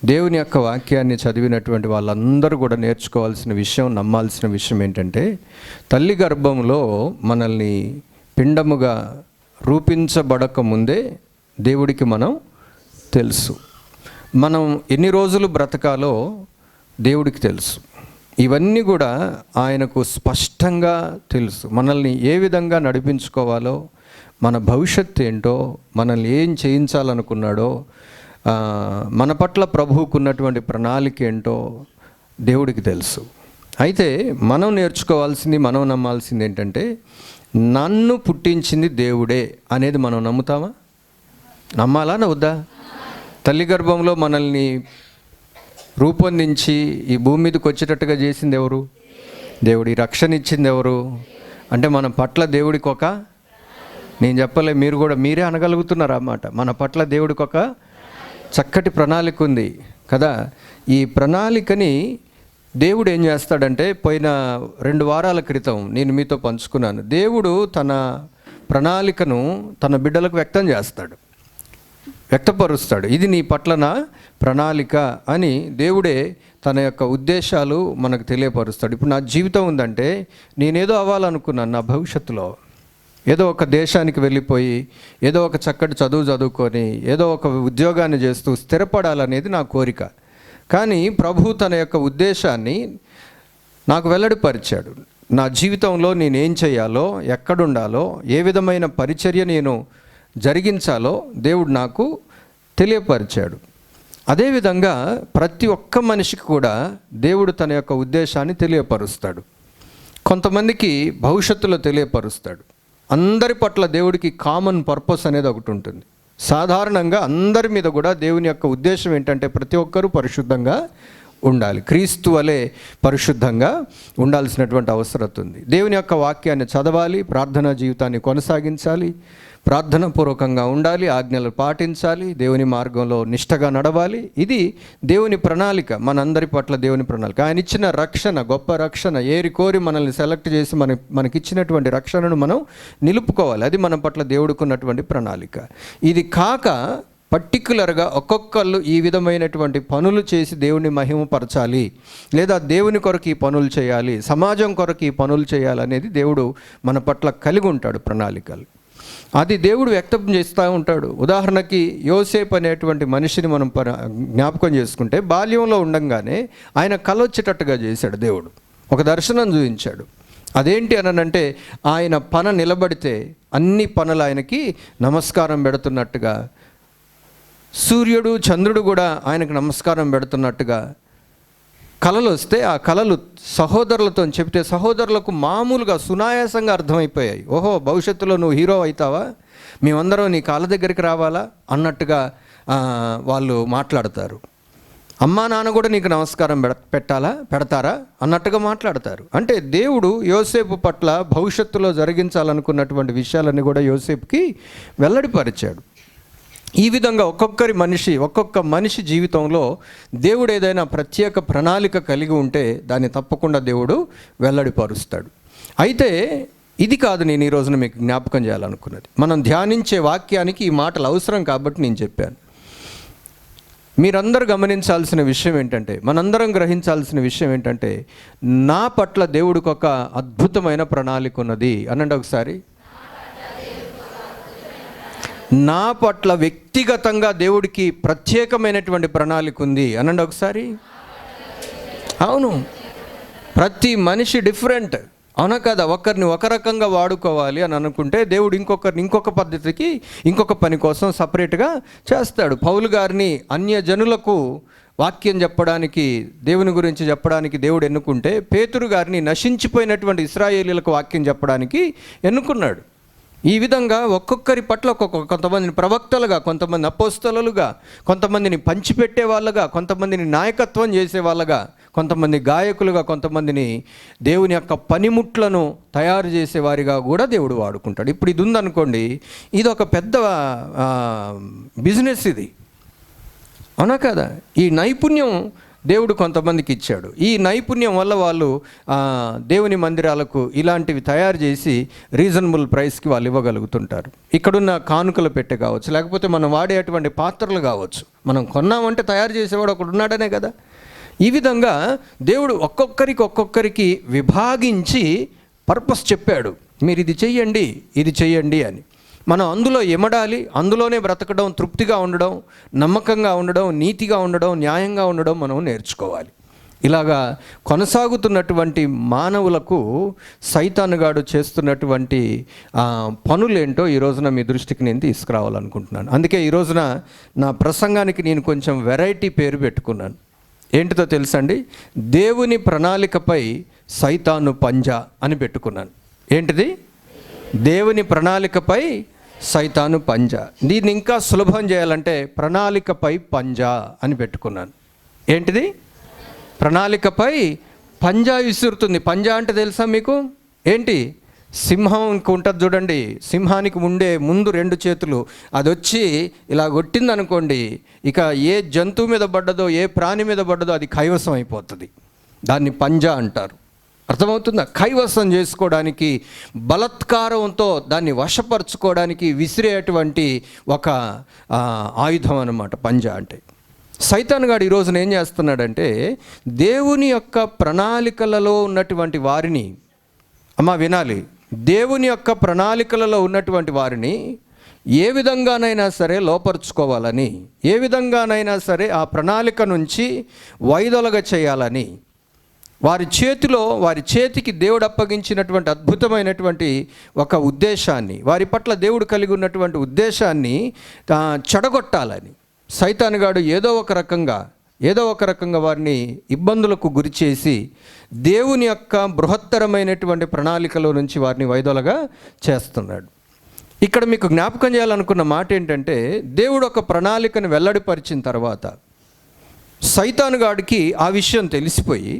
దేవుని యొక్క వాక్యాన్ని చదివినటువంటి వాళ్ళందరూ కూడా నేర్చుకోవాల్సిన విషయం, నమ్మాల్సిన విషయం ఏంటంటే, తల్లి గర్భంలో మనల్ని పిండముగా రూపించబడక ముందే దేవుడికి మనం తెలుసు. మనం ఎన్ని రోజులు బ్రతకాలో దేవుడికి తెలుసు. ఇవన్నీ కూడా ఆయనకు స్పష్టంగా తెలుసు. మనల్ని ఏ విధంగా నడిపించుకోవాలో, మన భవిష్యత్తు ఏంటో, మనల్ని ఏం చేయించాలనుకున్నాడో, మన పట్ల ప్రభువుకున్నటువంటి ప్రణాళిక ఏంటో దేవుడికి తెలుసు. అయితే మనం నేర్చుకోవాల్సింది, మనం నమ్మాల్సింది ఏంటంటే, నన్ను పుట్టించింది దేవుడే అనేది మనం నమ్ముతామా? నమ్మాలా వద్దా? తల్లి గర్భంలో మనల్ని రూపొందించి ఈ భూమి మీదకి వచ్చేటట్టుగా చేసింది ఎవరు? దేవుడి. రక్షణ ఇచ్చింది ఎవరు? అంటే మన పట్ల దేవుడికి ఒక, నేను చెప్పలే, మీరు కూడా మీరే అనగలుగుతున్నారు అన్నమాట, మన పట్ల దేవుడికి ఒక చక్కటి ప్రణాళిక ఉంది కదా. ఈ ప్రణాళికని దేవుడు ఏం చేస్తాడంటే, పోయిన 2 వారాల క్రితం నేను మీతో పంచుకున్నాను. దేవుడు తన ప్రణాళికను తన బిడ్డలకు వ్యక్తం చేస్తాడు, వ్యక్తపరుస్తాడు. ఇది నీ పట్ల నా ప్రణాళిక అని దేవుడే తన యొక్క ఉద్దేశాలు మనకు తెలియపరుస్తాడు. ఇప్పుడు నా జీవితం ఉందంటే, నేనేదో అవ్వాలనుకున్నాను నా భవిష్యత్తులో, ఏదో ఒక దేశానికి వెళ్ళిపోయి ఏదో ఒక చక్కటి చదువు చదువుకొని ఏదో ఒక ఉద్యోగాన్ని చేస్తూ స్థిరపడాలనేది నా కోరిక. కానీ ప్రభు తన యొక్క ఉద్దేశాన్ని నాకు వెల్లడిపరిచాడు. నా జీవితంలో నేనేం చేయాలో, ఎక్కడుండాలో, ఏ విధమైన పరిచర్య నేను జరిగించాలో దేవుడు నాకు తెలియపరిచాడు. అదేవిధంగా ప్రతి ఒక్క మనిషికి కూడా దేవుడు తన యొక్క ఉద్దేశాన్ని తెలియపరుస్తాడు. కొంతమందికి భవిష్యత్తులో తెలియపరుస్తాడు. అందరి పట్ల దేవుడికి కామన్ పర్పస్ అనేది ఒకటి ఉంటుంది. సాధారణంగా అందరి మీద కూడా దేవుని యొక్క ఉద్దేశం ఏంటంటే, ప్రతి ఒక్కరూ పరిశుద్ధంగా ఉండాలి, క్రీస్తు వలె పరిశుద్ధంగా ఉండాల్సినటువంటి అవసరం ఉంది. దేవుని యొక్క వాక్యాన్ని చదవాలి, ప్రార్థనా జీవితాన్ని కొనసాగించాలి, ప్రార్థన పూర్వకంగా ఉండాలి, ఆజ్ఞలు పాటించాలి, దేవుని మార్గంలో నిష్టగా నడవాలి. ఇది దేవుని ప్రణాళిక, మనందరి పట్ల దేవుని ప్రణాళిక. ఆయన ఇచ్చిన రక్షణ, గొప్ప రక్షణ, ఏరి కోరి మనల్ని సెలెక్ట్ చేసి మనకిచ్చినటువంటి రక్షణను మనం నిలుపుకోవాలి. అది మన పట్ల దేవుడికున్నటువంటి ప్రణాళిక. ఇది కాక పర్టిక్యులర్గా ఒక్కొక్కళ్ళు ఈ విధమైనటువంటి పనులు చేసి దేవుని మహిమపరచాలి, లేదా దేవుని కొరకు ఈ పనులు చేయాలి, సమాజం కొరకు ఈ పనులు చేయాలి అనేది దేవుడు మన పట్ల కలిగి ఉంటాడు ప్రణాళికలు. అది దేవుడు వ్యక్తం చేస్తూ ఉంటాడు. ఉదాహరణకి యోసేపు అనేటువంటి మనిషిని మనం జ్ఞాపకం చేసుకుంటే, బాల్యంలో ఉండంగానే ఆయన కల వచ్చేటట్టుగా చేశాడు దేవుడు. ఒక దర్శనం చూపించాడు. అదేంటి అనంటే, ఆయన పన నిలబడితే అన్ని పనులు ఆయనకి నమస్కారం పెడుతున్నట్టుగా, సూర్యుడు చంద్రుడు కూడా ఆయనకు నమస్కారం పెడుతున్నట్టుగా కళలు వస్తే, ఆ కళలు సహోదరులతో చెప్తే సహోదరులకు మామూలుగా సునాయాసంగా అర్థమైపోయాయి. ఓహో, భవిష్యత్తులో నువ్వు హీరో అవుతావా, మేమందరం నీ కాళ్ళ దగ్గరికి రావాలా అన్నట్టుగా వాళ్ళు మాట్లాడతారు. అమ్మా నాన్న కూడా నీకు నమస్కారం పెడతారా అన్నట్టుగా మాట్లాడతారు. అంటే దేవుడు యోసేపు పట్ల భవిష్యత్తులో జరిగించాలనుకున్నటువంటి విషయాలన్నీ కూడా యోసేపుకి వెల్లడిపరిచాడు. ఈ విధంగా ఒక్కొక్క మనిషి జీవితంలో దేవుడు ఏదైనా ప్రత్యేక ప్రణాళిక కలిగి ఉంటే దాన్ని తప్పకుండా దేవుడు వెల్లడిపరుస్తాడు. అయితే ఇది కాదు నేను ఈ రోజున మీకు జ్ఞాపకం చేయాలనుకున్నది. మనం ధ్యానించే వాక్యానికి ఈ మాటలు అవసరం కాబట్టి నేను చెప్పాను. మీరందరూ గమనించాల్సిన విషయం ఏంటంటే, మనందరం గ్రహించాల్సిన విషయం ఏంటంటే, నా పట్ల దేవుడికి ఒక అద్భుతమైన ప్రణాళిక ఉన్నది అనండి ఒకసారి. నా పట్ల వ్యక్తిగతంగా దేవుడికి ప్రత్యేకమైనటువంటి ప్రణాళిక ఉంది అనండి ఒకసారి. అవును, ప్రతి మనిషి డిఫరెంట్, అవునా కదా. ఒకరిని ఒక రకంగా వాడుకోవాలి అని అనుకుంటే దేవుడు ఇంకొకరిని ఇంకొక పద్ధతికి, ఇంకొక పని కోసం సపరేట్గా చేస్తాడు. పౌలు గారిని అన్యజనులకు వాక్యం చెప్పడానికి, దేవుని గురించి చెప్పడానికి దేవుడు ఎన్నుకుంటే, పేతురు గారిని నశించిపోయినటువంటి ఇశ్రాయేలీలకు వాక్యం చెప్పడానికి ఎన్నుకున్నాడు. ఈ విధంగా ఒక్కొక్కరి పట్ల కొంతమందిని ప్రవక్తలుగా, కొంతమంది అపోస్తలుగా, కొంతమందిని పంచిపెట్టే వాళ్ళగా, కొంతమందిని నాయకత్వం చేసే వాళ్ళగా, కొంతమంది గాయకులుగా, కొంతమందిని దేవుని యొక్క పనిముట్లను తయారు చేసేవారిగా కూడా దేవుడు వాడుకుంటాడు. ఇప్పుడు ఇది ఉందనుకోండి, ఇది ఒక పెద్ద బిజినెస్ ఇది, అవునా కదా. ఈ నైపుణ్యం దేవుడు కొంతమందికి ఇచ్చాడు. ఈ నైపుణ్యం వల్ల వాళ్ళు దేవుని మందిరాలకు ఇలాంటివి తయారు చేసి రీజనబుల్ ప్రైస్కి వాళ్ళు ఇవ్వగలుగుతుంటారు. ఇక్కడున్న కానుకలు పెట్టె కావచ్చు, లేకపోతే మనం వాడేటువంటి పాత్రలు కావచ్చు. మనం కొన్నామంటే తయారు చేసేవాడు ఒకడు ఉన్నాడనే కదా. ఈ విధంగా దేవుడు ఒక్కొక్కరికి విభాగించి పర్పస్ చెప్పాడు, మీరు ఇది చెయ్యండి, ఇది చెయ్యండి అని. మనం అందులో ఎమడాలి, అందులోనే బ్రతకడం, తృప్తిగా ఉండడం, నమ్మకంగా ఉండడం, నీతిగా ఉండడం, న్యాయంగా ఉండడం మనం నేర్చుకోవాలి. ఇలాగా కొనసాగుతున్నటువంటి మానవులకు సైతానుగాడు చేస్తున్నటువంటి పనులేంటో ఈ రోజున మీ దృష్టికి నేను తీసుకురావాలనుకుంటున్నాను. అందుకే ఈ రోజున నా ప్రసంగానికి నేను కొంచెం వెరైటీ పేరు పెట్టుకున్నాను. ఏంటిదో తెలుసండి? దేవుని ప్రణాళికపై సైతాను పంజా అని పెట్టుకున్నాను. ఏంటిది? దేవుని ప్రణాళికపై సైతాను పంజా. దీన్ని ఇంకా సులభం చేయాలంటే ప్రణాళికపై పంజా అని పెట్టుకున్నాను. ఏంటిది? ప్రణాళికపై పంజా విసురుతుంది. పంజా అంటే తెలుసా మీకు? ఏంటి? సింహంకి ఉంటుంది చూడండి, సింహానికి ముందు 2 చేతులు, అది వచ్చి ఇలా కొట్టిందనుకోండి, ఇక ఏ జంతువు మీద పడ్డదో, ఏ ప్రాణి మీద పడ్డదో అది కైవసం అయిపోతుంది. దాన్ని పంజా అంటారు. అర్థమవుతుందా? కైవసం చేసుకోవడానికి, బలత్కారంతో దాన్ని వశపరుచుకోవడానికి విసిరేటువంటి ఒక ఆయుధం అన్నమాట పంజా అంటే. సైతాన్ గాడు ఈ రోజున ఏం చేస్తున్నాడంటే, దేవుని యొక్క ప్రణాళికలలో ఉన్నటువంటి వారిని, అమ్మా వినాలి, దేవుని యొక్క ప్రణాళికలలో ఉన్నటువంటి వారిని ఏ విధంగానైనా సరే లోపరుచుకోవాలని, ఏ విధంగానైనా సరే ఆ ప్రణాళిక నుంచి వైదొలగ చేయాలని, వారి చేతికి దేవుడు అప్పగించినటువంటి అద్భుతమైనటువంటి ఒక ఉద్దేశాన్ని, వారి పట్ల దేవుడు కలిగి ఉన్నటువంటి ఉద్దేశాన్ని చెడగొట్టాలని సైతానుగాడు ఏదో ఒక రకంగా వారిని ఇబ్బందులకు గురి చేసి దేవుని యొక్క బృహత్తరమైనటువంటి ప్రణాళికలో నుంచి వారిని వైదొలగా చేస్తున్నాడు. ఇక్కడ మీకు జ్ఞాపకం చేయాలనుకున్న మాట ఏంటంటే, దేవుడు ఒక ప్రణాళికను వెల్లడిపరిచిన తర్వాత సైతానుగాడికి ఆ విషయం తెలిసిపోయి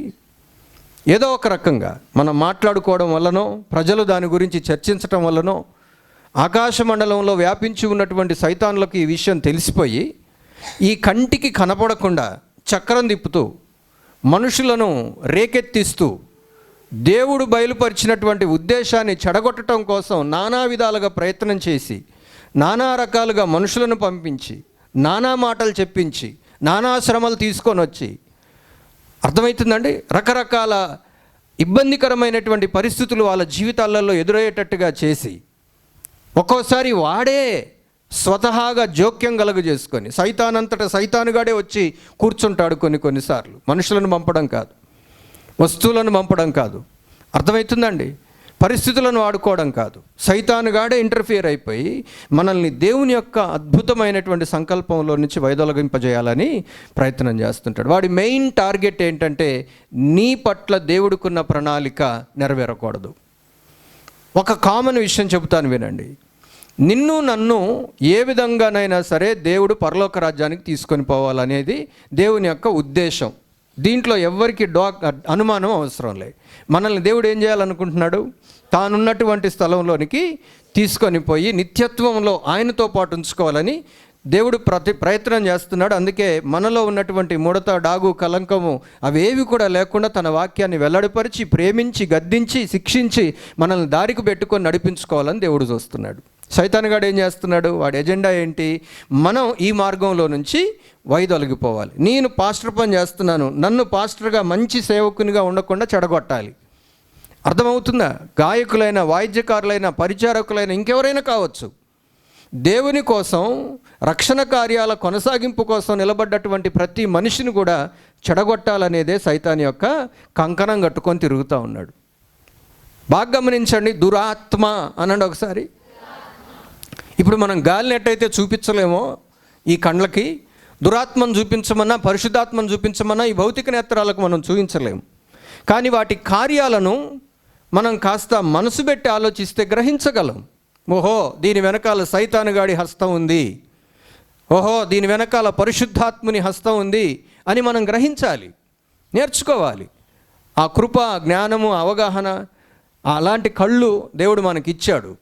ఏదో ఒక రకంగా మనం మాట్లాడుకోవడం వల్లనో, ప్రజలు దాని గురించి చర్చించటం వల్లనో, ఆకాశ మండలంలో వ్యాపించి ఉన్నటువంటి సైతానులకు ఈ విషయం తెలిసిపోయి ఈ కంటికి కనపడకుండా చక్రం తిప్పుతూ, మనుషులను రేకెత్తిస్తూ, దేవుడు బయలుపరిచినటువంటి ఉద్దేశాన్ని చెడగొట్టడం కోసం నానా విధాలుగా ప్రయత్నం చేసి, నానా రకాలుగా మనుషులను పంపించి, నానా మాటలు చెప్పించి, నానా శ్రమలు తీసుకొని వచ్చి, అర్థమవుతుందండి, రకరకాల ఇబ్బందికరమైనటువంటి పరిస్థితులు వాళ్ళ జీవితాలలో ఎదురయ్యేటట్టుగా చేసి, ఒక్కోసారి వాడే స్వతహాగా జోక్యం కలుగజేసుకొని సైతానుగాడే వచ్చి కూర్చుంటాడు. కొన్నిసార్లు మనుషులను పంపడం కాదు, వస్తువులను పంపడం కాదు, అర్థమవుతుందండి, పరిస్థితులను వాడుకోవడం కాదు, సైతానుగాడే ఇంటర్ఫియర్ అయిపోయి మనల్ని దేవుని యొక్క అద్భుతమైనటువంటి సంకల్పంలో నుంచి వైదొలగింపజేయాలని ప్రయత్నం చేస్తుంటాడు. వాడి మెయిన్ టార్గెట్ ఏంటంటే, నీ పట్ల దేవుడికున్న ప్రణాళిక నెరవేరకూడదు. ఒక కామన్ విషయం చెబుతాను వినండి. నిన్ను నన్ను ఏ విధంగానైనా సరే దేవుడు పరలోక రాజ్యానికి తీసుకొని పోవాలనేది దేవుని యొక్క ఉద్దేశం. దీంట్లో ఎవ్వరికి అనుమానం అవసరం లేదు. మనల్ని దేవుడు ఏం చేయాలనుకుంటున్నాడు? తానున్నటువంటి స్థలంలోనికి తీసుకొని పోయి నిత్యత్వంలో ఆయనతో పాటు ఉంచుకోవాలని దేవుడు ప్రయత్నం చేస్తున్నాడు. అందుకే మనలో ఉన్నటువంటి ముడత, డాగు, కలంకము అవేవి కూడా లేకుండా తన వాక్యాన్ని వెల్లడిపరిచి, ప్రేమించి, గద్దించి, శిక్షించి మనల్ని దారికి పెట్టుకొని నడిపించుకోవాలని దేవుడు చూస్తున్నాడు. సైతానుగాడు ఏం చేస్తున్నాడు? వాడి ఎజెండా ఏంటి? మనం ఈ మార్గంలో నుంచి వైదొలగిపోవాలి. నేను పాస్టర్ పని చేస్తున్నాను, నన్ను పాస్టర్గా మంచి సేవకునిగా ఉండకుండా చెడగొట్టాలి. అర్థమవుతుందా? గాయకులైన, వాయిద్యకారులైన, పరిచారకులైన, ఇంకెవరైనా కావచ్చు, దేవుని కోసం, రక్షణ కార్యాల కొనసాగింపు కోసం నిలబడ్డటువంటి ప్రతి మనిషిని కూడా చెడగొట్టాలనేదే సైతాన్ యొక్క కంకణం కట్టుకొని తిరుగుతూ ఉన్నాడు. బాగా గమనించండి. దురాత్మ అనండి ఒకసారి. ఇప్పుడు మనం గాలిని ఎట్టయితే చూపించలేమో ఈ కండ్లకి, దురాత్మను చూపించమన్నా, పరిశుద్ధాత్మను చూపించమన్నా ఈ భౌతిక నేత్రాలకు మనం చూపించలేము. కానీ వాటి కార్యాలను మనం కాస్త మనసు పెట్టి ఆలోచిస్తే గ్రహించగలం. ఓహో, దీని వెనకాల సైతానుగాడి హస్తం ఉంది, ఓహో దీని వెనకాల పరిశుద్ధాత్ముని హస్తం ఉంది అని మనం గ్రహించాలి, నేర్చుకోవాలి. ఆ కృప, జ్ఞానము, అవగాహన, అలాంటి కళ్ళు దేవుడు మనకిచ్చాడు.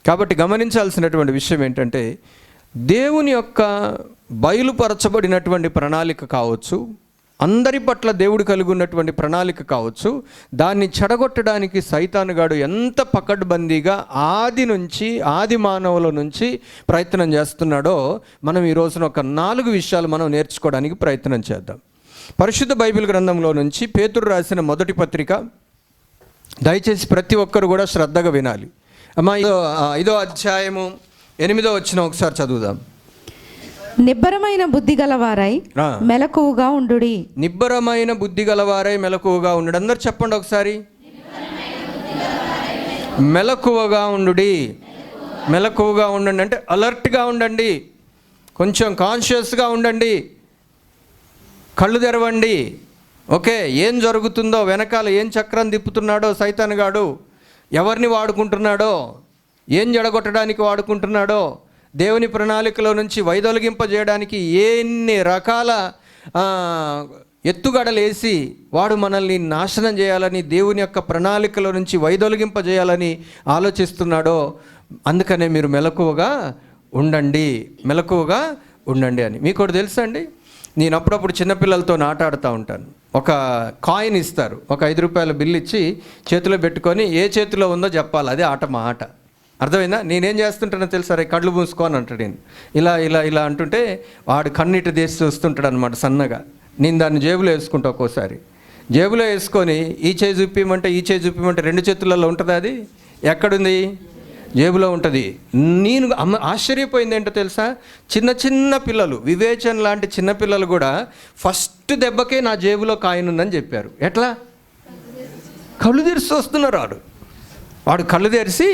కాబట్టి గమనించాల్సినటువంటి విషయం ఏంటంటే, దేవుని యొక్క బయలుపరచబడినటువంటి ప్రణాళిక కావచ్చు, అందరి పట్ల దేవుడు కలిగి ఉన్నటువంటి ప్రణాళిక కావచ్చు, దాన్ని చెడగొట్టడానికి సైతానుగాడు ఎంత పకడ్బందీగా ఆది మానవుల నుంచి ప్రయత్నం చేస్తున్నాడో మనం ఈ రోజున ఒక 4 విషయాలు మనం నేర్చుకోవడానికి ప్రయత్నం చేద్దాం. పరిశుద్ధ బైబిల్ గ్రంథంలో నుంచి పేతురు రాసిన మొదటి పత్రిక, దయచేసి ప్రతి ఒక్కరు కూడా శ్రద్ధగా వినాలి. అమ్మా, 5వ అధ్యాయము 8వ వచనం ఒకసారి చదువుదాం. నిబ్బరమైన బుద్ధి గలవారై మెలకువగా ఉండుడి. నిబ్బరమైన బుద్ధి గలవారై మెలకువగా ఉండుడి. అందరు చెప్పండి ఒకసారి, మెలకువగా ఉండుడి. మెలకువగా ఉండండి అంటే అలర్ట్గా ఉండండి, కొంచెం కాన్షియస్గా ఉండండి, కళ్ళు తెరవండి. ఓకే, ఏం జరుగుతుందో, వెనకాల ఏం చక్రం తిప్పుతున్నాడో సైతానుగాడు, ఎవరిని వాడుకుంటున్నాడో, ఏం జడగొట్టడానికి వాడుకుంటున్నాడో, దేవుని ప్రణాళికలో నుంచి వైదొలగింపజేయడానికి ఎన్ని రకాల ఎత్తుగడలేసి వాడు మనల్ని నాశనం చేయాలని, దేవుని యొక్క ప్రణాళికలో నుంచి వైదొలగింపజేయాలని ఆలోచిస్తున్నాడో, అందుకనే మీరు మెలకువగా ఉండండి, మెలకువగా ఉండండి అని. మీకు ఒకటి తెలుసా అండి, నేను అప్పుడప్పుడు చిన్నపిల్లలతో ఆటాడుతూ ఉంటాను. ఒక కాయిన్ ఇస్తారు, ఒక 5 రూపాయల బిల్లు ఇచ్చి చేతిలో పెట్టుకొని ఏ చేతిలో ఉందో చెప్పాలి, అదే ఆట. మా ఆట అర్థమైందా? నేనేం చేస్తుంటానో తెలుసా, కళ్ళు మూసుకోని అంటాడు. నేను ఇలా ఇలా ఇలా అంటుంటే వాడు కన్నీటి దేశం చూస్తుంటాడు అనమాట సన్నగా. నేను దాన్ని జేబులో వేసుకుంటా, ఒక్కోసారి జేబులో వేసుకొని ఈ చేయి చూపిమంటే ఈ చేయి చూపిమంటే 2 చేతులలో ఉంటుంది. అది ఎక్కడుంది? జేబులో ఉంటుంది. నేను ఆశ్చర్యపోయింది ఏంటో తెలుసా, చిన్న పిల్లలు, వివేచన లాంటి చిన్నపిల్లలు కూడా ఫస్ట్ దెబ్బకే నా జేబులో కాయిన్ ఉందని చెప్పారు. ఎట్లా? కళ్ళు తెరిచి చూస్తున్నారు. వాడు కళ్ళు తెరిచి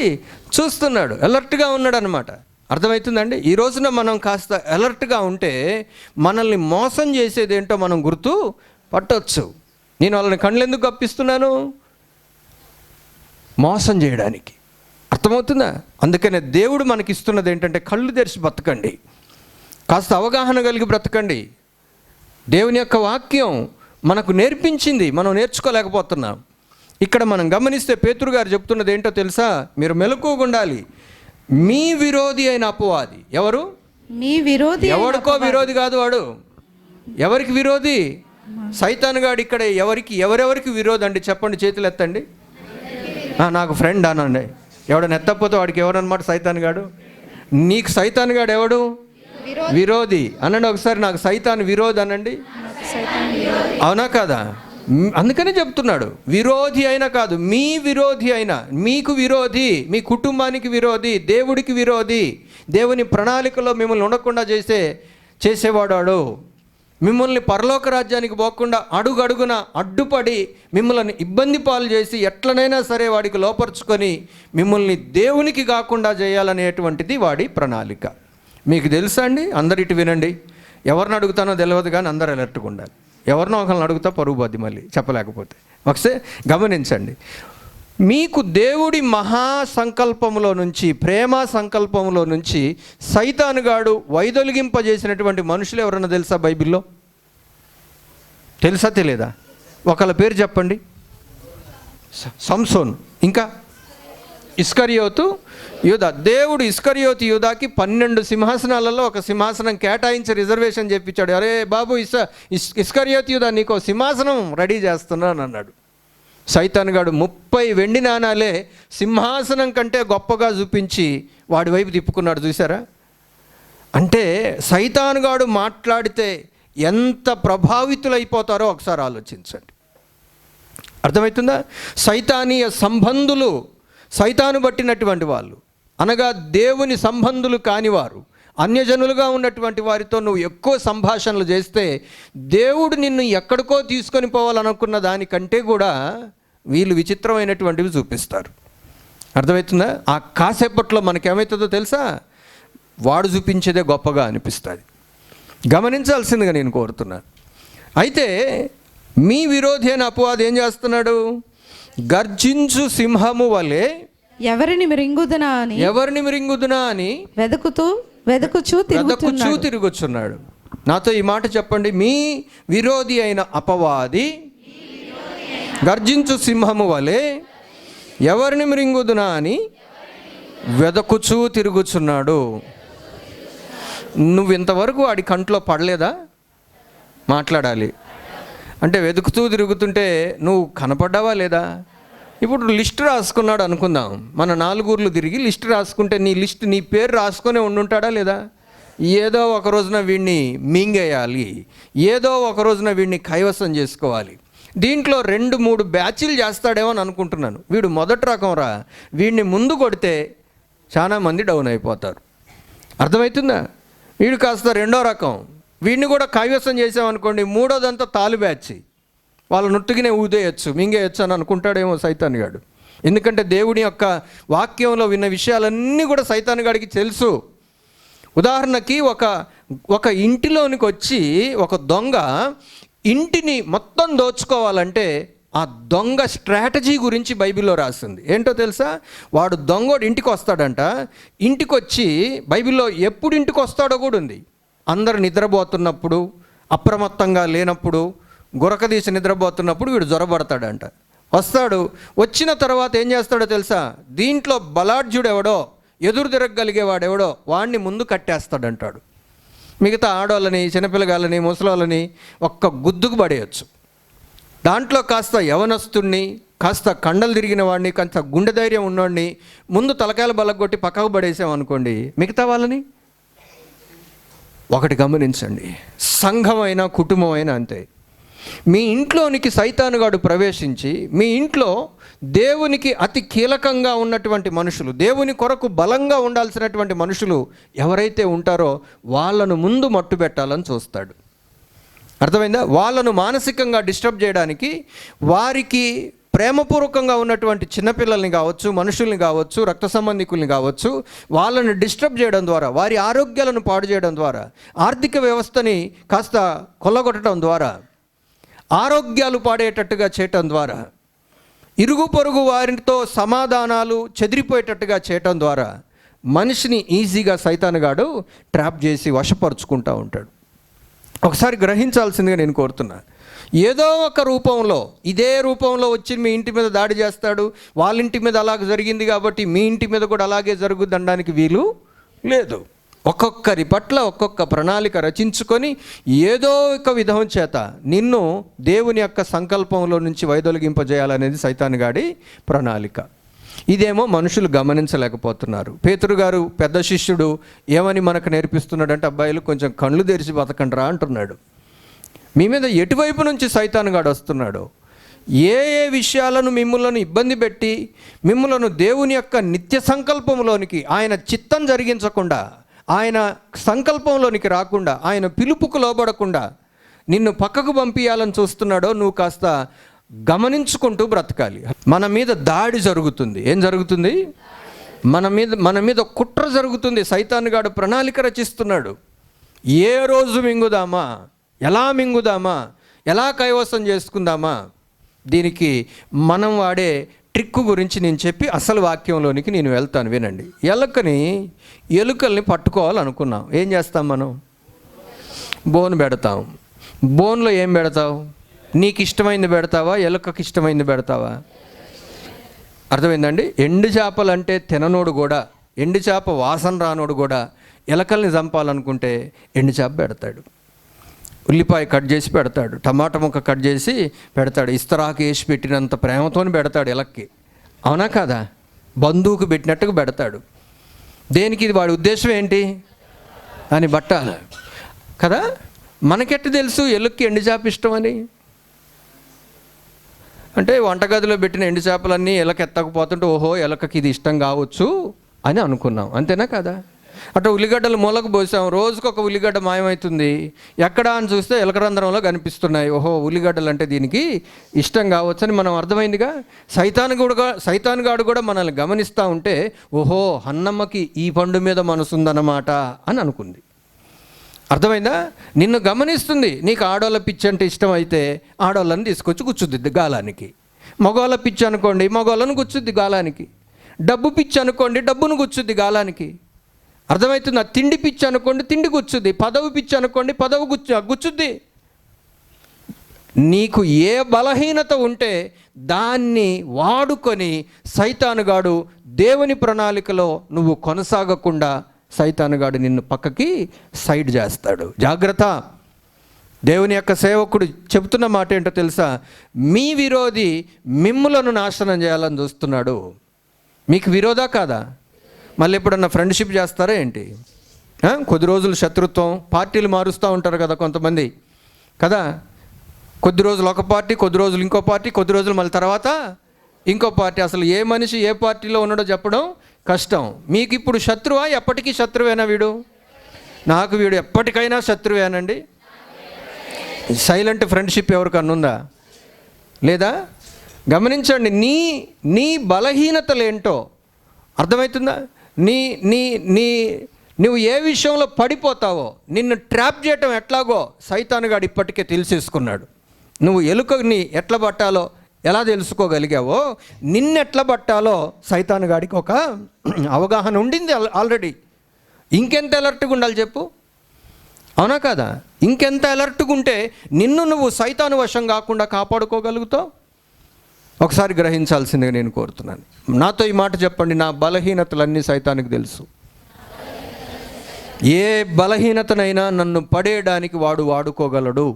చూస్తున్నాడు, అలర్ట్గా ఉన్నాడు అనమాట. అర్థమవుతుందండి? ఈ రోజున మనం కాస్త అలర్ట్గా ఉంటే మనల్ని మోసం చేసేది ఏంటో మనం గుర్తు పట్టవచ్చు. నేను వాళ్ళని కళ్ళు ఎందుకు కప్పిస్తున్నాను? మోసం చేయడానికి. అర్థమవుతుందా? అందుకనే దేవుడు మనకి ఇస్తున్నది ఏంటంటే కళ్ళు తెరిచి బ్రతకండి, కాస్త అవగాహన కలిగి బ్రతకండి. దేవుని యొక్క వాక్యం మనకు నేర్పించింది, మనం నేర్చుకోలేకపోతున్నాం. ఇక్కడ మనం గమనిస్తే పేతురు గారు చెప్తున్నది ఏంటో తెలుసా, మీరు మెలకువగా ఉండాలి. మీ విరోధి అయిన అపవాది ఎవరు? మీ విరోధి. ఎవరికో విరోధి కాదు వాడు. ఎవరికి విరోధి? సైతానుగాడు. ఇక్కడ ఎవరెవరికి విరోధి అండి? చెప్పండి, చేతులు ఎత్తండి. నాకు ఫ్రెండ్ అనండి. ఎవడని ఎత్తకపోతే వాడికి ఎవరన్నమాట? సైతానుగాడు. నీకు సైతానుగాడు ఎవడు? విరోధి అనండి ఒకసారి. నాకు సైతాన్ విరోధి అనండి. అవునా కాదా? అందుకనే చెప్తున్నాడు, విరోధి అయినా కాదు, మీ విరోధి అయినా, మీకు విరోధి, మీ కుటుంబానికి విరోధి, దేవుడికి విరోధి, దేవుని ప్రణాళికలో మిమ్మల్ని ఉండకుండా చేసేవాడు, మిమ్మల్ని పరలోక రాజ్యానికి పోకుండా అడుగడుగున అడ్డుపడి మిమ్మల్ని ఇబ్బంది పాలు చేసి ఎట్లనైనా సరే వాడికి లోపరుచుకొని మిమ్మల్ని దేవునికి కాకుండా చేయాలనేటువంటిది వాడి ప్రణాళిక. మీకు తెలుసా అండి? అందరిటి వినండి. ఎవరిని అడుగుతానో తెలియదు కానీ అందరు అలర్ట్గా ఉండాలి. ఎవరినో ఒకరిని అడుగుతా పరుగు పోద్ది మళ్ళీ చెప్పలేకపోతే. ఒకసారి గమనించండి, మీకు దేవుడి మహా సంకల్పంలో నుంచి, ప్రేమ సంకల్పంలో నుంచి సైతానుగాడు వైదొలిగింపజేసినటువంటి మనుషులు ఎవరన్నా తెలుసా బైబిల్లో? తెలుసా తెలియదా? ఒకళ్ళ పేరు చెప్పండి. సంసోన్, ఇంకా ఇస్కరియోతు యూదా. దేవుడు ఇస్కరియోతు యూదాకి 12 సింహాసనాలలో ఒక సింహాసనం కేటాయించి రిజర్వేషన్ చెప్పించాడు. అరే బాబు ఇస్కరియోతు యూదా, నీకు సింహాసనం రెడీ చేస్తున్నాను అన్నాడు. సైతానుగాడు 30 వెండి నాణాలే సింహాసనం కంటే గొప్పగా చూపించి వాడి వైపు తిప్పుకున్నాడు. చూసారా? అంటే సైతానుగాడు మాట్లాడితే ఎంత ప్రభావితులైపోతారో ఒకసారి ఆలోచించండి. అర్థమవుతుందా? సైతానీయ సంబంధులు, సైతాను బట్టినటువంటి వాళ్ళు, అనగా దేవుని సంబంధులు కానివారు, అన్యజనులుగా ఉన్నటువంటి వారితో నువ్వు ఎక్కువ సంభాషణలు చేస్తే దేవుడు నిన్ను ఎక్కడికో తీసుకొని పోవాలనుకున్న దానికంటే కూడా వీళ్ళు విచిత్రమైనటువంటివి చూపిస్తారు. అర్థమవుతుందా? ఆ కాసేపట్లో మనకేమవుతుందో తెలుసా? వాడు చూపించేదే గొప్పగా అనిపిస్తుంది. గమనించాల్సిందిగా నేను కోరుతున్నాను. అయితే మీ విరోధి అయిన అపవాది ఏం చేస్తున్నాడు? గర్జించు సింహము వలె ఎవరిని మిరింగుదునా అని వెదకుచూ తిరుగుచున్నాడు. నాతో ఈ మాట చెప్పండి. మీ విరోధి అయిన అపవాది గర్జించు సింహము వలె ఎవరిని మిరింగుదునా అని వెదకుచూ తిరుగుచున్నాడు. నువ్వు ఇంతవరకు వాడి కంట్లో పడలేదా? మాట్లాడాలి. అంటే వెతుకుతూ తిరుగుతుంటే నువ్వు కనపడ్డావా లేదా? ఇప్పుడు లిస్ట్ రాసుకున్నాడు అనుకుందాం, మన 4 ఊర్లు తిరిగి లిస్ట్ రాసుకుంటే నీ లిస్ట్ నీ పేరు రాసుకునే ఉండుంటాడా లేదా? ఏదో ఒక రోజున వీడిని మింగేయాలి, ఏదో ఒక రోజున వీడిని కైవసం చేసుకోవాలి. దీంట్లో 2-3 బ్యాచ్లు చేస్తాడేమో అని అనుకుంటున్నాను. వీడు మొదటి రకం రా, వీడిని ముందు కొడితే చాలామంది డౌన్ అయిపోతారు. అర్థమవుతుందా? వీడు కాస్త రెండో రకం, వీడిని కూడా కైవసం చేసామనుకోండి, మూడోదంతా తాలు బ్యాచ్, వాళ్ళ నుట్టుగినే ఊదేయచ్చు, మింగేయచ్చు అని అనుకుంటాడేమో సైతాన్ గాడు. ఎందుకంటే దేవుని యొక్క వాక్యంలో విన్న విషయాలన్నీ కూడా సైతాన్ గాడికి తెలుసు. ఉదాహరణకి ఒక ఇంటిలోనికి వచ్చి ఒక దొంగ ఇంటిని మొత్తం దోచుకోవాలంటే ఆ దొంగ స్ట్రాటజీ గురించి బైబిల్లో రాస్తుంది. ఏంటో తెలుసా? వాడు దొంగోడు ఇంటికి వస్తాడంట, ఇంటికి వచ్చి బైబిల్లో ఎప్పుడు ఇంటికి వస్తాడో కూడా ఉంది. అందరు నిద్రపోతున్నప్పుడు, అప్రమత్తంగా లేనప్పుడు, గురకదీసి నిద్రపోతున్నప్పుడు వీడు జ్వరపడతాడంట. వస్తాడు, వచ్చిన తర్వాత ఏం చేస్తాడో తెలుసా? దీంట్లో బలాఢ్యుడు ఎవడో, ఎదురు తిరగగలిగేవాడెవడో వాడిని ముందు కట్టేస్తాడంటాడు. మిగతా ఆడోళ్ళని, చిన్నపిల్లగాళ్ళని, ముసలోళ్ళని ఒక్క గుద్దుకు పడేయచ్చు. దాంట్లో కాస్త యవనస్తుడిని, కాస్త కండలు తిరిగిన వాడిని, కాస్త గుండె ధైర్యం ఉన్నవాడిని ముందు తలకాయలు బలగొట్టి పక్కకు పడేసామనుకోండి, మిగతా వాళ్ళని. ఒకటి గమనించండి, సంఘం అయినా కుటుంబం అయినా అంతే. మీ ఇంట్లోనికి సైతానుగాడు ప్రవేశించి మీ ఇంట్లో దేవునికి అతి కీలకంగా ఉన్నటువంటి మనుషులు, దేవుని కొరకు బలంగా ఉండాల్సినటువంటి మనుషులు ఎవరైతే ఉంటారో వాళ్ళను ముందు మట్టు పెట్టాలని చూస్తాడు. అర్థమైందా? వాళ్ళను మానసికంగా డిస్టర్బ్ చేయడానికి, వారికి ప్రేమపూర్వకంగా ఉన్నటువంటి చిన్నపిల్లల్ని కావచ్చు, మనుషుల్ని కావచ్చు, రక్త సంబంధికుల్ని కావచ్చు, వాళ్ళని డిస్టర్బ్ చేయడం ద్వారా, వారి ఆరోగ్యాలను పాడు చేయడం ద్వారా, ఆర్థిక వ్యవస్థని కాస్త కొల్లగొట్టడం ద్వారా, ఆరోగ్యాలు పాడేటట్టుగా చేయటం ద్వారా, ఇరుగు పొరుగు వారితో సమాధానాలు చెదిరిపోయేటట్టుగా చేయటం ద్వారా మనిషిని ఈజీగా సైతానుగాడు ట్రాప్ చేసి వశపరుచుకుంటూ ఉంటాడు. ఒకసారి గ్రహించాల్సిందిగా నేను కోరుతున్నా. ఏదో ఒక రూపంలో, ఇదే రూపంలో వచ్చి మీ ఇంటి మీద దాడి చేస్తాడు. వాళ్ళ ఇంటి మీద అలాగ జరిగింది కాబట్టి మీ ఇంటి మీద కూడా అలాగే జరుగుద్ది అనడానికి వీలు లేదు. ఒక్కొక్కరి పట్ల ఒక్కొక్క ప్రణాళిక రచించుకొని ఏదో ఒక విధం చేత నిన్ను దేవుని యొక్క సంకల్పంలో నుంచి వైదొలగింపజేయాలనేది సైతానుగాడి ప్రణాళిక. ఇదేమో మనుషులు గమనించలేకపోతున్నారు. పేతురు గారు పెద్ద శిష్యుడు ఏమని మనకు నేర్పిస్తున్నాడంటే, అబ్బాయిలు కొంచెం కళ్ళు తెరిచి బతకండిరా అంటున్నాడు. మీ మీద ఎటువైపు నుంచి సైతానుగాడు వస్తున్నాడో, ఏ ఏ విషయాలను మిమ్మల్ని ఇబ్బంది పెట్టి మిమ్మలను దేవుని యొక్క నిత్య సంకల్పంలోనికి, ఆయన చిత్తం జరిగించకుండా, ఆయన సంకల్పంలోనికి రాకుండా, ఆయన పిలుపుకు లోబడకుండా నిన్ను పక్కకు పంపించాలని చూస్తున్నాడో నువ్వు కాస్త గమనించుకుంటూ బ్రతకాలి. మన మీద దాడి జరుగుతుంది. ఏం జరుగుతుంది? మన మీద కుట్ర జరుగుతుంది. సైతానుగాడు ప్రణాళిక రచిస్తున్నాడు. ఏ రోజు మింగుదామా, ఎలా మింగుదామా, ఎలా కైవసం చేసుకుందామా, దీనికి మనం వాడే ట్రిక్ గురించి నేను చెప్పి అసలు వాక్యంలోనికి నేను వెళ్తాను. వినండి. ఎలుకల్ని పట్టుకోవాలనుకున్నాం. ఏం చేస్తాం మనం? బోన్ పెడతాం. బోన్లో ఏం పెడతావు? నీకు ఇష్టమైంది పెడతావా, ఎలుకకి ఇష్టమైంది పెడతావా? అర్థమైందండి? ఎండు చేపలు అంటే తిననోడు కూడా, ఎండు చేప వాసన రానోడు కూడా ఎలకల్ని చంపాలనుకుంటే ఎండు చేప పెడతాడు, ఉల్లిపాయ కట్ చేసి పెడతాడు, టమాటా ముక్క కట్ చేసి పెడతాడు, ఇస్తరాకు వేసి పెట్టినంత ప్రేమతో పెడతాడు ఎలక్కి. అవునా కాదా? బంధువుకు పెట్టినట్టుగా పెడతాడు. దేనికి? ఇది వాడి ఉద్దేశం ఏంటి అని బట్టాలి కదా. మనకెట్టు తెలుసు ఎలుక్కి ఎండు చేప ఇష్టం అని? అంటే వంటగదిలో పెట్టిన ఎండు చేపలన్నీ ఎలక ఎత్తకపోతుంటే ఓహో ఎలకకి ఇది ఇష్టం కావచ్చు అని అనుకున్నాం. అంతేనా కదా? అటు ఉల్లిగడ్డలు మూలకు పోసాం, రోజుకొక ఉల్లిగడ్డ మాయమవుతుంది. ఎక్కడా అని చూస్తే ఎలకరంధ్రంలో కనిపిస్తున్నాయి. ఓహో ఉల్లిగడ్డలు అంటే దీనికి ఇష్టం కావచ్చు అని మనం అర్థమైందిగా. సైతానుగాడు కూడా మనల్ని గమనిస్తూ ఉంటే ఓహో అన్నమ్మకి ఈ పండు మీద మనసుందన్నమాట అని అనుకుంది. అర్థమైందా? నిన్ను గమనిస్తుంది. నీకు ఆడోళ్ళ పిచ్చి అంటే ఇష్టం అయితే ఆడోళ్ళని తీసుకొచ్చి కూర్చుద్ది గాలానికి. మగవాళ్ళ పిచ్చి అనుకోండి, మగవాళ్ళను కూర్చుద్ది గాలానికి. డబ్బు పిచ్చి అనుకోండి, డబ్బును కూర్చుద్ది గాలానికి. అర్థమవుతుందా? తిండి పిచ్చి అనుకోండి, తిండి కూర్చుద్ది. పదవి పిచ్చి అనుకోండి, పదవి కూర్చుద్ది. నీకు ఏ బలహీనత ఉంటే దాన్ని వాడుకొని సైతానుగాడు దేవుని ప్రణాళికలో నువ్వు కొనసాగకుండా సైతానుగాడు నిన్ను పక్కకి సైడ్ చేస్తాడు. జాగ్రత్త. దేవుని యొక్క సేవకుడు చెబుతున్న మాట ఏంటో తెలుసా? మీ విరోధి మిమ్ములను నాశనం చేయాలని చూస్తున్నాడు. మీకు విరోధా కాదా? మళ్ళీ ఎప్పుడన్నా ఫ్రెండ్షిప్ చేస్తారా ఏంటి? కొద్ది రోజులు శత్రుత్వం, పార్టీలు మారుస్తూ ఉంటారు కదా కొంతమంది కదా. కొద్ది రోజులు ఒక పార్టీ, కొద్ది రోజులు ఇంకో పార్టీ, కొద్ది రోజులు మళ్ళీ తర్వాత ఇంకో పార్టీ. అసలు ఏ మనిషి ఏ పార్టీలో ఉన్నాడో చెప్పడం కష్టం. మీకు ఇప్పుడు శత్రువా? ఎప్పటికీ శత్రువేనా వీడు? నాకు వీడు ఎప్పటికైనా శత్రువేనండి. సైలెంట్ ఫ్రెండ్షిప్ ఎవరికన్నా ఉందా? లేదా? గమనించండి, నీ బలహీనతలు ఏంటో అర్థమవుతుందా? నువ్వు ఏ విషయంలో పడిపోతావో, నిన్ను ట్రాప్ చేయటం ఎట్లాగో సైతానుగాడు ఇప్పటికే తెలిసేసుకున్నాడు. నువ్వు ఎలుకని ఎట్లా పట్టాలో ఎలా తెలుసుకోగలిగావో, నిన్నెట్లా పట్టాలో సైతానుగాడికి ఒక అవగాహన ఉండింది ఆల్రెడీ. ఇంకెంత అలర్ట్గా ఉండాలి చెప్పు, అవునా కదా? ఇంకెంత అలర్ట్గా ఉంటే నిన్ను నువ్వు సైతాను వశం కాకుండా కాపాడుకోగలుగుతావు? ఒకసారి గ్రహించాల్సిందిగా నేను కోరుతున్నాను. నాతో ఈ మాట చెప్పండి, నా బలహీనతలన్నీ సైతానికి తెలుసు. ఏ బలహీనతనైనా నన్ను పడేయడానికి వాడు వాడుకోగలడు.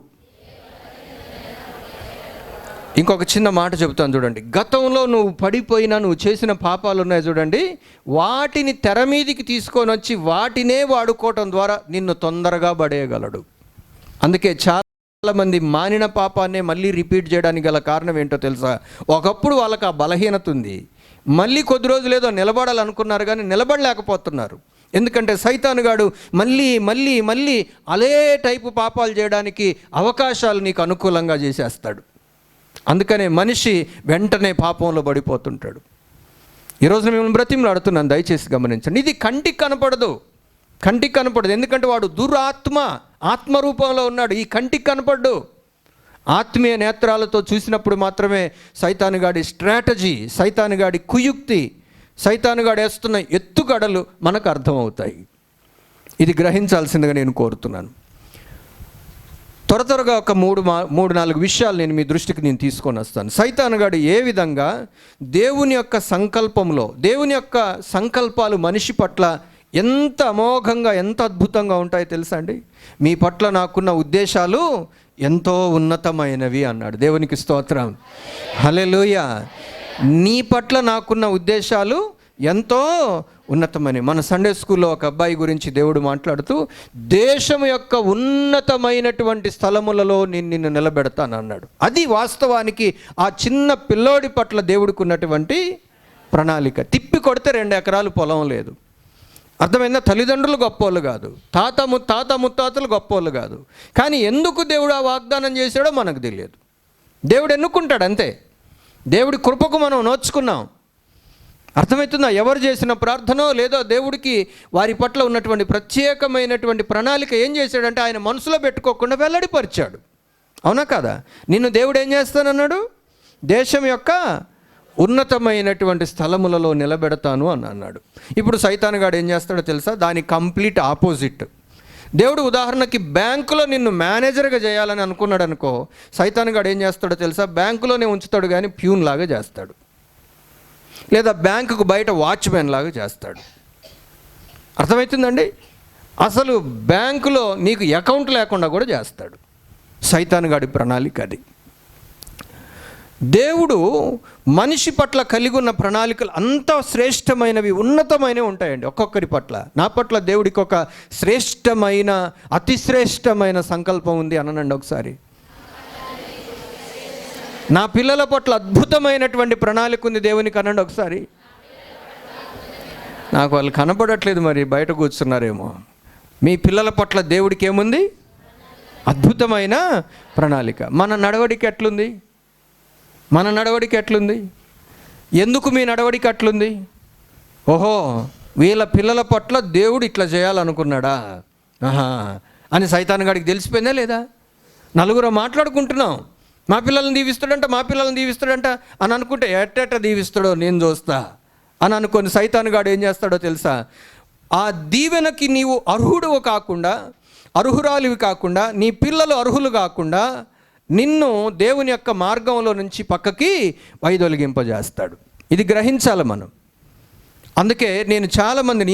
ఇంకొక చిన్న మాట చెబుతాను చూడండి. గతంలో నువ్వు పడిపోయినా నువ్వు చేసిన పాపాలు ఉన్నాయి చూడండి, వాటిని తెర మీదికి తీసుకొని వచ్చి వాటినే వాడుకోవటం ద్వారా నిన్ను తొందరగా పడేయగలడు. అందుకే చాలామంది మానిన పాపాన్నే మళ్ళీ రిపీట్ చేయడానికి గల కారణం ఏంటో తెలుసా? ఒకప్పుడు వాళ్ళకి ఆ బలహీనత ఉంది, మళ్ళీ కొద్ది రోజులు ఏదో నిలబడాలనుకున్నారు కానీ నిలబడలేకపోతున్నారు. ఎందుకంటే సైతానుగాడు మళ్ళీ మళ్ళీ మళ్ళీ అదే టైపు పాపాలు చేయడానికి అవకాశాలు నీకు అనుకూలంగా చేసేస్తాడు. అందుకనే మనిషి వెంటనే పాపంలో పడిపోతుంటాడు. ఈరోజు మిమ్మల్ని బ్రతిమలాడుతున్నాను, దయచేసి గమనించండి. ఇది కంటికి కనపడదు, ఎందుకంటే వాడు ఆత్మరూపంలో ఉన్నాడు. ఈ కంటికి కనపడ్డు. ఆత్మీయ నేత్రాలతో చూసినప్పుడు మాత్రమే సైతానుగాడి స్ట్రాటజీ, సైతానుగాడి కుయుక్తి, సైతానుగాడు వేస్తున్న ఎత్తుగడలు మనకు అర్థమవుతాయి. ఇది గ్రహించాల్సిందిగా నేను కోరుతున్నాను. త్వరగా ఒక 3-4 విషయాలు నేను మీ దృష్టికి తీసుకొని వస్తాను. సైతానుగాడు ఏ విధంగా దేవుని యొక్క సంకల్పంలో, దేవుని యొక్క సంకల్పాలు మనిషి పట్ల ఎంత అమోఘంగా, ఎంత అద్భుతంగా ఉంటాయో తెలుసా అండి? మీ పట్ల నాకున్న ఉద్దేశాలు ఎంతో ఉన్నతమైనవి అన్నాడు. దేవునికి స్తోత్రం, హల్లెలూయా. నీ పట్ల నాకున్న ఉద్దేశాలు ఎంతో ఉన్నతమని. మన సండే స్కూల్లో ఒక అబ్బాయి గురించి దేవుడు మాట్లాడుతూ, దేశం యొక్క ఉన్నతమైనటువంటి స్థలములలో నిన్ను నిలబెడతాను అన్నాడు. అది వాస్తవానికి ఆ చిన్న పిల్లోడి పట్ల దేవుడికి ఉన్నటువంటి ప్రణాళిక. తిప్పి కొడితే 2 ఎకరాలు పొలం లేదు. అర్థమైందా? తల్లిదండ్రులు గొప్పోళ్ళు కాదు, తాత ముత్తాతలు గొప్పోళ్ళు కాదు. కానీ ఎందుకు దేవుడు ఆ వాగ్దానం చేశాడో మనకు తెలియదు. దేవుడు ఎన్నుకుంటాడు అంతే. దేవుడి కృపకు మనం నోచుకున్నాం. అర్థమవుతుందా? ఎవరు చేసిన ప్రార్థనో లేదో దేవుడికి వారి పట్ల ఉన్నటువంటి ప్రత్యేకమైనటువంటి ప్రణాళిక ఏం చేశాడంటే ఆయన మనసులో పెట్టుకోకుండా వెల్లడిపరిచాడు. అవునా కాదా? నిన్ను దేవుడు ఏం చేస్తానన్నాడు? దేశం యొక్క ఉన్నతమైనటువంటి స్థలములలో నిలబెడతాను అని అన్నాడు. ఇప్పుడు సైతానుగాడు ఏం చేస్తాడో తెలుసా? దాని కంప్లీట్ ఆపోజిట్. దేవుడు ఉదాహరణకి బ్యాంకులో నిన్ను మేనేజర్గా చేయాలని అనుకున్నాడు అనుకో, సైతానుగాడు ఏం చేస్తాడో తెలుసా? బ్యాంకులోనే ఉంచుతాడు కానీ ప్యూన్ లాగా చేస్తాడు, లేదా బ్యాంకుకు బయట వాచ్మెన్ లాగా చేస్తాడు. అర్థమవుతుందండి? అసలు బ్యాంకులో నీకు అకౌంట్ లేకుండా కూడా చేస్తాడు. సైతానుగాడి ప్రణాళిక అది. దేవుడు మనిషి పట్ల కలిగి ఉన్న ప్రణాళికలు అంత శ్రేష్టమైనవి, ఉన్నతమైనవి ఉంటాయండి ఒక్కొక్కరి పట్ల. నా పట్ల దేవుడికి ఒక శ్రేష్టమైన, అతి శ్రేష్టమైన సంకల్పం ఉంది అనండి ఒకసారి. నా పిల్లల పట్ల అద్భుతమైనటువంటి ప్రణాళిక ఉంది దేవునికి అనండి ఒకసారి. నాకు వాళ్ళు కనపడట్లేదు, మరి బయట కూర్చున్నారేమో. మీ పిల్లల పట్ల దేవుడికి ఏముంది? అద్భుతమైన ప్రణాళిక. మన నడవడిక ఎట్లుంది? ఎందుకు మీ నడవడిక అట్లుంది? ఓహో, వీళ్ళ పిల్లల పట్ల దేవుడు ఇట్లా చేయాలనుకున్నాడా అని సైతానుగాడికి తెలిసిపోయిందా లేదా? నలుగురు మాట్లాడుకుంటున్నాం, మా పిల్లల్ని దీవిస్తాడంట అని అనుకుంటే ఎట్ట దీవిస్తాడో నేను చూస్తా అని అనుకొని సైతానుగాడు ఏం చేస్తాడో తెలుసా? ఆ దీవెనకి నీవు అర్హురాలివి కాకుండా, నీ పిల్లలు అర్హులు కాకుండా నిన్ను దేవుని యొక్క మార్గంలో నుంచి పక్కకి వైదొలిగింపజేస్తాడు. ఇది గ్రహించాలి మనం. అందుకే నేను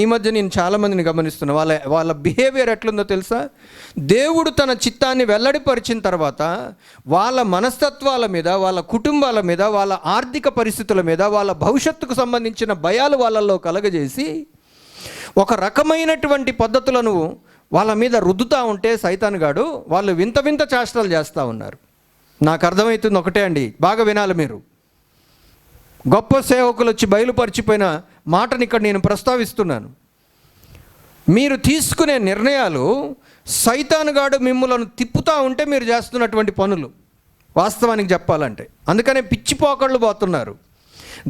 ఈ మధ్య చాలామందిని గమనిస్తున్నా, వాళ్ళ బిహేవియర్ ఎట్లుందో తెలుసా? దేవుడు తన చిత్తాన్ని వెల్లడిపరిచిన తర్వాత వాళ్ళ మనస్తత్వాల మీద, వాళ్ళ కుటుంబాల మీద, వాళ్ళ ఆర్థిక పరిస్థితుల మీద, వాళ్ళ భవిష్యత్తుకు సంబంధించిన భయాలు వాళ్ళల్లో కలగజేసి ఒక రకమైనటువంటి పద్ధతులను వాళ్ళ మీద రుద్దుతూ ఉంటే సైతానుగాడు వాళ్ళు వింత వింత చేష్టలు చేస్తూ ఉన్నారు. నాకు అర్థమవుతుంది ఒకటే అండి, బాగా వినాలి మీరు. గొప్ప సేవకులు వచ్చి బయలుపరిచిపోయిన మాటని ఇక్కడ నేను ప్రస్తావిస్తున్నాను. మీరు తీసుకునే నిర్ణయాలు సైతానుగాడు మిమ్మల్ని తిప్పుతూ ఉంటే మీరు చేస్తున్నటువంటి పనులు, వాస్తవానికి చెప్పాలంటే. అందుకనే పిచ్చిపోకళ్ళు పోతున్నారు.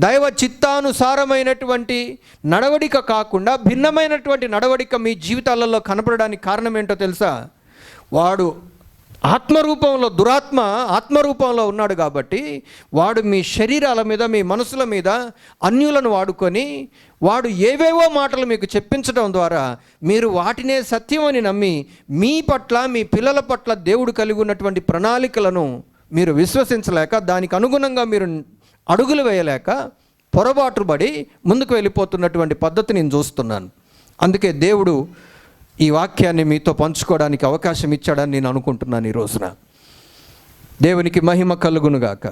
దైవ చిత్తానుసారమైనటువంటి నడవడిక కాకుండా భిన్నమైనటువంటి నడవడిక మీ జీవితాలలో కనపడడానికి కారణం ఏంటో తెలుసా? వాడు ఆత్మరూపంలో, దురాత్మ ఆత్మరూపంలో ఉన్నాడు కాబట్టి వాడు మీ శరీరాల మీద, మీ మనసుల మీద అన్యులను వాడుకొని వాడు ఏవేవో మాటలు మీకు చెప్పించడం ద్వారా మీరు వాటినే సత్యమని నమ్మి మీ పట్ల, మీ పిల్లల పట్ల దేవుడు కలిగి ఉన్నటువంటి ప్రణాళికలను మీరు విశ్వసించలేక, దానికి అనుగుణంగా మీరు అడుగులు వేయలేక పొరపాటు పడి ముందుకు వెళ్ళిపోతున్నటువంటి పద్ధతి నేను చూస్తున్నాను. అందుకే దేవుడు ఈ వాక్యాన్ని మీతో పంచుకోవడానికి అవకాశం ఇచ్చాడని నేను అనుకుంటున్నాను ఈ రోజున. దేవునికి మహిమ కలుగునుగాక.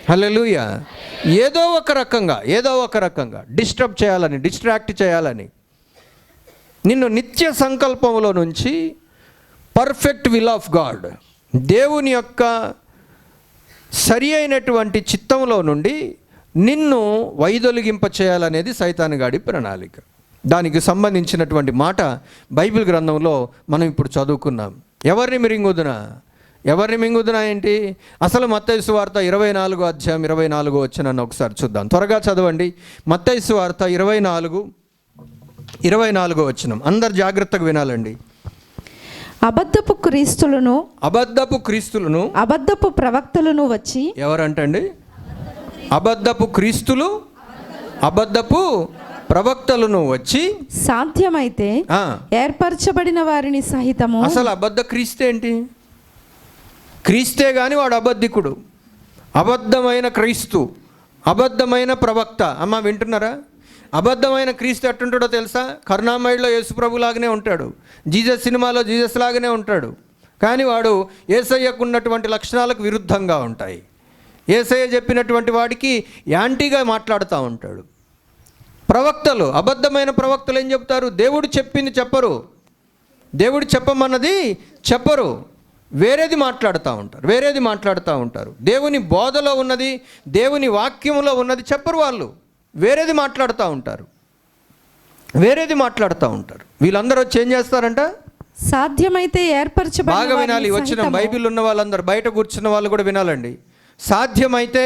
హల్లెలూయా. ఏదో ఒక రకంగా డిస్ట్రాక్ట్ చేయాలని నిన్ను నిత్య సంకల్పంలో నుంచి పర్ఫెక్ట్ విల్ ఆఫ్ గాడ్, దేవుని యొక్క సరి అయినటువంటి చిత్తంలో నుండి నిన్ను వైదొలిగింప చేయాలనేది సైతానుగాడి ప్రణాళిక. దానికి సంబంధించినటువంటి మాట బైబిల్ గ్రంథంలో మనం ఇప్పుడు చదువుకున్నాం. ఎవరిని మింగుదునా ఏంటి? అసలు మత్తయి సువార్త 24వ అధ్యాయం 24వ వచనాన్ని ఒకసారి చూద్దాం. త్వరగా చదవండి. మత్తయి సువార్త 24వ వచనం. అందరు జాగ్రత్తగా వినాలండి. అబద్ధపు క్రీస్తులను అబద్ధపు ప్రవక్తలను వచ్చి, ఎవరంటండి? అబద్ధపు క్రీస్తులు, అబద్ధపు ప్రవక్తలను వచ్చి, సాధ్యమైతే ఏర్పరచబడిన వారిని సహితము. అసలు అబద్ధ క్రీస్తు ఏంటి? క్రీస్తే గాని వాడు అబద్ధికుడు. అబద్ధమైన క్రీస్తు, అబద్ధమైన ప్రవక్త. అమ్మ వింటున్నారా? అబద్ధమైన క్రీస్తు ఎట్టుంటాడో తెలుసా? కరుణామయుడిలో యేసుప్రభు లాగానే ఉంటాడు, జీసస్ సినిమాలో జీసస్ లాగానే ఉంటాడు. కానీ వాడు యేసయ్యకు ఉన్నటువంటి లక్షణాలకు విరుద్ధంగా ఉంటాయి. యేసయ్య చెప్పినటువంటి వాడికి యాంటీగా మాట్లాడుతూ ఉంటాడు. ప్రవక్తలు, అబద్ధమైన ప్రవక్తలు ఏం చెప్తారు? దేవుడు చెప్పింది చెప్పరు, దేవుడు చెప్పమన్నది చెప్పరు, వేరేది మాట్లాడుతూ ఉంటారు. దేవుని బోధలో ఉన్నది, దేవుని వాక్యంలో ఉన్నది చెప్పరు వాళ్ళు, వేరేది మాట్లాడుతూ ఉంటారు. వీళ్ళందరూ వచ్చి ఏం చేస్తారంట? సాధ్యమైతే ఏర్పరచబడిన, బాగా వినాలి, వచ్చిన బైబిల్ ఉన్న వాళ్ళందరూ, బయట కూర్చున్న వాళ్ళు కూడా వినాలండి. సాధ్యమైతే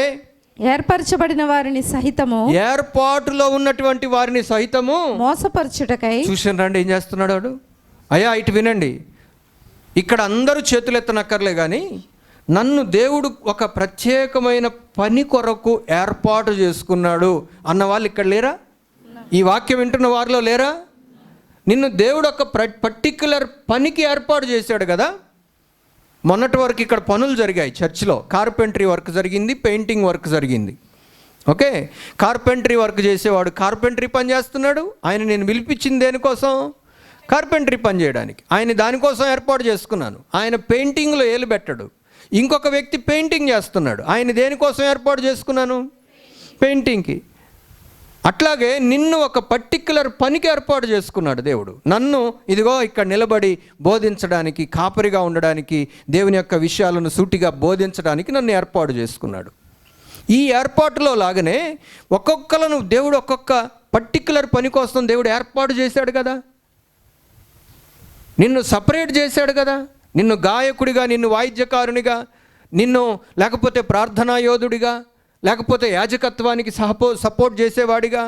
ఏర్పరచబడిన వారిని సహితము, ఏర్పాటులో ఉన్నటువంటి వారిని సహితము మోసపరచుటకై. చూసిన రండి ఏం చేస్తున్నాడు వాడు. అయ్యా ఇటు వినండి, ఇక్కడ అందరూ చేతులు ఎత్తనక్కర్లే కానీ నన్ను దేవుడు ఒక ప్రత్యేకమైన పని కొరకు ఏర్పాటు చేసుకున్నాడు అన్న వాళ్ళు ఇక్కడ లేరా? ఈ వాక్యం వింటున్న వారిలో లేరా? నిన్ను దేవుడు ఒక పర్టిక్యులర్ పనికి ఏర్పాటు చేశాడు కదా. మొన్నటి వరకు ఇక్కడ పనులు జరిగాయి చర్చిలో. కార్పెంటరీ వర్క్ జరిగింది, పెయింటింగ్ వర్క్ జరిగింది. ఓకే, కార్పెంటరీ వర్క్ చేసేవాడు కార్పెంటరీ పని చేస్తున్నాడు. ఆయన నేను పిలిపించింది దేనికోసం? కార్పెంటరీ పని చేయడానికి. ఆయన దానికోసం ఏర్పాటు చేసుకున్నాను. ఆయన పెయింటింగ్లో ఏలు పెట్టాడు. ఇంకొక వ్యక్తి పెయింటింగ్ చేస్తున్నాడు. ఆయన దేనికోసం ఏర్పాటు చేసుకున్నాను? పెయింటింగ్కి. అట్లాగే నిన్ను ఒక పర్టిక్యులర్ పనికి ఏర్పాటు చేసుకున్నాడు దేవుడు. నన్ను ఇదిగో ఇక్కడ నిలబడి బోధించడానికి, కాపరిగా ఉండడానికి, దేవుని యొక్క విషయాలను సూటిగా బోధించడానికి నన్ను ఏర్పాటు చేసుకున్నాడు. ఈ ఏర్పాటులో లాగానే ఒక్కొక్కలను దేవుడు ఒక్కొక్క పర్టిక్యులర్ పని కోసం దేవుడు ఏర్పాటు చేశాడు కదా. నిన్ను సపరేట్ చేశాడు కదా. నిన్ను గాయకుడిగా, నిన్ను వాయిద్యకారునిగా, నిన్ను లేకపోతే ప్రార్థనా యోధుడిగా, లేకపోతే యాజకత్వానికి సపోర్ట్ చేసేవాడిగా,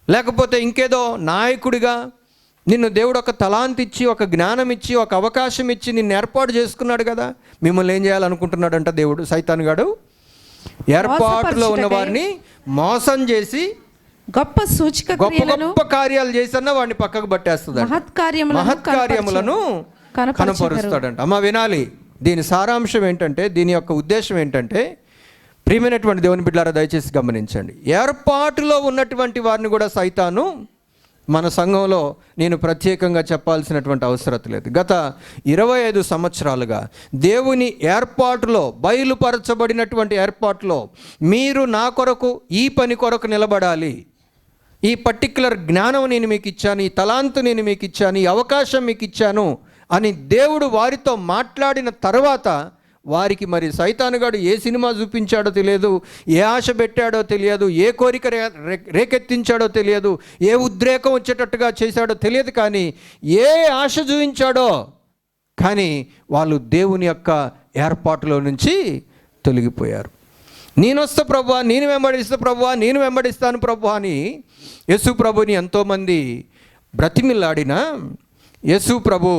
లేకపోతే ఇంకేదో నాయకుడిగా నిన్ను దేవుడు ఒక తలాంతి ఇచ్చి, ఒక జ్ఞానం ఇచ్చి, ఒక అవకాశం ఇచ్చి నిన్ను ఏర్పాటు చేసుకున్నాడు కదా. మిమ్మల్ని ఏం చేయాలనుకుంటున్నాడంట దేవుడు? సైతానుగాడు ఏర్పాటులో ఉన్న వారిని మోసం చేసి గొప్ప గొప్ప కార్యాలు చేసన్నా వాడిని పక్కకు పట్టేస్తుంది. మహత్కార్యములను కనపరుస్తాడంట. అమ్మ వినాలి, దీని సారాంశం ఏంటంటే, దీని యొక్క ఉద్దేశం ఏంటంటే, ప్రియమైనటువంటి దేవుని బిడ్డలారా దయచేసి గమనించండి. ఏర్పాటులో ఉన్నటువంటి వారిని కూడా సైతాను మన సంఘంలో నేను ప్రత్యేకంగా చెప్పాల్సినటువంటి అవసరం లేదు. గత 25 సంవత్సరాలుగా దేవుని ఏర్పాటులో, బయలుపరచబడినటువంటి ఏర్పాటులో మీరు నా కొరకు, ఈ పని కొరకు నిలబడాలి, ఈ పర్టిక్యులర్ జ్ఞానం నేను మీకు ఇచ్చాను, ఈ తలాంతు నేను మీకు ఇచ్చాను, ఈ అవకాశం మీకు ఇచ్చాను అని దేవుడు వారితో మాట్లాడిన తర్వాత వారికి మరి సైతానుగాడు ఏ సినిమా చూపించాడో తెలియదు, ఏ ఆశ పెట్టాడో తెలియదు, ఏ కోరిక రేకెత్తించాడో తెలియదు, ఏ ఉద్రేకం వచ్చేటట్టుగా చేశాడో తెలియదు, కానీ ఏ ఆశ చూపించాడో కానీ వాళ్ళు దేవుని యొక్క ఏర్పాటులో నుంచి తొలగిపోయారు. నేను వస్తా ప్రభువా, నేను వెంబడిస్తా ప్రభువా, నేను వెంబడిస్తాను ప్రభువా అని యేసు ప్రభుని ఎంతోమంది బ్రతిమిల్లాడిన యేసు ప్రభు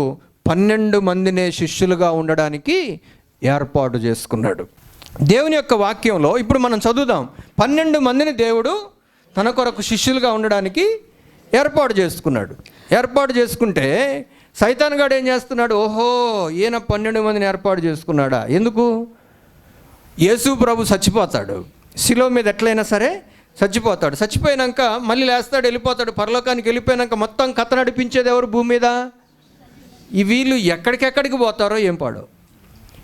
12 మందినే శిష్యులుగా ఉండడానికి ఏర్పాటు చేసుకున్నాడు. దేవుని యొక్క వాక్యంలో ఇప్పుడు మనం చదువుదాం. 12 మందిని దేవుడు తన కొరకు శిష్యులుగా ఉండడానికి ఏర్పాటు చేసుకున్నాడు. ఏర్పాటు చేసుకుంటే సైతానుగాడు ఏం చేస్తున్నాడు? ఓహో, ఈయన 12 మందిని ఏర్పాటు చేసుకున్నాడా? ఎందుకు? యేసు ప్రభు చచ్చిపోతాడు, శిలువ మీద ఎట్లయినా సరే చచ్చిపోతాడు. చచ్చిపోయినాక మళ్ళీ లేస్తాడు, వెళ్ళిపోతాడు, పరలోకానికి వెళ్ళిపోయినాక మొత్తం కథ నడిపించేది ఎవరు భూమి మీద? ఈ వీళ్ళు ఎక్కడికెక్కడికి పోతారో ఏం పాడో.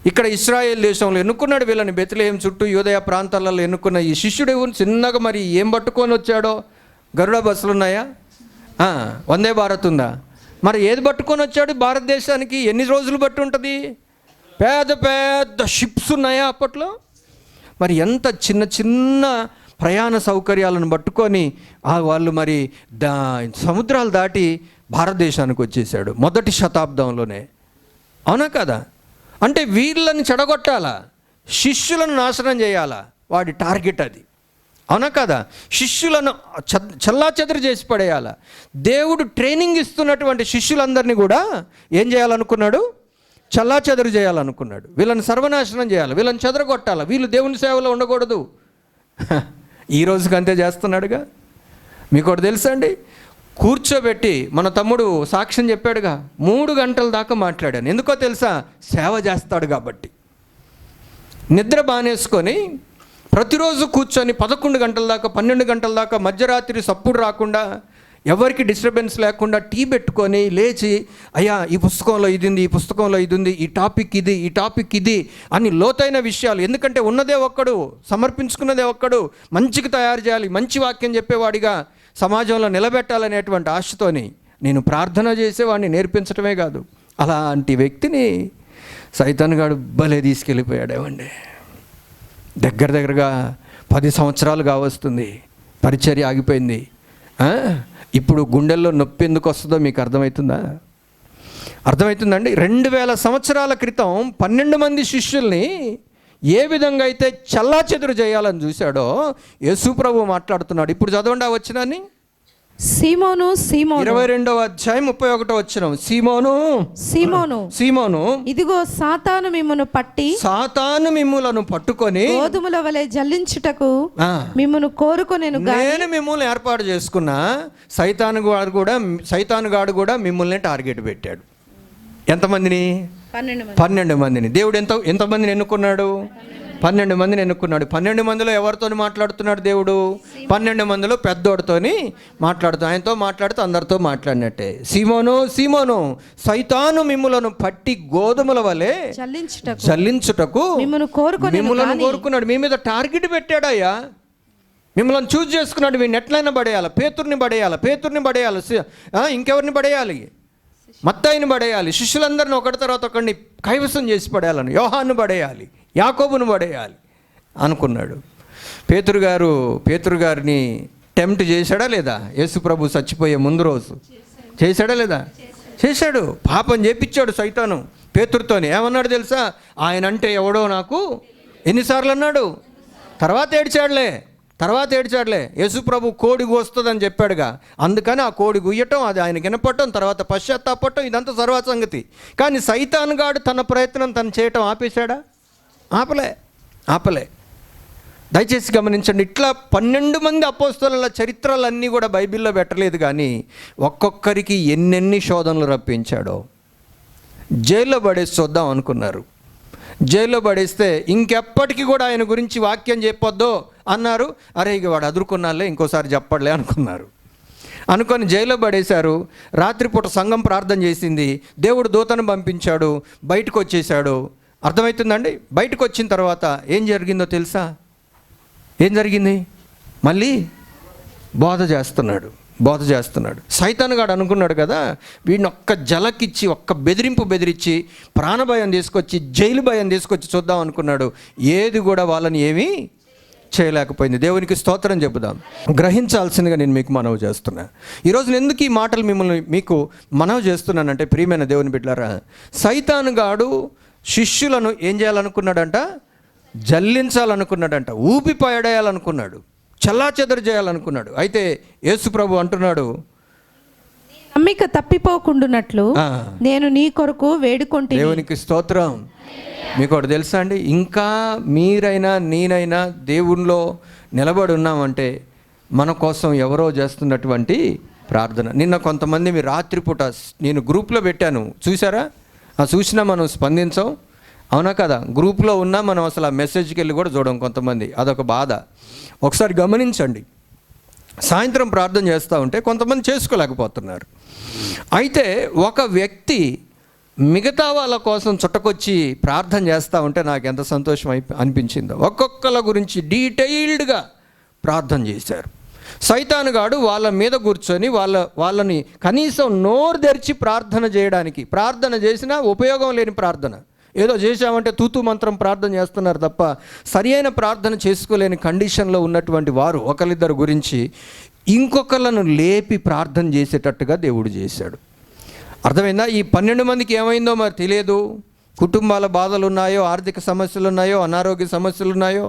ఇక్కడ ఇశ్రాయేల్ దేశంలో ఎన్నుకున్నాడు వీళ్ళని, బెత్లెహేం చుట్టూ యూదయ ప్రాంతాలలో ఎన్నుకున్న ఈ శిష్యుడు చిన్నగా మరి ఏం పట్టుకొని వచ్చాడో? గరుడ బస్సులు ఉన్నాయా? వందే భారత్ ఉందా? మరి ఏది పట్టుకొని వచ్చాడు భారతదేశానికి? ఎన్ని రోజులు బట్టి ఉంటుంది? పెద్ద పెద్ద షిప్స్ ఉన్నాయా అప్పట్లో? మరి ఎంత చిన్న చిన్న ప్రయాణ సౌకర్యాలను పట్టుకొని వాళ్ళు మరి సముద్రాలు దాటి భారతదేశానికి వచ్చేసాడు మొదటి శతాబ్దంలోనే. అవునా కదా? అంటే వీళ్ళని చెడగొట్టాలా, శిష్యులను నాశనం చేయాలా, వాడి టార్గెట్ అది. అవునా కదా? శిష్యులను చల్లాచెదరు చేసి పడేయాలా. దేవుడు ట్రైనింగ్ ఇస్తున్నటువంటి శిష్యులందరినీ కూడా ఏం చేయాలనుకున్నాడు? చల్లాచెదరు చేయాలనుకున్నాడు. వీళ్ళని సర్వనాశనం చేయాలి, వీళ్ళని చెదరగొట్టాలి, వీళ్ళు దేవుని సేవలో ఉండకూడదు. ఈ రోజుకి అంతే చేస్తున్నాడుగా. మీకు ఒకటి తెలుసా అండి? కూర్చోబెట్టి మన తమ్ముడు సాక్ష్యం చెప్పాడుగా, 3 గంటల దాకా మాట్లాడాను. ఎందుకో తెలుసా? సేవ చేస్తాడు కాబట్టి. నిద్ర బానేసుకొని ప్రతిరోజు కూర్చొని 11 గంటల దాకా, 12 గంటల దాకా, మధ్యరాత్రి సప్పుడు రాకుండా, ఎవరికి డిస్టర్బెన్స్ లేకుండా టీ పెట్టుకొని లేచి, అయ్యా ఈ పుస్తకంలో ఇది ఉంది, ఈ పుస్తకంలో ఇది ఉంది, ఈ టాపిక్ ఇది, ఈ టాపిక్ ఇది అని లోతైన విషయాలు. ఎందుకంటే ఉన్నదే ఒక్కడు, సమర్పించుకున్నదే ఒక్కడు, మంచికి తయారు చేయాలి, మంచి వాక్యం చెప్పేవాడిగా సమాజంలో నిలబెట్టాలనేటువంటి ఆశతోని నేను ప్రార్థన చేసేవాడిని, నేర్పించడమే కాదు. అలాంటి వ్యక్తిని సైతానుగాడు భలే తీసుకెళ్ళిపోయాడేవండి. దగ్గరగా 10 సంవత్సరాలు కావస్తుంది, పరిచర్య ఆగిపోయింది. ఇప్పుడు గుండెల్లో నొప్పి ఎందుకు వస్తుందో మీకు అర్థమవుతుందండి? 2000 సంవత్సరాల క్రితం 12 మంది శిష్యుల్ని ఏ విధంగా అయితే చల్లాచెదురు చేయాలని చూశాడో యేసు ప్రభు మాట్లాడుతున్నాడు. ఇప్పుడు చదవండి ఆ వచనాన్ని. సీమోను, సీమోను, 22వ అధ్యాయం 31వ వచనం. సీమోను, సీమోను, సీమోను, ఇదిగో సాతాను మిమ్ములను పట్టుకొని గోధుమల వలె జల్లించుటకు మిమ్మును కోరుకొనెను. నేను మిమ్మల్ని ఏర్పాటు చేసుకున్నా. సైతానుగాడు కూడా మిమ్మల్ని టార్గెట్ పెట్టాడు. ఎంతమందిని? 12 మందిని. దేవుడు ఎంతమందిని ఎన్నుకున్నాడు? 12 మందిని ఎన్నుకున్నాడు. 12 మందిలో ఎవరితో మాట్లాడుతున్నాడు దేవుడు? 12 మందిలో పెద్దోడితోని ఆయనతో మాట్లాడుతూ అందరితో మాట్లాడినట్టే. సీమోను, సీమోను, సైతాను మిమ్ములను పట్టి గోధుమల వలె జల్లించుటకు మిమ్మల్ని కోరుకున్నాడు. మీ మీద టార్గెట్ పెట్టాడయ్యా. మిమ్మల్ని చూజ్ చేసుకున్నాడు. వీడిని ఎట్లయినా పడేయాలి, పేతుర్ని పడేయాలి, ఇంకెవరిని పడేయాలి? మత్తాయిని పడేయాలి. శిష్యులందరిని ఒకటి తర్వాత ఒకరిని కైవసం చేసి పడేయాలని, యోహాను పడేయాలి, యాకోబును పడేయాలి అనుకున్నాడు. పేతురు గారిని టెంప్ట్ చేశాడా లేదా? యేసు ప్రభు చచ్చిపోయే ముందు రోజు చేశాడా లేదా? చేశాడు. పాపం చేపించాడు సైతాను పేతురుతోని. ఏమన్నాడు తెలుసా? ఆయన అంటే ఎవడో నాకు ఎన్నిసార్లు అన్నాడు? తర్వాత ఏడ్చాడులే. యేసు ప్రభు కోడి కోస్తుందని చెప్పాడుగా, అందుకని ఆ కోడి గుయ్యటం, అది ఆయన వినపడటం, తర్వాత పశ్చాత్తాపడటం, ఇదంతా సర్వ సంగతి. కానీ సైతానుగాడు తన ప్రయత్నం తను చేయటం ఆపేశాడా? ఆపలే. దయచేసి గమనించండి. ఇట్లా 12 మంది అపోస్తలుల చరిత్రలన్నీ కూడా బైబిల్లో పెట్టలేదు, కానీ ఒక్కొక్కరికి ఎన్నెన్ని శోధనలు రప్పించాడో. జైల్లో పడేసి చూద్దాం అనుకున్నారు. జైల్లో పడేస్తే ఇంకెప్పటికీ కూడా ఆయన గురించి వాక్యం చెప్పొద్దు అన్నారు. అరే ఇక వాడు అదురుకున్నాలే, ఇంకోసారి చెప్పడలే అనుకొని జైల్లో పడేశారు. రాత్రిపూట సంఘం ప్రార్థన చేసింది, దేవుడు దూతను పంపించాడు, బయటకు వచ్చేసాడు. అర్థమవుతుందండి? బయటకు వచ్చిన తర్వాత ఏం జరిగిందో తెలుసా? ఏం జరిగింది? మళ్ళీ బోధ చేస్తున్నాడు. సైతానుగాడు అనుకున్నాడు కదా, వీడిని ఒక్క జలకిచ్చి, ఒక్క బెదిరించి ప్రాణభయం తీసుకొచ్చి, జైలు భయం తీసుకొచ్చి చూద్దాం అనుకున్నాడు. ఏది కూడా వాళ్ళని ఏమీ చేయలేకపోయింది. దేవునికి స్తోత్రం చెబుదాం. గ్రహించాల్సిందిగా నేను మీకు మనవి చేస్తున్నా. ఈరోజు ఎందుకు ఈ మాటలు మీకు మనవి చేస్తున్నానంటే, ప్రియమైన దేవుని బిడ్డలారా, సైతానుగాడు శిష్యులను ఏం చేయాలనుకున్నాడంట? జల్లించాలనుకున్నాడంట, ఊపి పడేయాలనుకున్నాడు, చెల్లాచెదరు చేయాలనుకున్నాడు. అయితే యేసు ప్రభు అంటున్నాడు, నమ్మిక తప్పిపోకుండునట్లు నేను నీ కొరకు వేడుకొంటిని. దేవునికి స్తోత్రం. మీకు ఒకటి తెలుసా అండి, ఇంకా మీరైనా నేనైనా దేవునిలో నిలబడి ఉన్నామంటే మన కోసం ఎవరో చేస్తున్నటువంటి ప్రార్థన. నిన్న కొంతమంది మీరు రాత్రిపూట నేను గ్రూప్లో పెట్టాను, చూసారా? చూసినా మనం స్పందించాం, అవునా కదా? గ్రూప్లో ఉన్నా మనం అసలు ఆ మెసేజ్కి వెళ్ళి కూడా చూడం కొంతమంది. అదొక బాధ. ఒకసారి గమనించండి. సాయంత్రం ప్రార్థన చేస్తూ ఉంటే కొంతమంది చేసుకోలేకపోతున్నారు. అయితే ఒక వ్యక్తి మిగతా వాళ్ళ కోసం చుట్టకొచ్చి ప్రార్థన చేస్తూ ఉంటే నాకు ఎంత సంతోషం అనిపించిందో. ఒక్కొక్కళ్ళ గురించి డీటెయిల్డ్గా ప్రార్థన చేశారు. సైతానుగాడు వాళ్ళ మీద కూర్చొని వాళ్ళని కనీసం నోరు తెరిచి ప్రార్థన చేసినా ఉపయోగం లేని ప్రార్థన, ఏదో చేశామంటే తూతు మంత్రం ప్రార్థన చేస్తున్నారు తప్ప సరి అయిన ప్రార్థన చేసుకోలేని కండిషన్లో ఉన్నటువంటి వారు ఒకరిద్దరు గురించి ఇంకొకళ్ళను లేపి ప్రార్థన చేసేటట్టుగా దేవుడు చేశాడు. అర్థమైందా? ఈ 12 మందికి ఏమైందో మరి తెలియదు. కుటుంబాల బాధలు ఉన్నాయో, ఆర్థిక సమస్యలు ఉన్నాయో, అనారోగ్య సమస్యలు ఉన్నాయో,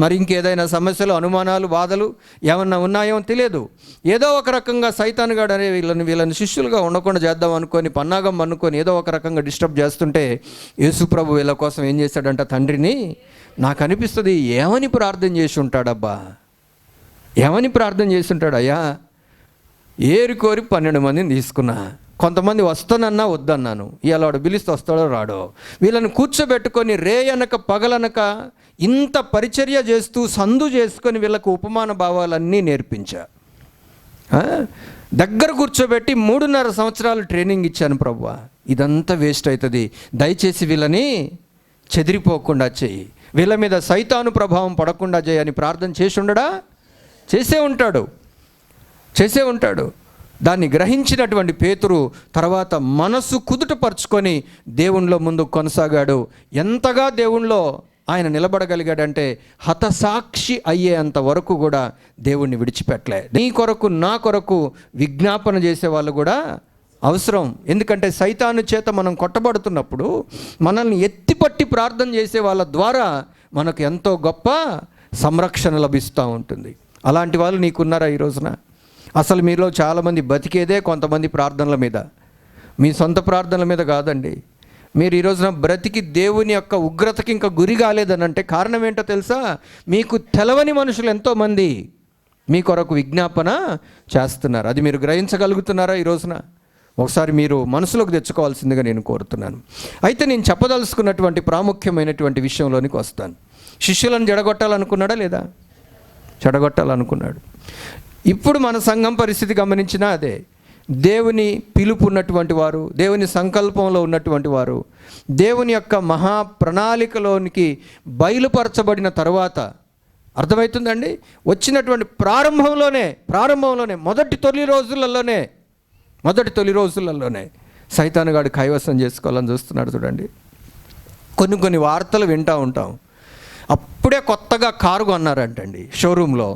మరి ఇంకేదైనా సమస్యలు, అనుమానాలు, బాధలు ఏమన్నా ఉన్నాయో తెలియదు. ఏదో ఒక రకంగా సైతానుగాడు అనే వీళ్ళని శిష్యులుగా ఉండకుండా చేద్దాం అనుకొని, పన్నాగం అనుకొని ఏదో ఒక రకంగా డిస్టర్బ్ చేస్తుంటే యేసు ప్రభు వీళ్ళ కోసం ఏం చేశాడంట? తండ్రిని, నాకు అనిపిస్తుంది ఏమని ప్రార్థన చేసి ఉంటాడబ్బా, ఏమని ప్రార్థన చేసి ఉంటాడు? అయ్యా, ఏరుకోరి 12 మందిని తీసుకున్నా, కొంతమంది వస్తానన్నా వద్దన్నాను, ఇవాళ వాడు పిలిస్తే వస్తాడో రాడో, వీళ్ళని కూర్చోబెట్టుకొని రేయనక పగలనక ఇంత పరిచర్య చేస్తూ సందు చేసుకొని వీళ్ళకు ఉపమాన భావాలన్నీ నేర్పించా. దగ్గర కూర్చోబెట్టి 3.5 సంవత్సరాలు ట్రైనింగ్ ఇచ్చాను. ప్రభువా, ఇదంతా వేస్ట్ అవుతుంది, దయచేసి వీళ్ళని చెదిరిపోకుండా చెయ్యి, వీళ్ళ మీద సైతాను ప్రభావం పడకుండా చేయని ప్రార్థన చేసే ఉంటాడు. దాన్ని గ్రహించినటువంటి పేతురు తర్వాత మనసు కుదుటపరుచుకొని దేవునిలో ముందు కొనసాగాడు. ఎంతగా దేవునిలో ఆయన నిలబడగలిగాడంటే హతసాక్షి అయ్యేంత వరకు కూడా దేవుణ్ణి విడిచిపెట్టలే. నీ కొరకు నా కొరకు విజ్ఞాపన చేసే వాళ్ళు కూడా అవసరం. ఎందుకంటే సైతాను చేత మనం కొట్టబడుతున్నప్పుడు మనల్ని ఎత్తిపట్టి ప్రార్థన చేసే వాళ్ళ ద్వారా మనకు ఎంతో గొప్ప సంరక్షణ లభిస్తూ ఉంటుంది. అలాంటి వాళ్ళు నీకున్నారా ఈ రోజున? అసలు మీలో చాలామంది బతికేదే కొంతమంది ప్రార్థనల మీద, మీ సొంత ప్రార్థనల మీద కాదండి. మీరు ఈ రోజున బ్రతికి దేవుని యొక్క ఉగ్రతకి ఇంకా గురి కాలేదని అంటే కారణం ఏంటో తెలుసా? మీకు తెలవని మనుషులు ఎంతోమంది మీ కొరకు విజ్ఞాపన చేస్తున్నారు. అది మీరు గ్రహించగలుగుతున్నారా ఈ రోజున? ఒకసారి మీరు మనసులోకి తెచ్చుకోవాల్సిందిగా నేను కోరుతున్నాను. అయితే నేను చెప్పదలుచుకున్నటువంటి ప్రాముఖ్యమైనటువంటి విషయంలోనికి వస్తాను. శిష్యులను చెడగొట్టాలనుకున్నాడా లేదా? చెడగొట్టాలనుకున్నాడు. ఇప్పుడు మన సంఘం పరిస్థితి గమనించినా అదే. దేవుని పిలుపు ఉన్నటువంటి వారు, దేవుని సంకల్పంలో ఉన్నటువంటి వారు, దేవుని యొక్క మహా ప్రణాళికలోనికి బయలుపరచబడిన తరువాత అర్థమవుతుందండి, వచ్చినటువంటి ప్రారంభంలోనే మొదటి తొలి రోజులలోనే సైతానుగాడు కైవసం చేసుకోవాలని చూస్తున్నాడు. చూడండి, కొన్ని వార్తలు వింటూ ఉంటాం. అప్పుడే కొత్తగా కారు కొన్నారంటండి షోరూంలో,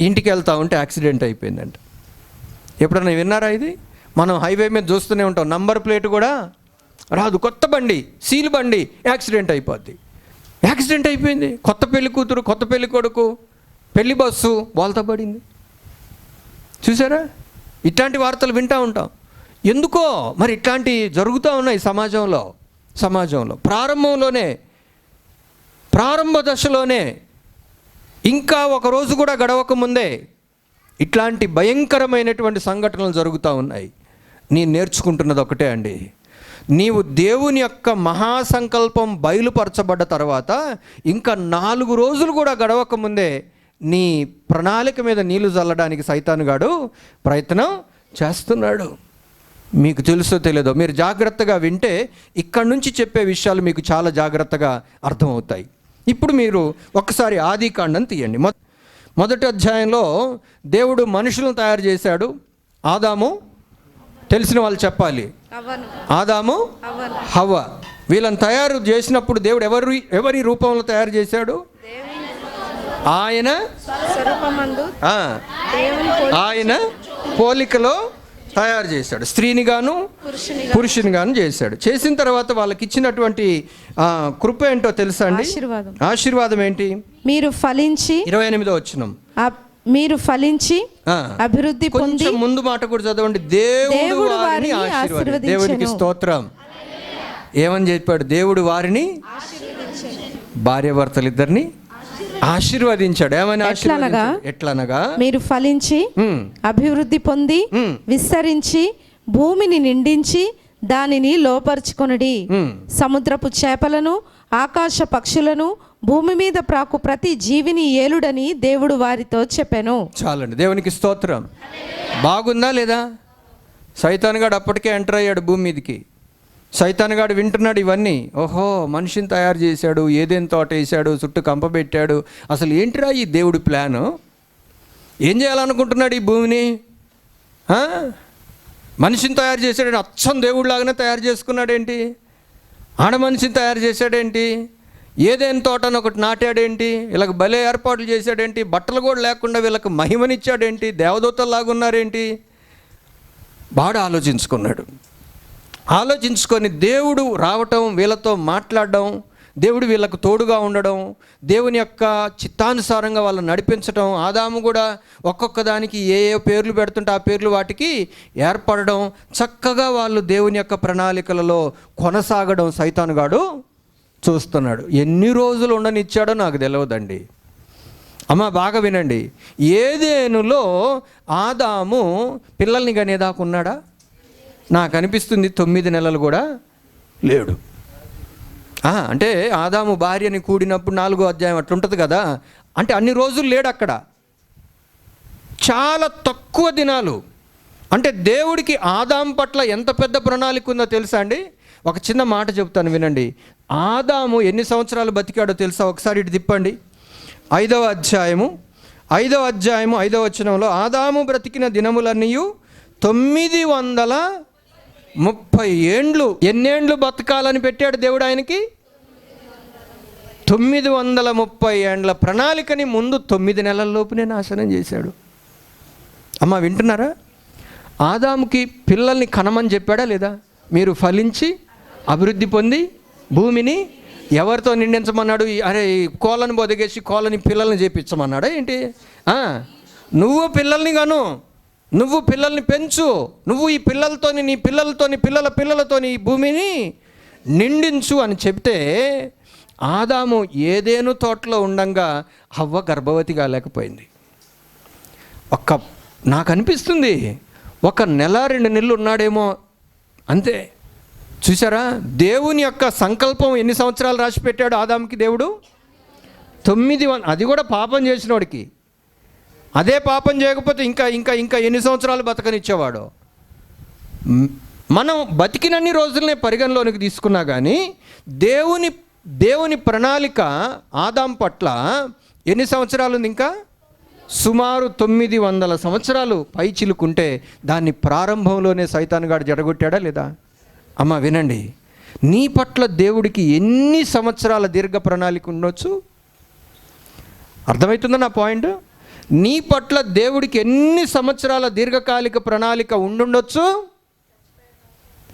ఇంటికి వెళ్తూ ఉంటే యాక్సిడెంట్ అయిపోయిందంట. ఎప్పుడన్నా విన్నారా ఇది? మనం హైవే మీద చూస్తూనే ఉంటాం, నంబర్ ప్లేట్ కూడా రాదు, కొత్త బండి, సీల్ బండి, యాక్సిడెంట్ అయిపోయింది. కొత్త పెళ్లి కూతురు, కొత్త పెళ్లి కొడుకు, పెళ్లి బస్సు వాళ్ళతో పడింది. చూసారా? ఇట్లాంటి వార్తలు వింటూ ఉంటాం. ఎందుకో మరి ఇట్లాంటివి జరుగుతూ ఉన్నాయి సమాజంలో. ప్రారంభ దశలోనే, ఇంకా ఒక రోజు కూడా గడవక ముందే ఇట్లాంటి భయంకరమైనటువంటి సంఘటనలు జరుగుతూ ఉన్నాయి. నేను నేర్చుకుంటున్నది ఒకటే అండి, నీవు దేవుని యొక్క మహాసంకల్పం బయలుపరచబడ్డ తర్వాత ఇంకా 4 రోజులు కూడా గడవక ముందే నీ ప్రణాళిక మీద నీళ్లు చల్లడానికి సైతానుగాడు ప్రయత్నం చేస్తున్నాడు. మీకు తెలుసో తెలియదో, మీరు జాగ్రత్తగా వింటే ఇక్కడి నుంచి చెప్పే విషయాలు మీకు చాలా జాగ్రత్తగా అర్థమవుతాయి. ఇప్పుడు మీరు ఒక్కసారి ఆదికాండం తీయండి. మొదటి అధ్యాయంలో దేవుడు మనుషులను తయారు చేశాడు. ఆదాము, తెలిసిన వాళ్ళు చెప్పాలి, ఆదాము హవ్వ, వీళ్ళని తయారు చేసినప్పుడు దేవుడు ఎవరి రూపంలో తయారు చేశాడు? ఆయన పోలికలో తయారు చేశాడు. స్త్రీని గాను పురుషుని గాను చేశాడు. చేసిన తర్వాత వాళ్ళకి ఇచ్చినటువంటి కృప ఏంటో తెలుసా అండి? ఆశీర్వాదం ఏంటి? మీరు ఫలించి, 28వ వచనం, మీరు ఫలించి అభివృద్ధి పొంది. ముందు మాట కూడా చదవండి. దేవుడు వారిని ఆశీర్వదించెను. దేవునికి స్తోత్రం. ఏమని చెప్పాడు? దేవుడు వారిని, భార్యాభర్తలిద్దరిని ఆశీర్వదించాడు. ఏమని ఆశీర్వదించాడు? ఎట్లనగా మీరు ఫలించి అభివృద్ధి పొంది విస్తరించి భూమిని నిండించి దానిని లోపరుచుకొనుడి. సముద్రపు చేపలను, ఆకాశ పక్షులను, భూమి మీద ప్రాకు ప్రతి జీవిని ఏలుడని దేవుడు వారితో చెప్పాను. చాలండి. దేవునికి స్తోత్రం. బాగుందా లేదా? సైతానుగాడు అప్పటికే ఎంటర్ అయ్యాడు భూమి మీదకి. సైతానుగాడు వింటున్నాడు ఇవన్నీ. ఓహో, మనిషిని తయారు చేశాడు, ఏదేం తోట వేసాడు, చుట్టూ కంపబెట్టాడు. అసలు ఏంటిరా ఈ దేవుడి ప్లాను? ఏం చేయాలనుకుంటున్నాడు ఈ భూమిని? మనిషిని తయారు చేశాడు, అచ్చం దేవుడిలాగానే తయారు చేసుకున్నాడేంటి? ఆడ మనిషిని తయారు చేశాడేంటి? ఏదేం తోటను ఒకటి నాటాడేంటి? వీళ్ళకి భలే ఏర్పాట్లు చేశాడేంటి? బట్టలు కూడా లేకుండా వీళ్ళకి మహిమనిచ్చాడేంటి? దేవదూతల్లాగా ఉన్నారేంటి? బాగా ఆలోచించుకున్నాడు. ఆలోచించుకొని దేవుడు రావటం, వీళ్ళతో మాట్లాడడం, దేవుడు వీళ్ళకు తోడుగా ఉండడం, దేవుని యొక్క చిత్తానుసారంగా వాళ్ళని నడిపించడం, ఆదాము కూడా ఒక్కొక్క దానికి ఏ పేర్లు పెడుతుంటే ఆ పేర్లు వాటికి ఏర్పడడం, చక్కగా వాళ్ళు దేవుని యొక్క ప్రణాళికలలో కొనసాగడం సైతానుగాడు చూస్తున్నాడు. ఎన్ని రోజులు ఉండనిచ్చాడో నాకు తెలియదండి. అమ్మ బాగా వినండి. ఏదేనులో ఆదాము పిల్లల్ని కనేదాకా ఉన్నాడా? నాకు అనిపిస్తుంది 9 నెలలు కూడా లేడు. అంటే ఆదాము భార్యని కూడినప్పుడు 4వ అధ్యాయం అట్లుంటుంది కదా. అంటే అన్ని రోజులు లేడు అక్కడ, చాలా తక్కువ దినాలు. అంటే దేవుడికి ఆదాము పట్ల ఎంత పెద్ద ప్రణాళిక ఉందో తెలుసా అండి? ఒక చిన్న మాట చెప్తాను వినండి. ఆదాము ఎన్ని సంవత్సరాలు బతికాడో తెలుసా? ఒకసారి ఇటు తిప్పండి. 5వ అధ్యాయము 5వ వచనంలో ఆదాము బ్రతికిన దినములన్నీ 930 ఏండ్లు. ఎన్నేండ్లు బతకాలని పెట్టాడు దేవుడు ఆయనకి? 930 ఏండ్ల ప్రణాళికని ముందు 9 నెలల్లోపునే నాశనం చేశాడు. అమ్మ వింటున్నారా? ఆదాముకి పిల్లల్ని కనమని చెప్పాడా లేదా? మీరు ఫలించి అభివృద్ధి పొంది భూమిని ఎవరితో నిండించమన్నాడు? అరే కోళ్ళని బొదిగేసి కోళ్ళని పిల్లల్ని చేపించమన్నాడా ఏంటి? నువ్వు పిల్లల్ని గాను, నువ్వు పిల్లల్ని పెంచు, నువ్వు ఈ పిల్లలతోని, నీ పిల్లలతోని, పిల్లల పిల్లలతోని ఈ భూమిని నిండించు అని చెప్తే ఆదాము ఏదేను తోటలో ఉండంగా హవ్వ గర్భవతి కాలేకపోయింది. నాకు అనిపిస్తుంది 1 నెల 2 నెలలు ఉన్నాడేమో అంతే. చూసారా? దేవుని యొక్క సంకల్పం ఎన్ని సంవత్సరాలు రాసి పెట్టాడు ఆదాముకి దేవుడు? 900. అది కూడా పాపం చేసినోడికి. అదే పాపం చేయకపోతే ఇంకా ఇంకా ఇంకా ఎన్ని సంవత్సరాలు బతకనిచ్చేవాడు? మనం బతికినన్ని రోజులనే పరిగణలోనికి తీసుకున్నా కానీ దేవుని ప్రణాళిక ఆదాం పట్ల ఎన్ని సంవత్సరాలు ఉంది? ఇంకా సుమారు 900 సంవత్సరాలు పై చిలుకుంటే దాన్ని ప్రారంభంలోనే సైతానుగాడు జడగొట్టాడా లేదా? అమ్మ వినండి. నీ పట్ల దేవుడికి ఎన్ని సంవత్సరాల దీర్ఘ ప్రణాళిక ఉండొచ్చు? అర్థమవుతుందా నా పాయింట్? నీ పట్ల దేవుడికి ఎన్ని సంవత్సరాల దీర్ఘకాలిక ప్రణాళిక ఉండుండొచ్చు?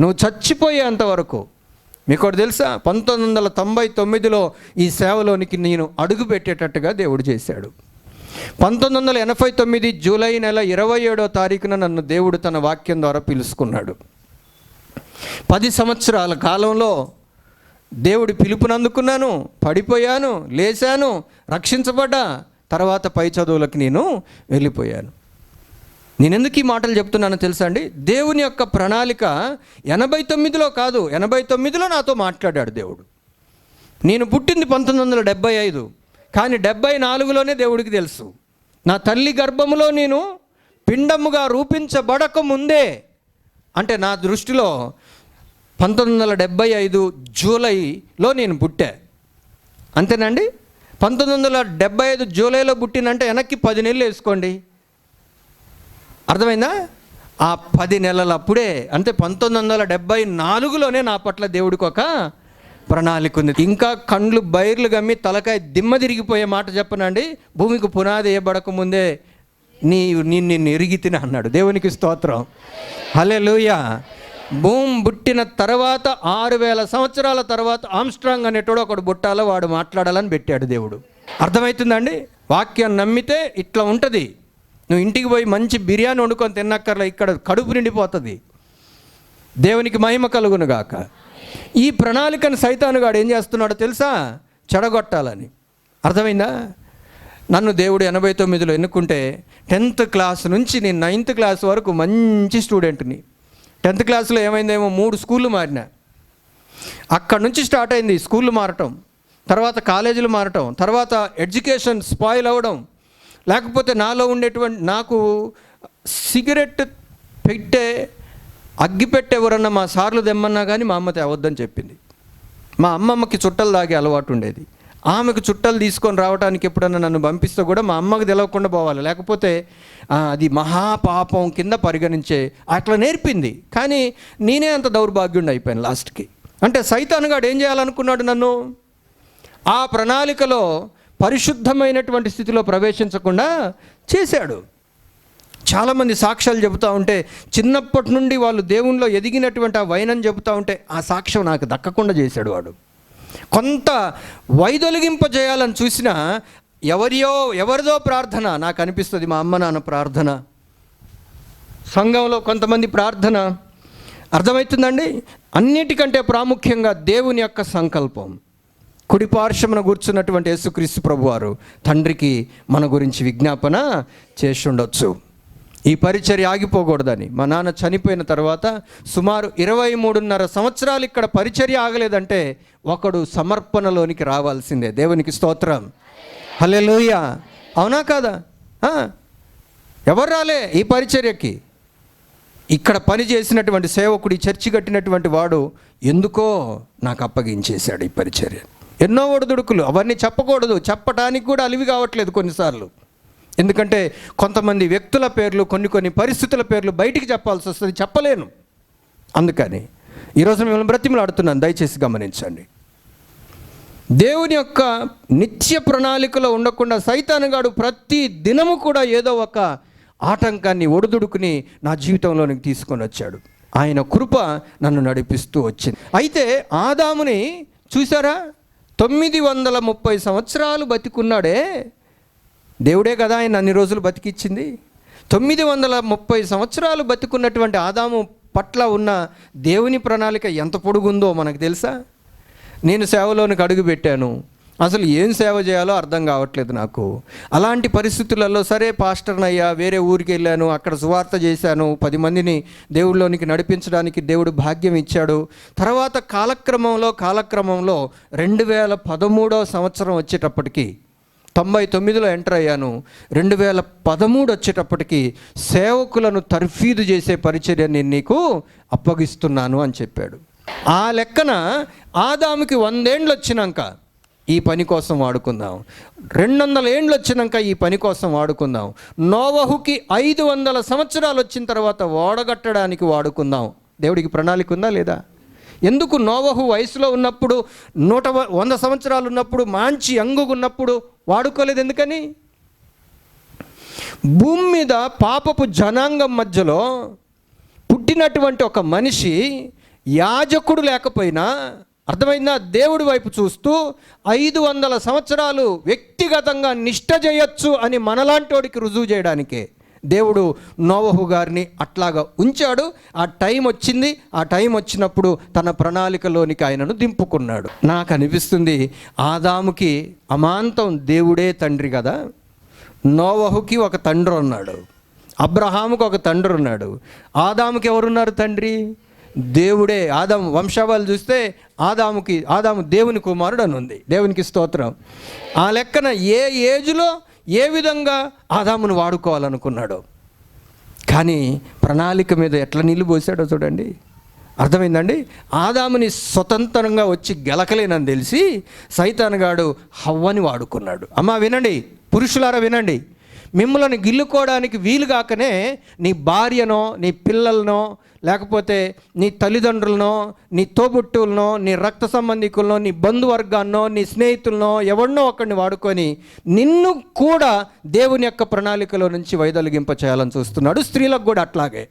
నువ్వు చచ్చిపోయేంతవరకు. మీకు ఒకటి తెలుసా? 1999లో ఈ సేవలోనికి నేను అడుగు పెట్టేటట్టుగా దేవుడు చేశాడు. 1989 జూలై నెల 27వ తారీఖున నన్ను దేవుడు తన వాక్యం ద్వారా పిలుచుకున్నాడు. 10 సంవత్సరాల కాలంలో దేవుడి పిలుపుని అందుకున్నాను, పడిపోయాను, లేచాను, రక్షించబడ్డా. తర్వాత పై చదువులకు నేను వెళ్ళిపోయాను. నేను ఎందుకు ఈ మాటలు చెప్తున్నానో తెలుసా అండి? దేవుని యొక్క ప్రణాళిక 89లో కాదు, 89లో నాతో మాట్లాడాడు దేవుడు. నేను పుట్టింది 1975, కానీ 74లోనే దేవుడికి తెలుసు. నా తల్లి గర్భములో నేను పిండముగా రూపించబడక ముందే, అంటే నా దృష్టిలో 1975 జూలైలో నేను పుట్టా. అంతేనండి? 1975 జూలైలో పుట్టినంటే వెనక్కి 10 నెలలు వేసుకోండి. అర్థమైందా? ఆ 10 నెలలప్పుడే, అంటే 1974లోనే నా పట్ల దేవుడికి ఒక ప్రణాళిక ఉంది. ఇంకా కండ్లు బైర్లు గమ్మి తలకాయ దిమ్మ తిరిగిపోయే మాట చెప్పనండి, భూమికి పునాది వేయబడక ముందే నిన్ను ఎరిగితిని అన్నాడు. దేవునికి స్తోత్రం, హల్లెలూయా. భూమి పుట్టిన తర్వాత 6000 సంవత్సరాల తర్వాత ఆమ్స్ట్రాంగ్ అనేటోడు ఒకడు పుట్టాలో వాడు మాట్లాడాలని పెట్టాడు దేవుడు. అర్థమవుతుందండి? వాక్యం నమ్మితే ఇట్లా ఉంటుంది. నువ్వు ఇంటికి పోయి మంచి బిర్యానీ వండుకొని తిన్నక్కర్లా, ఇక్కడ కడుపు నిండిపోతుంది. దేవునికి మహిమ కలుగును గాక. ఈ ప్రణాళికను సైతానుగాడు ఏం చేస్తున్నాడో తెలుసా? చెడగొట్టాలని. అర్థమైందా? నన్ను దేవుడు 89లో ఎన్నుకుంటే 10th క్లాస్ నుంచి నేను 9th క్లాస్ వరకు మంచి స్టూడెంట్ని. 10th క్లాస్లో ఏమైందేమో 3 స్కూళ్ళు మారినా. అక్కడ నుంచి స్టార్ట్ అయింది స్కూళ్ళు మారటం, తర్వాత కాలేజీలు మారటం, తర్వాత ఎడ్యుకేషన్ స్పాయిల్ అవ్వడం. లేకపోతే నాలో ఉండేటువంటి, నాకు సిగరెట్ పెట్టే అగ్గిపెట్టె ఎవరన్నా మా సార్లు తెమ్మన్నా కానీ మా అమ్మ తేవద్దని చెప్పింది. మా అమ్మమ్మకి చుట్టలు తాగే అలవాటు ఉండేది. ఆమెకు చుట్టలు తీసుకొని రావడానికి ఎప్పుడన్నా నన్ను పంపిస్తే కూడా మా అమ్మకి తెలవకుండా పోవాలి, లేకపోతే అది మహాపాపం కింద పరిగణించే అట్లా నేర్పింది. కానీ నేనే అంత దౌర్భాగ్యుడిని అయిపోయాను లాస్ట్కి. అంటే సైతానుగాడు ఏం చేయాలనుకున్నాడు? నన్ను ఆ ప్రణాళికలో పరిశుద్ధమైనటువంటి స్థితిలో ప్రవేశించకుండా చేశాడు. చాలామంది సాక్ష్యాలు చెబుతూ ఉంటే, చిన్నప్పటి నుండి వాళ్ళు దేవునిలో ఎదిగినటువంటి ఆ వైనం చెబుతూ ఉంటే ఆ సాక్ష్యం నాకు దక్కకుండా చేశాడు వాడు. కొంత వైదొలిగింపజేయాలని చూసినా ఎవరిదో ప్రార్థన నాకు అనిపిస్తుంది, మా అమ్మ నాన్న ప్రార్థన, సంఘంలో కొంతమంది ప్రార్థన. అర్థమవుతుందండి? అన్నిటికంటే ప్రాముఖ్యంగా దేవుని యొక్క సంకల్పం. కుడి పార్శ్వమున కూర్చున్నటువంటి యేసుక్రీస్తు ప్రభువారు తండ్రికి మన గురించి విజ్ఞాపన చేసి ఉండొచ్చు. ఈ పరిచర్య ఆగిపోకూడదని మా నాన్న చనిపోయిన తర్వాత సుమారు 23.5 సంవత్సరాలు ఇక్కడ పరిచర్య ఆగలేదంటే ఒకడు సమర్పణలోనికి రావాల్సిందే. దేవునికి స్తోత్రం, హల్లెలూయా. అవునా కాదా? ఎవరు రాలే ఈ పరిచర్యకి? ఇక్కడ పని చేసినటువంటి సేవకుడు, ఈ చర్చి కట్టినటువంటి వాడు ఎందుకో నాకు అప్పగించేశాడు ఈ పరిచర్య. ఎన్నో ఒడిదుడుకులు, అవన్నీ చెప్పకూడదు, చెప్పడానికి కూడా అలివి కావట్లేదు కొన్నిసార్లు. ఎందుకంటే కొంతమంది వ్యక్తుల పేర్లు, కొన్ని పరిస్థితుల పేర్లు బయటికి చెప్పాల్సి వస్తుంది, చెప్పలేను. అందుకని ఈరోజు మిమ్మల్ని బ్రతిమలాడుతున్నాను, దయచేసి గమనించండి. దేవుని యొక్క నిత్య ప్రణాళికలో ఉండకుండా సైతానుగాడు ప్రతి దినము కూడా ఏదో ఒక ఆటంకాన్ని, ఒడిదుడుకుని నా జీవితంలోనికి తీసుకొని వచ్చాడు. ఆయన కృప నన్ను నడిపిస్తూ వచ్చింది. అయితే ఆదాముని చూసారా? 930 సంవత్సరాలు బతికున్నాడే. దేవుడే కదా ఆయన అన్ని రోజులు బతికిచ్చింది. 930 సంవత్సరాలు బతికున్నటువంటి ఆదాము పట్ల ఉన్న దేవుని ప్రణాళిక ఎంత పొడుగుందో మనకు తెలుసా? నేను సేవలోనికి అడుగు పెట్టాను, అసలు ఏం సేవ చేయాలో అర్థం కావట్లేదు నాకు. అలాంటి పరిస్థితులలో సరే పాస్టర్ని అయ్యా, వేరే ఊరికి వెళ్ళాను, అక్కడ సువార్త చేశాను, 10 మందిని దేవుళ్ళలోనికి నడిపించడానికి దేవుడు భాగ్యం ఇచ్చాడు. తర్వాత కాలక్రమంలో 2013వ సంవత్సరం వచ్చేటప్పటికి, 99లో ఎంటర్ అయ్యాను, 2013 వచ్చేటప్పటికి సేవకులను తర్ఫీదు చేసే పరిచర్య నేను నీకు అప్పగిస్తున్నాను అని చెప్పాడు. ఆ లెక్కన ఆదాముకి 100 ఏండ్లు వచ్చినాక ఈ పని కోసం వాడుకుందాం, 200 ఏండ్లు వచ్చినాక ఈ పని కోసం వాడుకుందాం, నోవహుకి 500 సంవత్సరాలు వచ్చిన తర్వాత ఓడగట్టడానికి వాడుకుందాం. దేవుడికి ప్రణాళిక ఉందా లేదా? ఎందుకు నోవహు వయసులో ఉన్నప్పుడు 100 సంవత్సరాలు ఉన్నప్పుడు మంచి అంగుగున్నప్పుడు వాడుకోలేదు? ఎందుకని? భూమి మీద పాపపు జనాంగం మధ్యలో పుట్టినటువంటి ఒక మనిషి యాజకుడు లేకపోయినా, అర్థమైందా, దేవుడి వైపు చూస్తూ 500 సంవత్సరాలు వ్యక్తిగతంగా నిష్ఠ చేయొచ్చు అని మనలాంటోడికి రుజువు చేయడానికే దేవుడు నోవహు గారిని అట్లాగా ఉంచాడు. ఆ టైం వచ్చింది, ఆ టైం వచ్చినప్పుడు తన ప్రణాళికలోనికి ఆయనను దింపుకున్నాడు. నాకు అనిపిస్తుంది ఆదాముకి అమాంతం దేవుడే తండ్రి కదా, నోవహుకి ఒక తండ్రి ఉన్నాడు. అబ్రహాముకు ఒక తండ్రి ఉన్నాడు. ఆదాముకి ఎవరున్నారు తండ్రి? దేవుడే. ఆదాము వంశావళి చూస్తే ఆదాము దేవుని కుమారుడు అని ఉంది. దేవునికి స్తోత్రం. ఆ లెక్కన ఏ ఏజ్లో ఏ విధంగా ఆదామును వాడుకోవాలనుకున్నాడో, కానీ ప్రణాళిక మీద ఎట్లా నీళ్ళు పోసాడో చూడండి. అర్థమైందండి? ఆదాముని స్వతంత్రంగా వచ్చి గెలకలేనని తెలిసి సైతానుగాడు హవ్వని వాడుకున్నాడు. అమ్మా వినండి, పురుషులారా వినండి, మిమ్మల్ని గిల్లుకోవడానికి వీలు కాకనే నీ భార్యనో, నీ పిల్లలనో, లేకపోతే నీ తల్లిదండ్రులనో, నీ తోబుట్టువులనో, నీ రక్త సంబంధికులనో, నీ బంధువర్గాన్నో, నీ స్నేహితులనో ఎవరినో ఒకరిని వాడుకొని నిన్ను కూడా దేవుని యొక్క ప్రణాళికలో నుంచి వైదొలిగింప చేయాలని చూస్తున్నాడు. స్త్రీలకు కూడా అట్లాగే.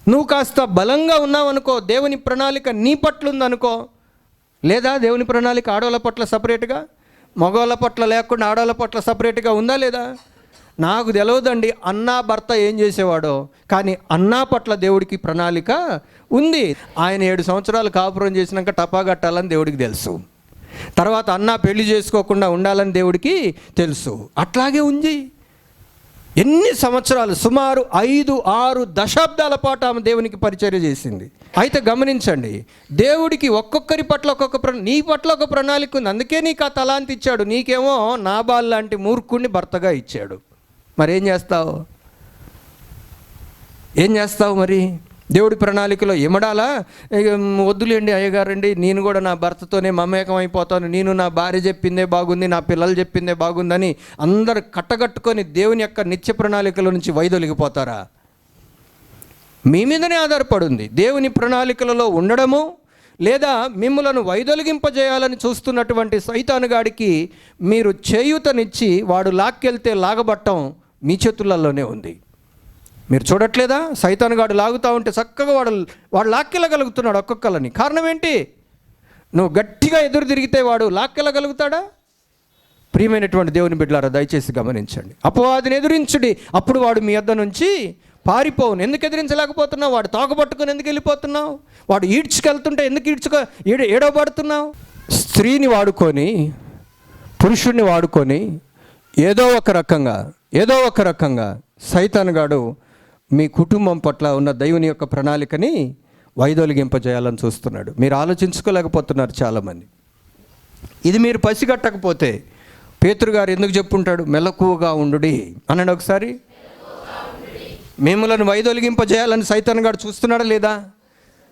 నువ్వు కాస్త బలంగా ఉన్నావనుకో, దేవుని ప్రణాళిక నీ పట్ల ఉందనుకో. లేదా దేవుని ప్రణాళిక ఆడవాళ్ళ పట్ల సపరేట్గా, మగవాళ్ళ పట్ల లేకుండా ఆడవాళ్ళ పట్ల సపరేట్గా ఉందా లేదా? నాకు తెలియదండి అన్నా భర్త ఏం చేసేవాడో, కానీ అన్నా పట్ల దేవుడికి ప్రణాళిక ఉంది. ఆయన 7 సంవత్సరాలు కాపురం చేసినాక టపా కట్టాలని దేవుడికి తెలుసు. తర్వాత అన్నా పెళ్లి చేసుకోకుండా ఉండాలని దేవుడికి తెలుసు. అట్లాగే ఉంది. ఎన్ని సంవత్సరాలు, సుమారు 5-6 దశాబ్దాల పాటు ఆమె దేవునికి పరిచర్య చేసింది. అయితే గమనించండి, దేవుడికి ఒక్కొక్కరి పట్ల నీ పట్ల ఒక ప్రణాళిక ఉంది. అందుకే నీకు ఆ తలాంతి ఇచ్చాడు. నీకేమో నాబాల్ లాంటి మూర్ఖుణ్ణి భర్తగా ఇచ్చాడు. మరి ఏం చేస్తావు మరి? దేవుడి ప్రణాళికలో ఎమడాలా? వద్దులేండి అయ్యగారండి, నేను కూడా నా భర్తతోనే మమేకం అయిపోతాను, నేను నా భార్య చెప్పిందే బాగుంది, నా పిల్లలు చెప్పిందే బాగుందని అందరు కట్టగట్టుకొని దేవుని యొక్క నిత్య ప్రణాళికల నుంచి వైదొలిగిపోతారా? మీ మీదనే ఆధారపడింది. దేవుని ప్రణాళికలలో ఉండడము, లేదా మిమ్మలను వైదొలిగింపజేయాలని చూస్తున్నటువంటి సైతానుగాడికి మీరు చేయూతనిచ్చి వాడు లాక్కెళ్తే లాగబట్టం మీ చేతులలోనే ఉంది. మీరు చూడట్లేదా? సైతానుగాడు లాగుతూ ఉంటే చక్కగా వాడు లాక్కెళ్ళగలుగుతున్నాడు ఒక్కొక్కళ్ళని. కారణం ఏంటి? నువ్వు గట్టిగా ఎదురు తిరిగితే వాడు లాక్కెళ్ళగలుగుతాడా? ప్రియమైనటువంటి దేవుని బిడ్డలారా, దయచేసి గమనించండి. అపవాదిని ఎదురించుడి, అప్పుడు వాడు మీ వద్ద నుంచి పారిపోవును. ఎందుకు ఎదిరించలేకపోతున్నావు? వాడు తాగుబట్టుకుని ఎందుకు వెళ్ళిపోతున్నావు? వాడు ఈడ్చుకెళ్తుంటే ఎందుకు ఏడవబడుతున్నావు? స్త్రీని వాడుకొని, పురుషుణ్ణి వాడుకొని ఏదో ఒక రకంగా సైతానుగాడు మీ కుటుంబం పట్ల ఉన్న దేవుని యొక్క ప్రణాళికని వైదొలిగింపజేయాలని చూస్తున్నాడు. మీరు ఆలోచించుకోలేకపోతున్నారు చాలామంది. ఇది మీరు పసిగట్టకపోతే పేతురు గారు ఎందుకు చెప్పుంటాడు? మెలకువగా ఉండుడి అన్నాడు. ఒకసారి మిమ్మలను వైదొలిగింపజేయాలని సైతానుగాడు చూస్తున్నాడా లేదా?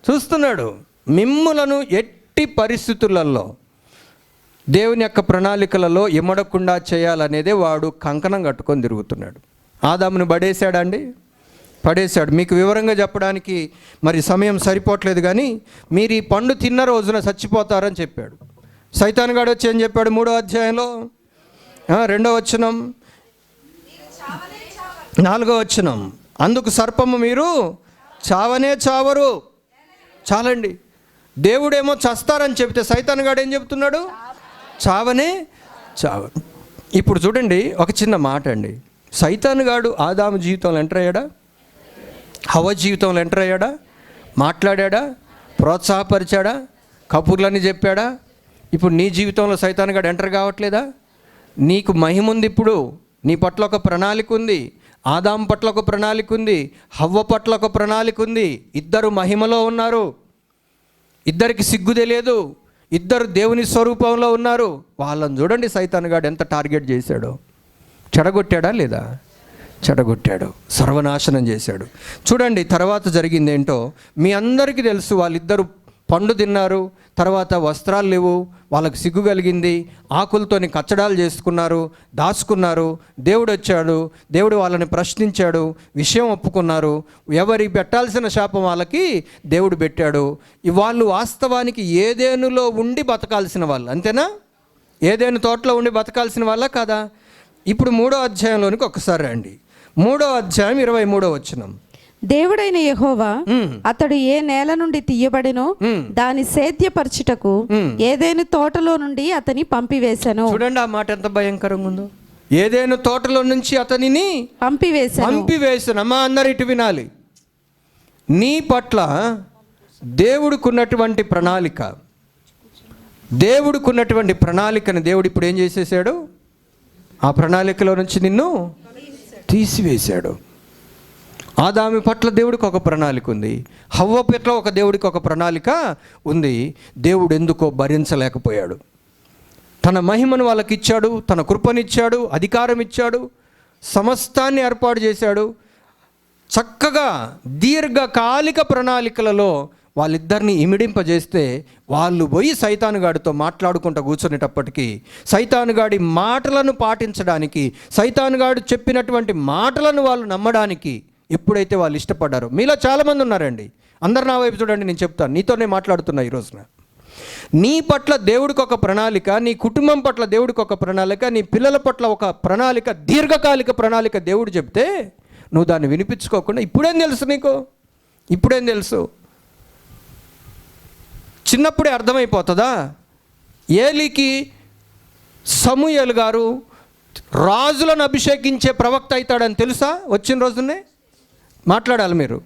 చూస్తున్నాడు. మిమ్ములను ఎట్టి పరిస్థితులలో దేవుని యొక్క ప్రణాళికలలో ఇమ్మడకుండా చేయాలనేదే వాడు కంకణం కట్టుకొని తిరుగుతున్నాడు. ఆదామును పడేశాడా అండి? పడేశాడు. మీకు వివరంగా చెప్పడానికి మరి సమయం సరిపోవట్లేదు, కానీ మీరు ఈ పండు తిన్న రోజున చచ్చిపోతారని చెప్పాడు. సైతానుగాడు వచ్చి ఏం చెప్పాడు? 3వ అధ్యాయంలో 2వ వచనం, 4వ వచనం, అందుకు సర్పము మీరు చావనే చావరు. చాలండి. దేవుడేమో చస్తారని చెప్తే సైతానుగాడు ఏం చెప్తున్నాడు? చావనే చావరు. ఇప్పుడు చూడండి, ఒక చిన్న మాట అండి. సైతానుగాడు ఆదాము జీవితంలో ఎంటర్ అయ్యాడా? హవ్వ జీవితంలో ఎంటర్ అయ్యాడా? మాట్లాడా? ప్రోత్సాహపరిచాడా? కబుర్లని చెప్పాడా? ఇప్పుడు నీ జీవితంలో సైతానుగాడు ఎంటర్ కావట్లేదా? నీకు మహిమ ఉంది. ఇప్పుడు నీ పట్ల ఒక ప్రణాళిక ఉంది. ఆదాము పట్ల ఒక ప్రణాళిక ఉంది. హవ్వ పట్ల ఒక ప్రణాళిక ఉంది. ఇద్దరు మహిమలో ఉన్నారు. ఇద్దరికి సిగ్గు తెలియదు. ఇద్దరు దేవుని స్వరూపంలో ఉన్నారు. వాళ్ళని చూడండి సైతానుగాడు ఎంత టార్గెట్ చేశాడో. చెడగొట్టాడా లేదా? చెడగొట్టాడు. సర్వనాశనం చేశాడు. చూడండి తర్వాత జరిగింది ఏంటో మీ అందరికీ తెలుసు. వాళ్ళిద్దరు పండు తిన్నారు, తర్వాత వస్త్రాలు లేవు, వాళ్ళకి సిగ్గు కలిగింది, ఆకులతోని కచ్చడాలు చేసుకున్నారు, దాచుకున్నారు. దేవుడు వచ్చాడు, దేవుడు వాళ్ళని ప్రశ్నించాడు, విషయం ఒప్పుకున్నారు. ఎవరికి పెట్టాల్సిన శాపం వాళ్ళకి దేవుడు పెట్టాడు. వాళ్ళు వాస్తవానికి ఏదేనులో ఉండి బతకాల్సిన వాళ్ళు, అంతేనా? ఏదేను తోటలో ఉండి బతకాల్సిన వాళ్ళ కదా? ఇప్పుడు 3వ అధ్యాయంలోనికి ఒకసారి రండి. 3వ అధ్యాయం 23వ వచనం. దేవుడైన యెహోవా అతడు ఏ నేల నుండి తీయబడినో దాని సేద్యపరచుటకు ఏదైనా తోటలో నుండి అతని పంపివేశాను. చూడండి ఆ మాట ఎంత భయంకరంగా ఉందో. ఏదైనా తోటలో నుంచి అతనిని పంపివేశాను. అమ్మా అందరు ఇటు వినాలి. నీ పట్ల దేవుడికున్నటువంటి ప్రణాళికను దేవుడు ఇప్పుడు ఏం చేసేసాడు? ఆ ప్రణాళికలో నుంచి నిన్ను తీసివేశాడు. ఆదాము పట్ల దేవుడికి ఒక ప్రణాళిక ఉంది, హవ్వ పట్ల ఒక దేవుడికి ఒక ప్రణాళిక ఉంది. దేవుడు ఎందుకో భరించలేకపోయాడు. తన మహిమను వాళ్ళకి ఇచ్చాడు, తన కృపనిచ్చాడు, అధికారం ఇచ్చాడు, సమస్తాన్ని ఏర్పాటు చేశాడు. చక్కగా దీర్ఘకాలిక ప్రణాళికలలో వాళ్ళిద్దరిని ఇమిడింపజేస్తే వాళ్ళు పోయి సైతానుగాడితో మాట్లాడుకుంటూ కూర్చునేటప్పటికీ సైతానుగాడి మాటలను పాటించడానికి, సైతానుగాడు చెప్పినటువంటి మాటలను వాళ్ళు నమ్మడానికి ఎప్పుడైతే వాళ్ళు ఇష్టపడ్డారో, మీలో చాలామంది ఉన్నారండి, అందరు నా వైపు చూడండి, నేను చెప్తాను, నీతోనే మాట్లాడుతున్నా ఈ రోజున. నీ పట్ల దేవుడికి ఒక ప్రణాళిక, నీ కుటుంబం పట్ల దేవుడికి ఒక ప్రణాళిక, నీ పిల్లల పట్ల ఒక ప్రణాళిక, దీర్ఘకాలిక ప్రణాళిక దేవుడు చెప్తే నువ్వు దాన్ని వినిపించుకోకుండా ఇప్పుడేం తెలుసు నీకు? ఇప్పుడేం తెలుసు? చిన్నప్పుడే అర్థమైపోతుందా? ఏలీకి సమూయేలు గారు రాజులను అభిషేకించే ప్రవక్త అవుతాడని తెలుసా? వచ్చిన రోజునే మాట్లాడాలి మీరు.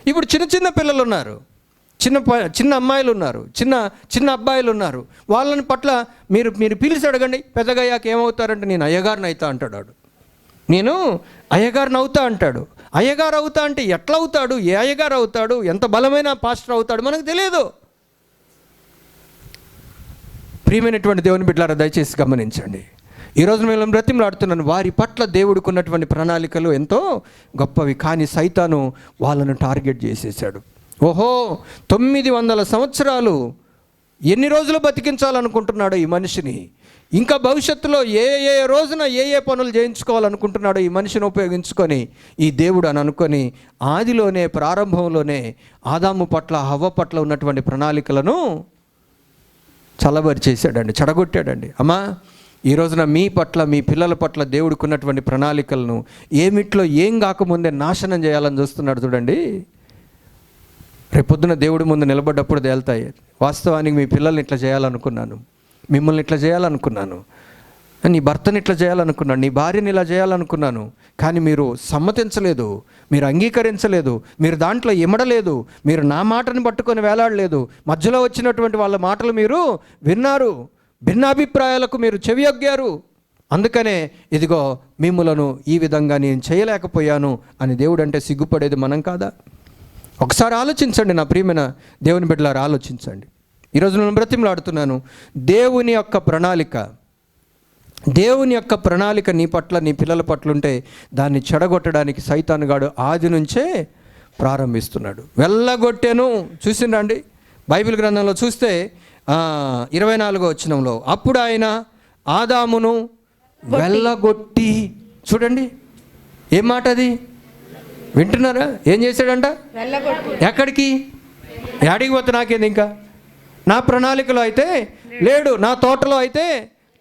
ఇప్పుడు చిన్న చిన్న పిల్లలు ఉన్నారు, చిన్న అమ్మాయిలు ఉన్నారు, చిన్న అబ్బాయిలు ఉన్నారు. వాళ్ళని పట్ల మీరు పిలిచి అడగండి, పెద్దగా అయ్యాక ఏమవుతారంటే నేను అయ్యగారిని అవుతా అంటాడు. నేను అయ్యగారిని అవుతా అంటాడు. అయ్యగారు అవుతా అంటే ఎట్లా అవుతాడు? ఏ అయ్యగారు అవుతాడు? ఎంత బలమైన పాస్టర్ అవుతాడు? మనకు తెలియదు. ప్రియమైనటువంటి దేవుని బిడ్డలారా, దయచేసి గమనించండి. ఈరోజు మేము బ్రతిమలాడుతున్నాను, వారి పట్ల దేవుడికి ఉన్నటువంటి ప్రణాళికలు ఎంతో గొప్పవి. కానీ సైతాను వాళ్ళను టార్గెట్ చేసేసాడు. ఓహో, 900 సంవత్సరాలు ఎన్ని రోజులు బతికించాలనుకుంటున్నాడో ఈ మనిషిని, ఇంకా భవిష్యత్తులో ఏ రోజున ఏ పనులు చేయించుకోవాలనుకుంటున్నాడో ఈ మనిషిని ఉపయోగించుకొని ఈ దేవుడు అని అనుకొని ఆదిలోనే, ప్రారంభంలోనే ఆదాము పట్ల, హవ్వ పట్ల ఉన్నటువంటి ప్రణాళికలను చల్లబరి చేశాడండి, చెడగొట్టాడండి. అమ్మా, ఈ రోజున మీ పట్ల, మీ పిల్లల పట్ల దేవుడికి ఉన్నటువంటి ప్రణాళికలను ఏమిట్లో ఏం కాకముందే నాశనం చేయాలని చూస్తున్నాడు చూడండి. రేపొద్దున దేవుడి ముందు నిలబడ్డప్పుడు తేలుతాయి. వాస్తవానికి మీ పిల్లల్ని ఇట్లా చేయాలనుకున్నాను, మిమ్మల్ని ఇట్లా చేయాలనుకున్నాను, నీ భర్తని ఇట్లా చేయాలనుకున్నాను, నీ భార్యని ఇలా చేయాలనుకున్నాను, కానీ మీరు సమ్మతించలేదు, మీరు అంగీకరించలేదు, మీరు దాంట్లో ఇమడలేదు, మీరు నా మాటని పట్టుకొని వేలాడలేదు, మధ్యలో వచ్చినటువంటి వాళ్ళ మాటలు మీరు విన్నారు, భిన్నాభిప్రాయాలకు మీరు చెవియొగ్గారు. అందుకనే ఇదిగో మిమ్ములను ఈ విధంగా నేను చేయలేకపోయాను అని దేవుడు అంటే సిగ్గుపడేది మనం కాదా? ఒకసారి ఆలోచించండి నా ప్రియమైన దేవుని బిడ్డలారా, ఆలోచించండి. ఈరోజు నేను బ్రతిమలాడుతున్నాను, దేవుని యొక్క ప్రణాళిక నీ పట్ల, నీ పిల్లల పట్ల ఉంటే దాన్ని చెడగొట్టడానికి సైతానుగాడు ఆది నుంచే ప్రారంభిస్తున్నాడు. వెళ్ళగొట్టెను. చూసిండండి బైబిల్ గ్రంథంలో చూస్తే 24వ వచనంలో, అప్పుడు ఆయన ఆదామును వెళ్ళగొట్టి, చూడండి ఏం మాట అది, వింటున్నారా? ఏం చేశాడంట? ఎక్కడికి? యాడికి పోతే నాకేంది, ఇంకా నా ప్రణాళికలో అయితే లేడు, నా తోటలో అయితే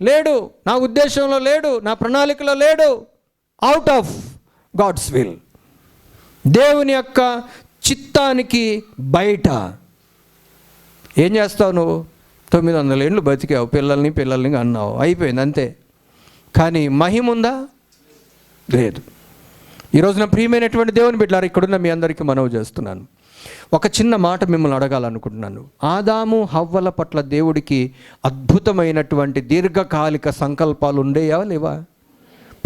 లేడు, నా ఉద్దేశంలో లేడు, నా ప్రణాళికలో లేడు. అవుట్ ఆఫ్ గాడ్స్ విల్, దేవుని యొక్క చిత్తానికి బయట. ఏం చేస్తావు నువ్వు? 900 ఏళ్ళు బతికావు, పిల్లల్ని అన్నావు, అయిపోయింది అంతే. కానీ మహిమ ఉందా? లేదు. ఈరోజున ప్రియమైనటువంటి దేవుని బిడ్డలారా, ఇక్కడున్న మీ అందరికీ మనవి చేస్తున్నాను, ఒక చిన్న మాట మిమ్మల్ని అడగాలనుకుంటున్నాను. ఆదాము హవ్వల పట్ల దేవుడికి అద్భుతమైనటువంటి దీర్ఘకాలిక సంకల్పాలు ఉండేవా లేవా?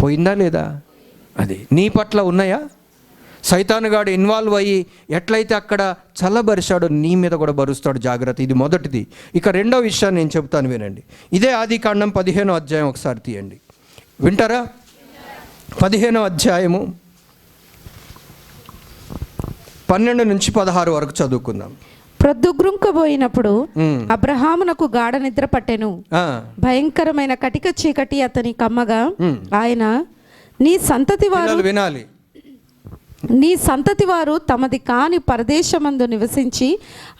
పోయిందా లేదా? అది నీ పట్ల ఉన్నాయా? సైతానుగాడు ఇన్వాల్వ్ అయ్యి ఎట్లయితే అక్కడ చల్లబరిచాడో నీ మీద కూడా బరుస్తాడు. జాగ్రత్త. ఇది మొదటిది. ఇక రెండో విషయాన్ని నేను చెప్తాను, వినండి. ఇదే ఆదికాండం 15వ అధ్యాయం ఒకసారి తీయండి, వింటారా? 15వ అధ్యాయము 12 నుంచి 16 వరకు చదువుకుందాం. ప్రొద్దుగ్రుంకబోయినప్పుడు అబ్రహామునకు గాఢ నిద్ర పట్టెను. భయంకరమైన కటిక చీకటి అతని కమ్మగా ఆయన, నీ సంతతి వారు తమది కాని పరదేశమందు నివసించి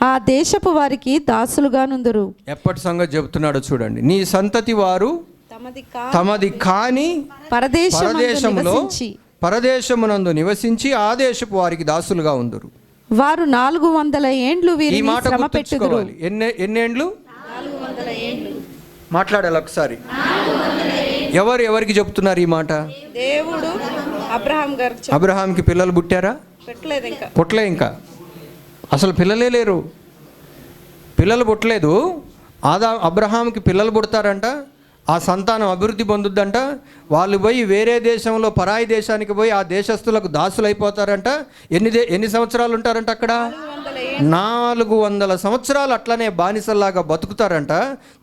ఆ దేశపు వారికి దాసులుగా నుందురు. ఎప్పటి సంగతి చెబుతున్నాడో చూడండి. నీ సంతతి వారు తమది కాని పరదేశమునందు నివసించి ఆ దేశపు వారికి దాసులుగా ఉందురు. వారు 400 ఏండ్లు వీరిని శ్రమ పెట్టుదురు. ఎన్నేండ్లు? 400 ఏండ్లు. మాట్లాడాలి ఒకసారి. ఎవరికి చెప్తున్నారు ఈ మాట? దేవుడు అబ్రహాంకి పిల్లలు పుట్టారా? పుట్టలే. ఇంకా అసలు పిల్లలే లేరు, పిల్లలు పుట్టలేదు. అబ్రహాంకి పిల్లలు పుడతారంట. ఆ సంతానం అభివృద్ధి పొందుద్దంట. వాళ్ళు పోయి వేరే దేశంలో పరాయి దేశానికి పోయి ఆ దేశస్తులకు దాసులు అయిపోతారంట. ఎన్ని సంవత్సరాలు ఉంటారంట అక్కడ? 400 సంవత్సరాలు అట్లనే బానిసల్లాగా బతుకుతారంట.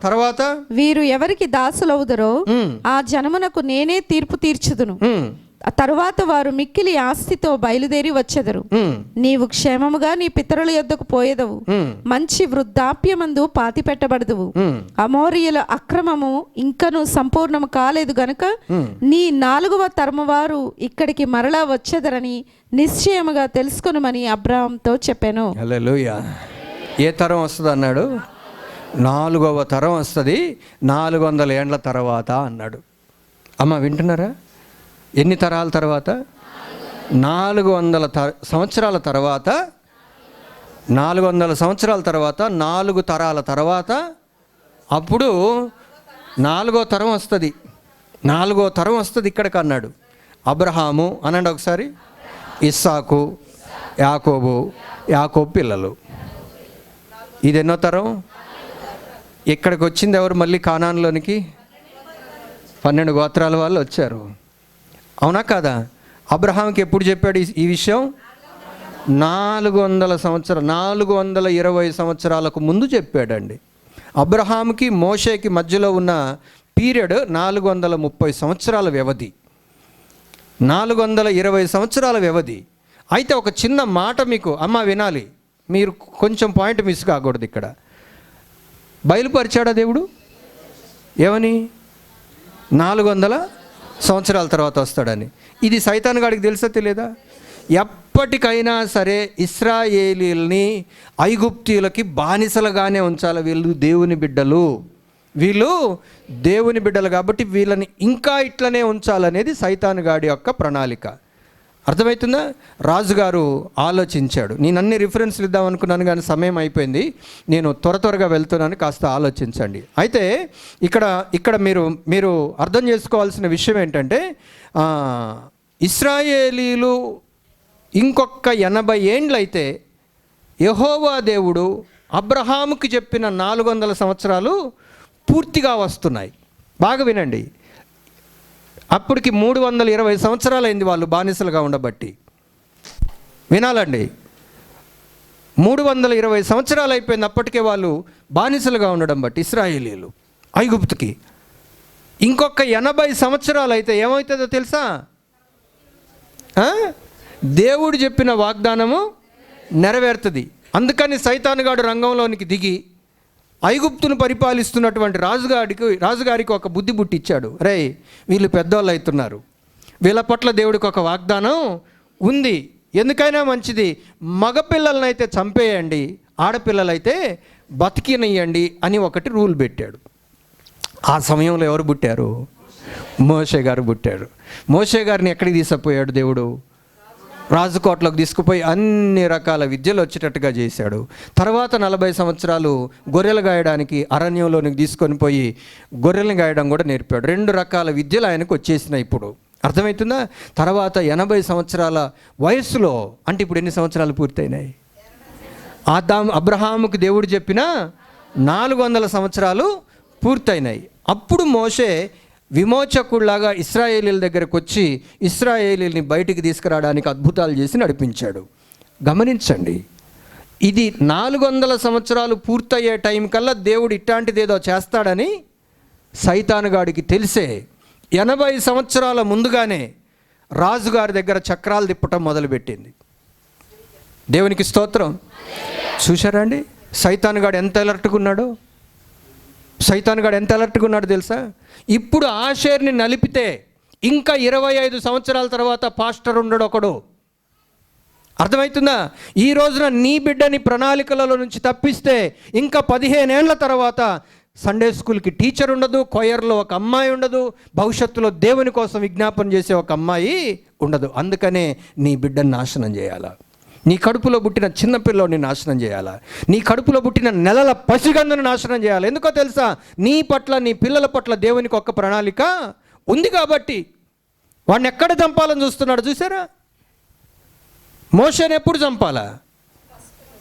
తర్వాత వీరు ఎవరికి దాసులవుదరో ఆ జనమునకు నేనే తీర్పు తీర్చుదును. తరువాత వారు మిక్కిలి ఆస్తితో బయలుదేరి వచ్చెదరు. నీవు క్షేమముగా నీ పితరుల యొద్దకు పోయేదవు. మంచి వృద్ధాప్యమందు పాతి పెట్టబడదువు. అమోరియుల అక్రమము ఇంకను సంపూర్ణము కాలేదు గనుక నీ 4వ తరము వారు ఇక్కడికి మరలా వచ్చెదరని నిశ్చయముగా తెలుసుకొనుమని అబ్రాహాంతో చెప్పాను. హల్లెలూయా. ఏ తరం వస్తుంది అన్నాడు? 4వ తరం వస్తుంది 400 ఏండ్ల తర్వాత అన్నాడు. అమ్మ వింటున్నారా? ఎన్ని తరాల తర్వాత? 400 సంవత్సరాల తర్వాత, 400 సంవత్సరాల తర్వాత, 4 తరాల తర్వాత అప్పుడు 4వ తరం వస్తుంది. 4వ తరం వస్తుంది ఇక్కడికి అన్నాడు. అబ్రహాము అనండి ఒకసారి. ఇస్సాకు, యాకోబు పిల్లలు. ఇది ఎన్నో తరం? ఇక్కడికి వచ్చింది ఎవరు? మళ్ళీ కానాన్లోనికి 12 గోత్రాల వాళ్ళు వచ్చారు. అవునా కాదా? అబ్రహాంకి ఎప్పుడు చెప్పాడు ఈ విషయం? 400 సంవత్సరాలు, 420 సంవత్సరాలకు ముందు చెప్పాడండి. అబ్రహాంకి మోషేకి మధ్యలో ఉన్న పీరియడ్ 430 సంవత్సరాల వ్యవధి, 420 సంవత్సరాల వ్యవధి. అయితే ఒక చిన్న మాట మీకు అమ్మ వినాలి, మీరు కొంచెం పాయింట్ మిస్ కాకూడదు. ఇక్కడ బయలుపరిచాడా దేవుడు? ఏమని? 400 సంవత్సరాల తర్వాత వస్తాడని. ఇది సైతాన్ గాడికి తెలుసా తెలియదా? ఎప్పటికైనా సరే ఇశ్రాయేలీల్ని ఐగుప్తీయులకి బానిసలుగానే ఉంచాలి. వీళ్ళు దేవుని బిడ్డలు కాబట్టి వీళ్ళని ఇంకా ఇట్లనే ఉంచాలనేది సైతాన్ గాడి యొక్క ప్రణాళిక. అర్థమవుతుందా? రాజుగారు ఆలోచించాడు. నేను అన్ని రిఫరెన్స్లు ఇద్దాం అనుకున్నాను కానీ సమయం అయిపోయింది. నేను త్వరగా వెళ్తున్నాను, కాస్త ఆలోచించండి. అయితే ఇక్కడ మీరు అర్థం చేసుకోవాల్సిన విషయం ఏంటంటే, ఇశ్రాయేలీలు ఇంకొక 80 ఏండ్లయితే యెహోవా దేవుడు అబ్రహాముకి చెప్పిన 400 సంవత్సరాలు పూర్తిగా వస్తున్నాయి. బాగా వినండి. అప్పటికి 320 సంవత్సరాలు అయింది వాళ్ళు బానిసలుగా ఉండబట్టి. వినాలండి, 320 సంవత్సరాలు అయిపోయింది అప్పటికే వాళ్ళు బానిసలుగా ఉండడం బట్టి ఇశ్రాయేలీలు ఐగుప్తుకి. ఇంకొక 80 సంవత్సరాలు అయితే ఏమవుతుందో తెలుసా? దేవుడు చెప్పిన వాగ్దానము నెరవేరుతుంది. అందుకని సైతానుగాడు రంగంలోనికి దిగి ఐగుప్తును పరిపాలిస్తున్నటువంటి రాజుగారికి ఒక బుద్ధి పుట్టించాడు. రే, వీళ్ళు పెద్దోళ్ళు అవుతున్నారు, వీళ్ళ పట్ల దేవుడికి ఒక వాగ్దానం ఉంది, ఎందుకైనా మంచిది మగపిల్లలనైతే చంపేయండి, ఆడపిల్లలైతే బతికినయ్యండి అని ఒకటి రూల్ పెట్టాడు. ఆ సమయంలో ఎవరు పుట్టారు? మోషే గారు పుట్టారు. మోషే గారిని ఎక్కడికి తీసుకుపోయాడు దేవుడు? రాజుకోటలోకి తీసుకుపోయి అన్ని రకాల విద్యలు వచ్చేటట్టుగా చేశాడు. తర్వాత 40 సంవత్సరాలు గొర్రెలు గాయడానికి అరణ్యంలోనికి తీసుకొని పోయి గొర్రెలను గాయడం కూడా నేర్పాడు. 2 రకాల విద్యలు ఆయనకు వచ్చేసినాయి. ఇప్పుడు అర్థమవుతుందా? తర్వాత 80 సంవత్సరాల వయస్సులో, అంటే ఇప్పుడు ఎన్ని సంవత్సరాలు పూర్తయినాయి? అబ్రహాముకు దేవుడు చెప్పిన 400 సంవత్సరాలు పూర్తయినాయి. అప్పుడు మోషే విమోచకుడిలాగా ఇశ్రాయేలీల దగ్గరకు వచ్చి ఇశ్రాయేలీల్ని బయటికి తీసుకురావడానికి అద్భుతాలు చేసి నడిపించాడు. గమనించండి, ఇది 400 సంవత్సరాలు పూర్తయ్యే టైం కల్లా దేవుడు ఇట్లాంటిది ఏదో చేస్తాడని సైతానుగాడికి తెలిసే 80 సంవత్సరాల ముందుగానే రాజుగారి దగ్గర చక్రాలు తిప్పటం మొదలుపెట్టింది. దేవునికి స్తోత్రం. చూశారా అండి సైతానుగాడు ఎంత అలర్ట్గా ఉన్నాడో? సైతానుగాడు ఎంత అలర్ట్గా ఉన్నాడు తెలుసా? ఇప్పుడు ఆషేర్ని నలిపితే ఇంకా 25 సంవత్సరాల తర్వాత పాస్టర్ ఉండడు ఒకడు. అర్థమవుతుందా? ఈ రోజున నీ బిడ్డని ప్రణాళికలలో నుంచి తప్పిస్తే ఇంకా 15 ఏళ్ల తర్వాత సండే స్కూల్కి టీచర్ ఉండదు, కొయర్లో ఒక అమ్మాయి ఉండదు, భవిష్యత్తులో దేవుని కోసం విజ్ఞాపన చేసే ఒక అమ్మాయి ఉండదు. అందుకనే నీ బిడ్డని నాశనం చేయాలా? నీ కడుపులో పుట్టిన చిన్నపిల్లోని నాశనం చేయాలా? నీ కడుపులో పుట్టిన నెలల పసిగందును నాశనం చేయాలి. ఎందుకో తెలుసా? నీ పట్ల, నీ పిల్లల పట్ల దేవునికి ఒక ప్రణాళిక ఉంది కాబట్టి. వాడిని ఎక్కడ చంపాలని చూస్తున్నాడు చూసారా? మోషేని ఎప్పుడు చంపాలా?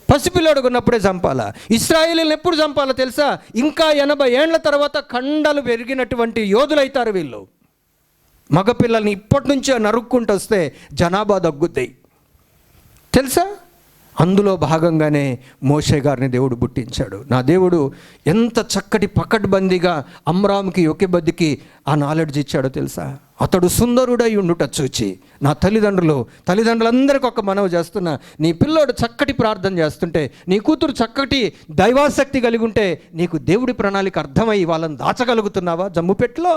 పసిపిల్లాడు ఉన్నప్పుడే చంపాలా? ఇశ్రాయేలీలను ఎప్పుడు చంపాలో తెలుసా? ఇంకా 80 ఏండ్ల తర్వాత కండలు పెరిగినటువంటి యోధులైతారు వీళ్ళు. మగపిల్లల్ని ఇప్పటి నుంచే నరుక్కుంటూ వస్తే జనాభా తగ్గుతాయి తెలుసా? అందులో భాగంగానే మోషే గారిని దేవుడు పుట్టించాడు. నా దేవుడు ఎంత చక్కటి పకడ్బందీగా అమ్రామ్కి యొకెబద్దికి ఆ నాలెడ్జ్ ఇచ్చాడో తెలుసా? అతడు సుందరుడై ఉండుట చూచి నా తల్లిదండ్రులందరికీ ఒక మనవి చేస్తున్నా, నీ పిల్లోడు చక్కటి ప్రార్థన చేస్తుంటే, నీ కూతురు చక్కటి దైవాసక్తి కలిగి ఉంటే, నీకు దేవుడి ప్రణాళిక అర్థమై వాళ్ళని దాచగలుగుతున్నావా? జమ్ముపెట్టులో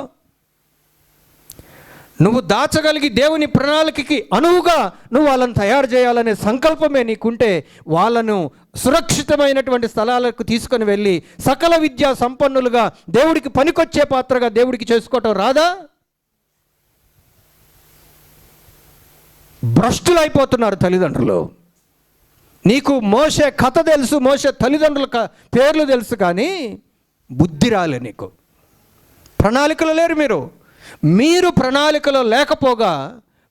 నువ్వు దాచగలిగి దేవుని ప్రణాళికకి అనువుగా నువ్వు వాళ్ళని తయారు చేయాలనే సంకల్పమే నీకుంటే, వాళ్ళను సురక్షితమైనటువంటి స్థలాలకు తీసుకొని వెళ్ళి సకల విద్యా సంపన్నులుగా దేవుడికి పనికొచ్చే పాత్రగా దేవుడికి చేసుకోవటం రాదా? భ్రష్టులైపోతున్నారు తల్లిదండ్రులు. నీకు మోషే కథ తెలుసు, మోషే తల్లిదండ్రుల పేర్లు తెలుసు, కానీ బుద్ధి రాలే నీకు. ప్రణాళికలో లేరు మీరు ప్రణాళికలో లేకపోగా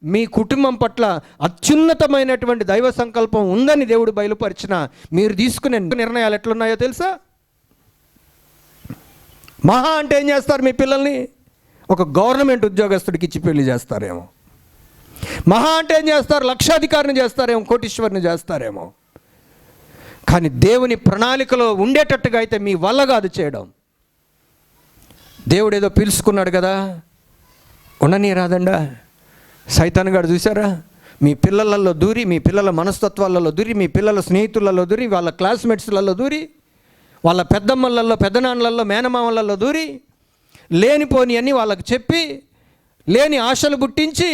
మీ కుటుంబం పట్ల అత్యున్నతమైనటువంటి దైవ సంకల్పం ఉందని దేవుడు బయలుపరిచిన మీరు తీసుకునే నిర్ణయాలు ఎట్లున్నాయో తెలుసా? మహా అంటే ఏం చేస్తారు? మీ పిల్లల్ని ఒక గవర్నమెంట్ ఉద్యోగస్తుడికి ఇచ్చి పెళ్లి చేస్తారేమో. మహా అంటే ఏం చేస్తారు? లక్షాధికారిని చేస్తారేమో, కోటీశ్వరిని చేస్తారేమో. కానీ దేవుని ప్రణాళికలో ఉండేటట్టుగా అయితే మీ వల్ల కాదు చేయడం. దేవుడు ఏదో పిలుచుకున్నాడు కదా, ఉండని రాదండా. సైతాన్ గారు చూసారా? మీ పిల్లలలో దూరి, మీ పిల్లల మనస్తత్వాలలో దూరి, మీ పిల్లల స్నేహితులలో దూరి, వాళ్ళ క్లాస్మేట్స్లలో దూరి, వాళ్ళ పెద్దమ్మలలో, పెద్దనాన్నలలో, మేనమామలలో దూరి, లేనిపోని అన్నీ వాళ్ళకి చెప్పి, లేని ఆశలు పుట్టించి,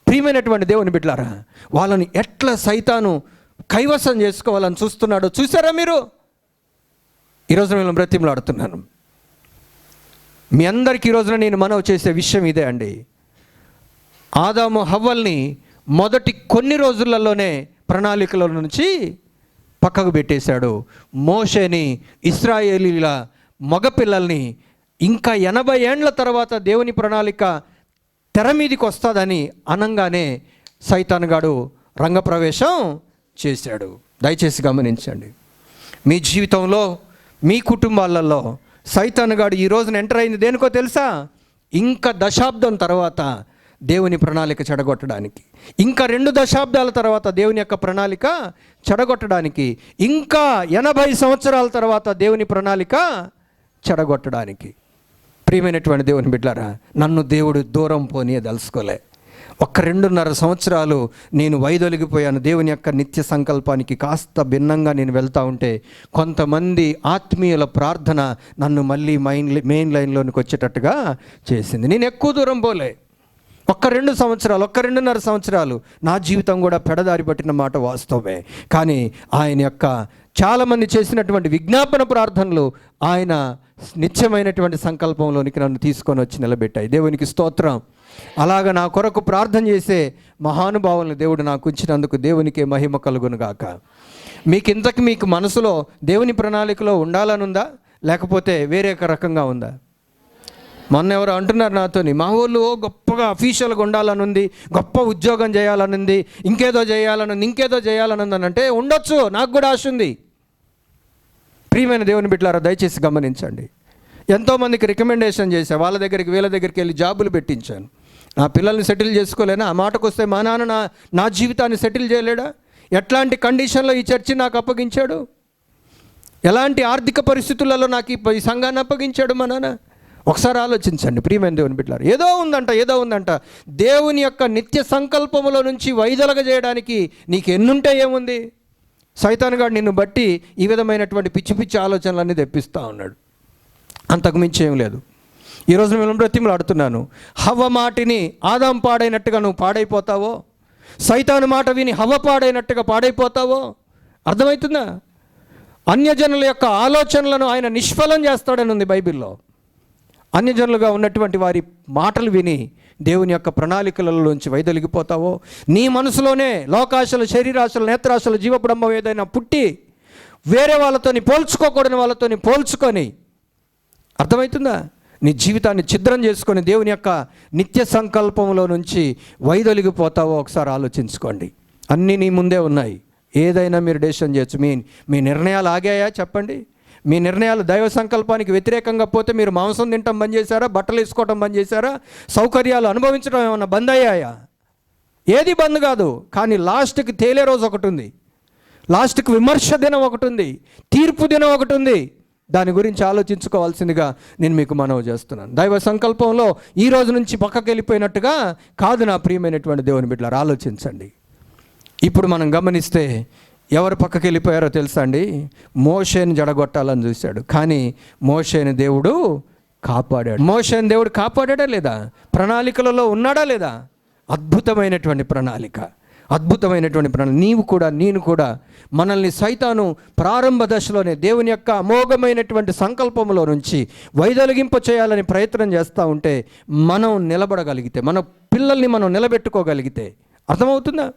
ప్రియమైనటువంటి దేవుని బిడ్డలారా, వాళ్ళని ఎట్లా సైతాను కైవసం చేసుకోవాలని చూస్తున్నాడో చూసారా మీరు? ఈరోజు నేను బ్రతిమలాడుతున్నాను మీ అందరికీ. ఈరోజున నేను మనవి చేసే విషయం ఇదే అండి. ఆదాము హవ్వల్ని మొదటి కొన్ని రోజులలోనే ప్రణాళికల నుంచి పక్కకు పెట్టేశాడు. మోషేని, ఇశ్రాయేలీల మగపిల్లల్ని ఇంకా 80 ఏండ్ల తర్వాత దేవుని ప్రణాళిక తెర మీదికి వస్తుందని అనంగానే సైతాన్ గాడు రంగప్రవేశం చేశాడు. దయచేసి గమనించండి. మీ జీవితంలో, మీ కుటుంబాలలో సైతాన్ గాడు ఈ రోజున ఎంటర్ అయింది దేనికో తెలుసా? ఇంకా దశాబ్దం తర్వాత దేవుని ప్రణాళిక చెడగొట్టడానికి, ఇంకా 2 దశాబ్దాల తర్వాత దేవుని యొక్క ప్రణాళిక చెడగొట్టడానికి, ఇంకా 80 సంవత్సరాల తర్వాత దేవుని ప్రణాళిక చెడగొట్టడానికి. ప్రియమైనటువంటి దేవుని బిడ్డలారా, నన్ను దేవుడు దూరం పోనీయదలుచుకోలే. 2.5 సంవత్సరాలు నేను వైదొలిగిపోయాను. దేవుని యొక్క నిత్య సంకల్పానికి కాస్త భిన్నంగా నేను వెళ్తూ ఉంటే కొంతమంది ఆత్మీయుల ప్రార్థన నన్ను మళ్ళీ మెయిన్ లైన్లోనికి వచ్చేటట్టుగా చేసింది. నేను ఎక్కువ దూరం పోలే. 2 సంవత్సరాలు, 2.5 సంవత్సరాలు నా జీవితం కూడా పెడదారి పట్టిన మాట వాస్తవమే. కానీ ఆయన యొక్క చాలామంది చేసినటువంటి విజ్ఞాపన ప్రార్థనలు ఆయన నిత్యమైనటువంటి సంకల్పంలోనికి నన్ను తీసుకొని వచ్చి నిలబెట్టాయి. దేవునికి స్తోత్రం. అలాగ నా కొరకు ప్రార్థన చేసే మహానుభావులను దేవుడు నాకు ఉంచినందుకు దేవునికే మహిమ కలుగును గాక. మీకు మనసులో దేవుని ప్రణాళికలో ఉండాలనుందా, లేకపోతే వేరే రకంగా ఉందా? మొన్న ఎవరు అంటున్నారు నాతోని, మా వాళ్ళు గొప్పగా అఫీషియల్గా ఉండాలనుంది, గొప్ప ఉద్యోగం చేయాలనుంది, ఇంకేదో చేయాలనుంది అని అంటే ఉండొచ్చు, నాకు కూడా ఆశ ఉంది. ప్రియమైన దేవుని బిడ్డలారా, దయచేసి గమనించండి. ఎంతోమందికి రికమెండేషన్ చేశా, వాళ్ళ దగ్గరికి వీళ్ళ దగ్గరికి వెళ్ళి జాబులు పెట్టించాను. నా పిల్లల్ని సెటిల్ చేసుకోలేనా? ఆ మాటకు వస్తే మా నాన్న నా జీవితాన్ని సెటిల్ చేయలేడా? ఎట్లాంటి కండిషన్లో ఈ చర్చి నాకు అప్పగించాడు? ఎలాంటి ఆర్థిక పరిస్థితులలో నాకు ఈ సంఘాన్ని అప్పగించాడు మా నాన్న? ఒకసారి ఆలోచించండి ప్రియమైన దేవుని బిడ్డలారా. ఏదో ఉందంట. దేవుని యొక్క నిత్య సంకల్పములో నుంచి వైదొలగ చేయడానికి నీకు ఎన్నుంటే ఏముంది? సైతాన్ గాడు నిన్ను బట్టి ఈ విధమైనటువంటి పిచ్చి పిచ్చి ఆలోచనలన్నీ తెప్పిస్తూ ఉన్నాడు. అంతకుమించి ఏం లేదు. ఈరోజు నేను బ్రతిమలాడుతున్నాను. హవ్వ మాటిని ఆదాం పాడైనట్టుగా నువ్వు పాడైపోతావో, సైతాను మాట విని హవ్వ పాడైనట్టుగా పాడైపోతావో అర్థమవుతుందా? అన్యజనుల యొక్క ఆలోచనలను ఆయన నిష్ఫలం చేస్తాడని ఉంది బైబిల్లో. అన్యజనులుగా ఉన్నటువంటి వారి మాటలు విని దేవుని యొక్క ప్రణాళికలలోంచి వైదొలిగిపోతావో, నీ మనసులోనే లోకాశలు, శరీరాశలు, నేత్రాశలు, జీవబ్రహ్మం ఏదైనా పుట్టి వేరే వాళ్ళతోని పోల్చుకోకూడని వాళ్ళతోని పోల్చుకొని, అర్థమవుతుందా, నీ జీవితాన్ని ఛిద్రం చేసుకొని దేవుని యొక్క నిత్య సంకల్పంలో నుంచి వైదొలిగిపోతావో ఒకసారి ఆలోచించుకోండి. అన్నీ నీ ముందే ఉన్నాయి. ఏదైనా మీరు డెసిషన్ చేయొచ్చు. మీ నిర్ణయాలు ఆగాయా చెప్పండి? మీ నిర్ణయాలు దైవ సంకల్పానికి వ్యతిరేకంగా పోతే మీరు మాంసం తినటం బంద్ చేశారా? బట్టలు వేసుకోవటం బంద్ చేశారా? సౌకర్యాలు అనుభవించడం ఏమన్నా బంద్ అయ్యాయా? ఏది బంద్ కాదు. కానీ లాస్ట్కి తేలే రోజు ఒకటి ఉంది. లాస్ట్కి విమర్శ దినం ఒకటి ఉంది. తీర్పు దినం ఒకటి ఉంది. దాని గురించి ఆలోచించుకోవాల్సిందిగా నేను మీకు మనవి చేస్తున్నాను. దైవ సంకల్పంలో ఈ రోజు నుంచి పక్కకి వెళ్ళిపోయినట్టుగా కాదు నా ప్రియమైనటువంటి దేవుని బిడ్డలారా, ఆలోచించండి. ఇప్పుడు మనం గమనిస్తే ఎవరు పక్కకి వెళ్ళిపోయారో తెలుసా అండి? మోషేని జడగొట్టాలని చూశాడు, కానీ మోషేని దేవుడు కాపాడాడు. మోషేని దేవుడు కాపాడాడా లేదా? ప్రణాళికలలో ఉన్నాడా లేదా? అద్భుతమైనటువంటి ప్రణాళిక, అద్భుతమైనటువంటి ప్రణాళిక. నీవు కూడా నేను కూడా మనల్ని సైతాను ప్రారంభ దశలోనే దేవుని యొక్క అమోఘమైనటువంటి సంకల్పంలో నుంచి వైదొలగింప చేయాలని ప్రయత్నం చేస్తూ ఉంటే మనం నిలబడగలిగితే, మన పిల్లల్ని మనం నిలబెట్టుకోగలిగితే, అర్థమవుతుందా?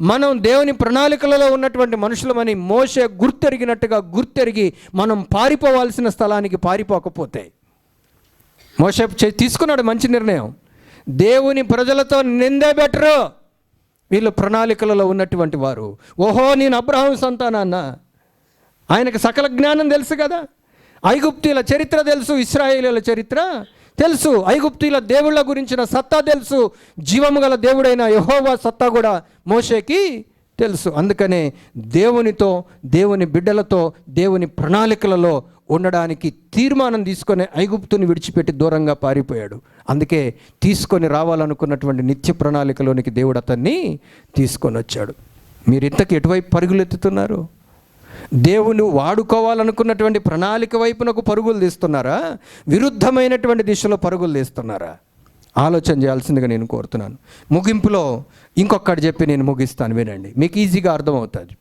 మనం దేవుని ప్రణాళికలలో ఉన్నటువంటి మనుషులమని మోషే గుర్తెరిగినట్టుగా గుర్తెరిగి మనం పారిపోవాల్సిన స్థలానికి పారిపోకపోతే, మోషే తీసుకున్నాడు మంచి నిర్ణయం. దేవుని ప్రజలతో నిందే బెటరు. వీళ్ళు ప్రణాళికలలో ఉన్నటువంటి వారు. ఓహో, నేను అబ్రహాం సంతానాన్న. ఆయనకు సకల జ్ఞానం తెలుసు కదా. ఐగుప్తీయుల చరిత్ర తెలుసు, ఇశ్రాయేలీయుల చరిత్ర తెలుసు, ఐగుప్తీయుల దేవుళ్ళ గురించిన సత్తా తెలుసు, జీవము గల దేవుడైన యెహోవా సత్తా కూడా మోషేకి తెలుసు. అందుకనే దేవునితో, దేవుని బిడ్డలతో, దేవుని ప్రణాళికలలో ఉండడానికి తీర్మానం తీసుకొని ఐగుప్తుని విడిచిపెట్టి దూరంగా పారిపోయాడు. అందుకే తీసుకొని రావాలనుకున్నటువంటి నిత్య ప్రణాళికలోనికి దేవుడు అతన్ని తీసుకొని వచ్చాడు. మీరు ఇంతకు ఎటువైపు పరుగులెత్తుతున్నారు? దేవుని వాడుకోవాలనుకున్నటువంటి ప్రణాళిక వైపునకు పరుగులు తీస్తున్నారా? విరుద్ధమైనటువంటి దిశలో పరుగులు తీస్తున్నారా? ఆలోచన చేయాల్సిందిగా నేను కోరుతున్నాను. ముగింపులో ఇంకొకటి చెప్పి నేను ముగిస్తాను, వినండి, మీకు ఈజీగా అర్థమవుతుంది.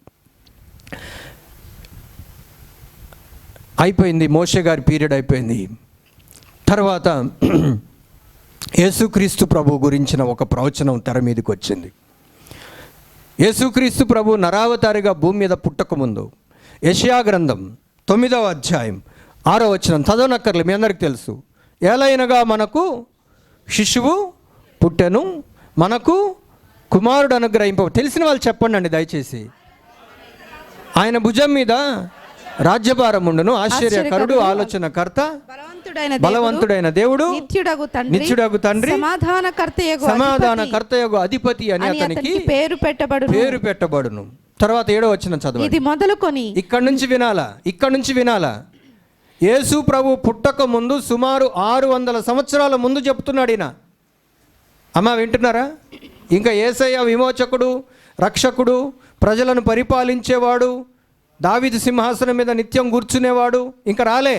అయిపోయింది, మోషే గారి పీరియడ్ అయిపోయింది. తర్వాత యేసుక్రీస్తు ప్రభు గురించిన ఒక ప్రవచనం తెర మీదకి వచ్చింది. యేసుక్రీస్తు ప్రభు నరావతారిగా భూమి మీద పుట్టకముందు యెషయా గ్రంథం 9వ అధ్యాయం 6వ వచనం చదవనక్కర్లే, మీ అందరికీ తెలుసు. ఏలైనగా మనకు శిశువు పుట్టెను, మనకు కుమారుడు అనుగ్రహింప. తెలిసిన వాళ్ళు చెప్పండి అండి దయచేసి. ఆయన భుజం మీద రాజ్యభారం ఉండును, ఆశ్చర్యకరుడు, ఆలోచనకర్త, బలవంతుడైన దేవుడు, నిత్యుడగు తండ్రి, సమాధానకర్తయగు అధిపతి అని అతనికి పేరు పెట్టబడును. తర్వాత 7వ వచనం చదవండి. ఇది మొదలుకొని ఇక్కడి నుంచి వినాలా. యేసు ప్రభు పుట్టక ముందు సుమారు 600 సంవత్సరాల ముందు చెప్తున్నాడు ఈయన. అమ్మా వింటున్నారా? ఇంకా యేసయ్య విమోచకుడు, రక్షకుడు, ప్రజలను పరిపాలించేవాడు, దావీదు సింహాసనం మీద నిత్యం కూర్చునేవాడు ఇంకా రాలే,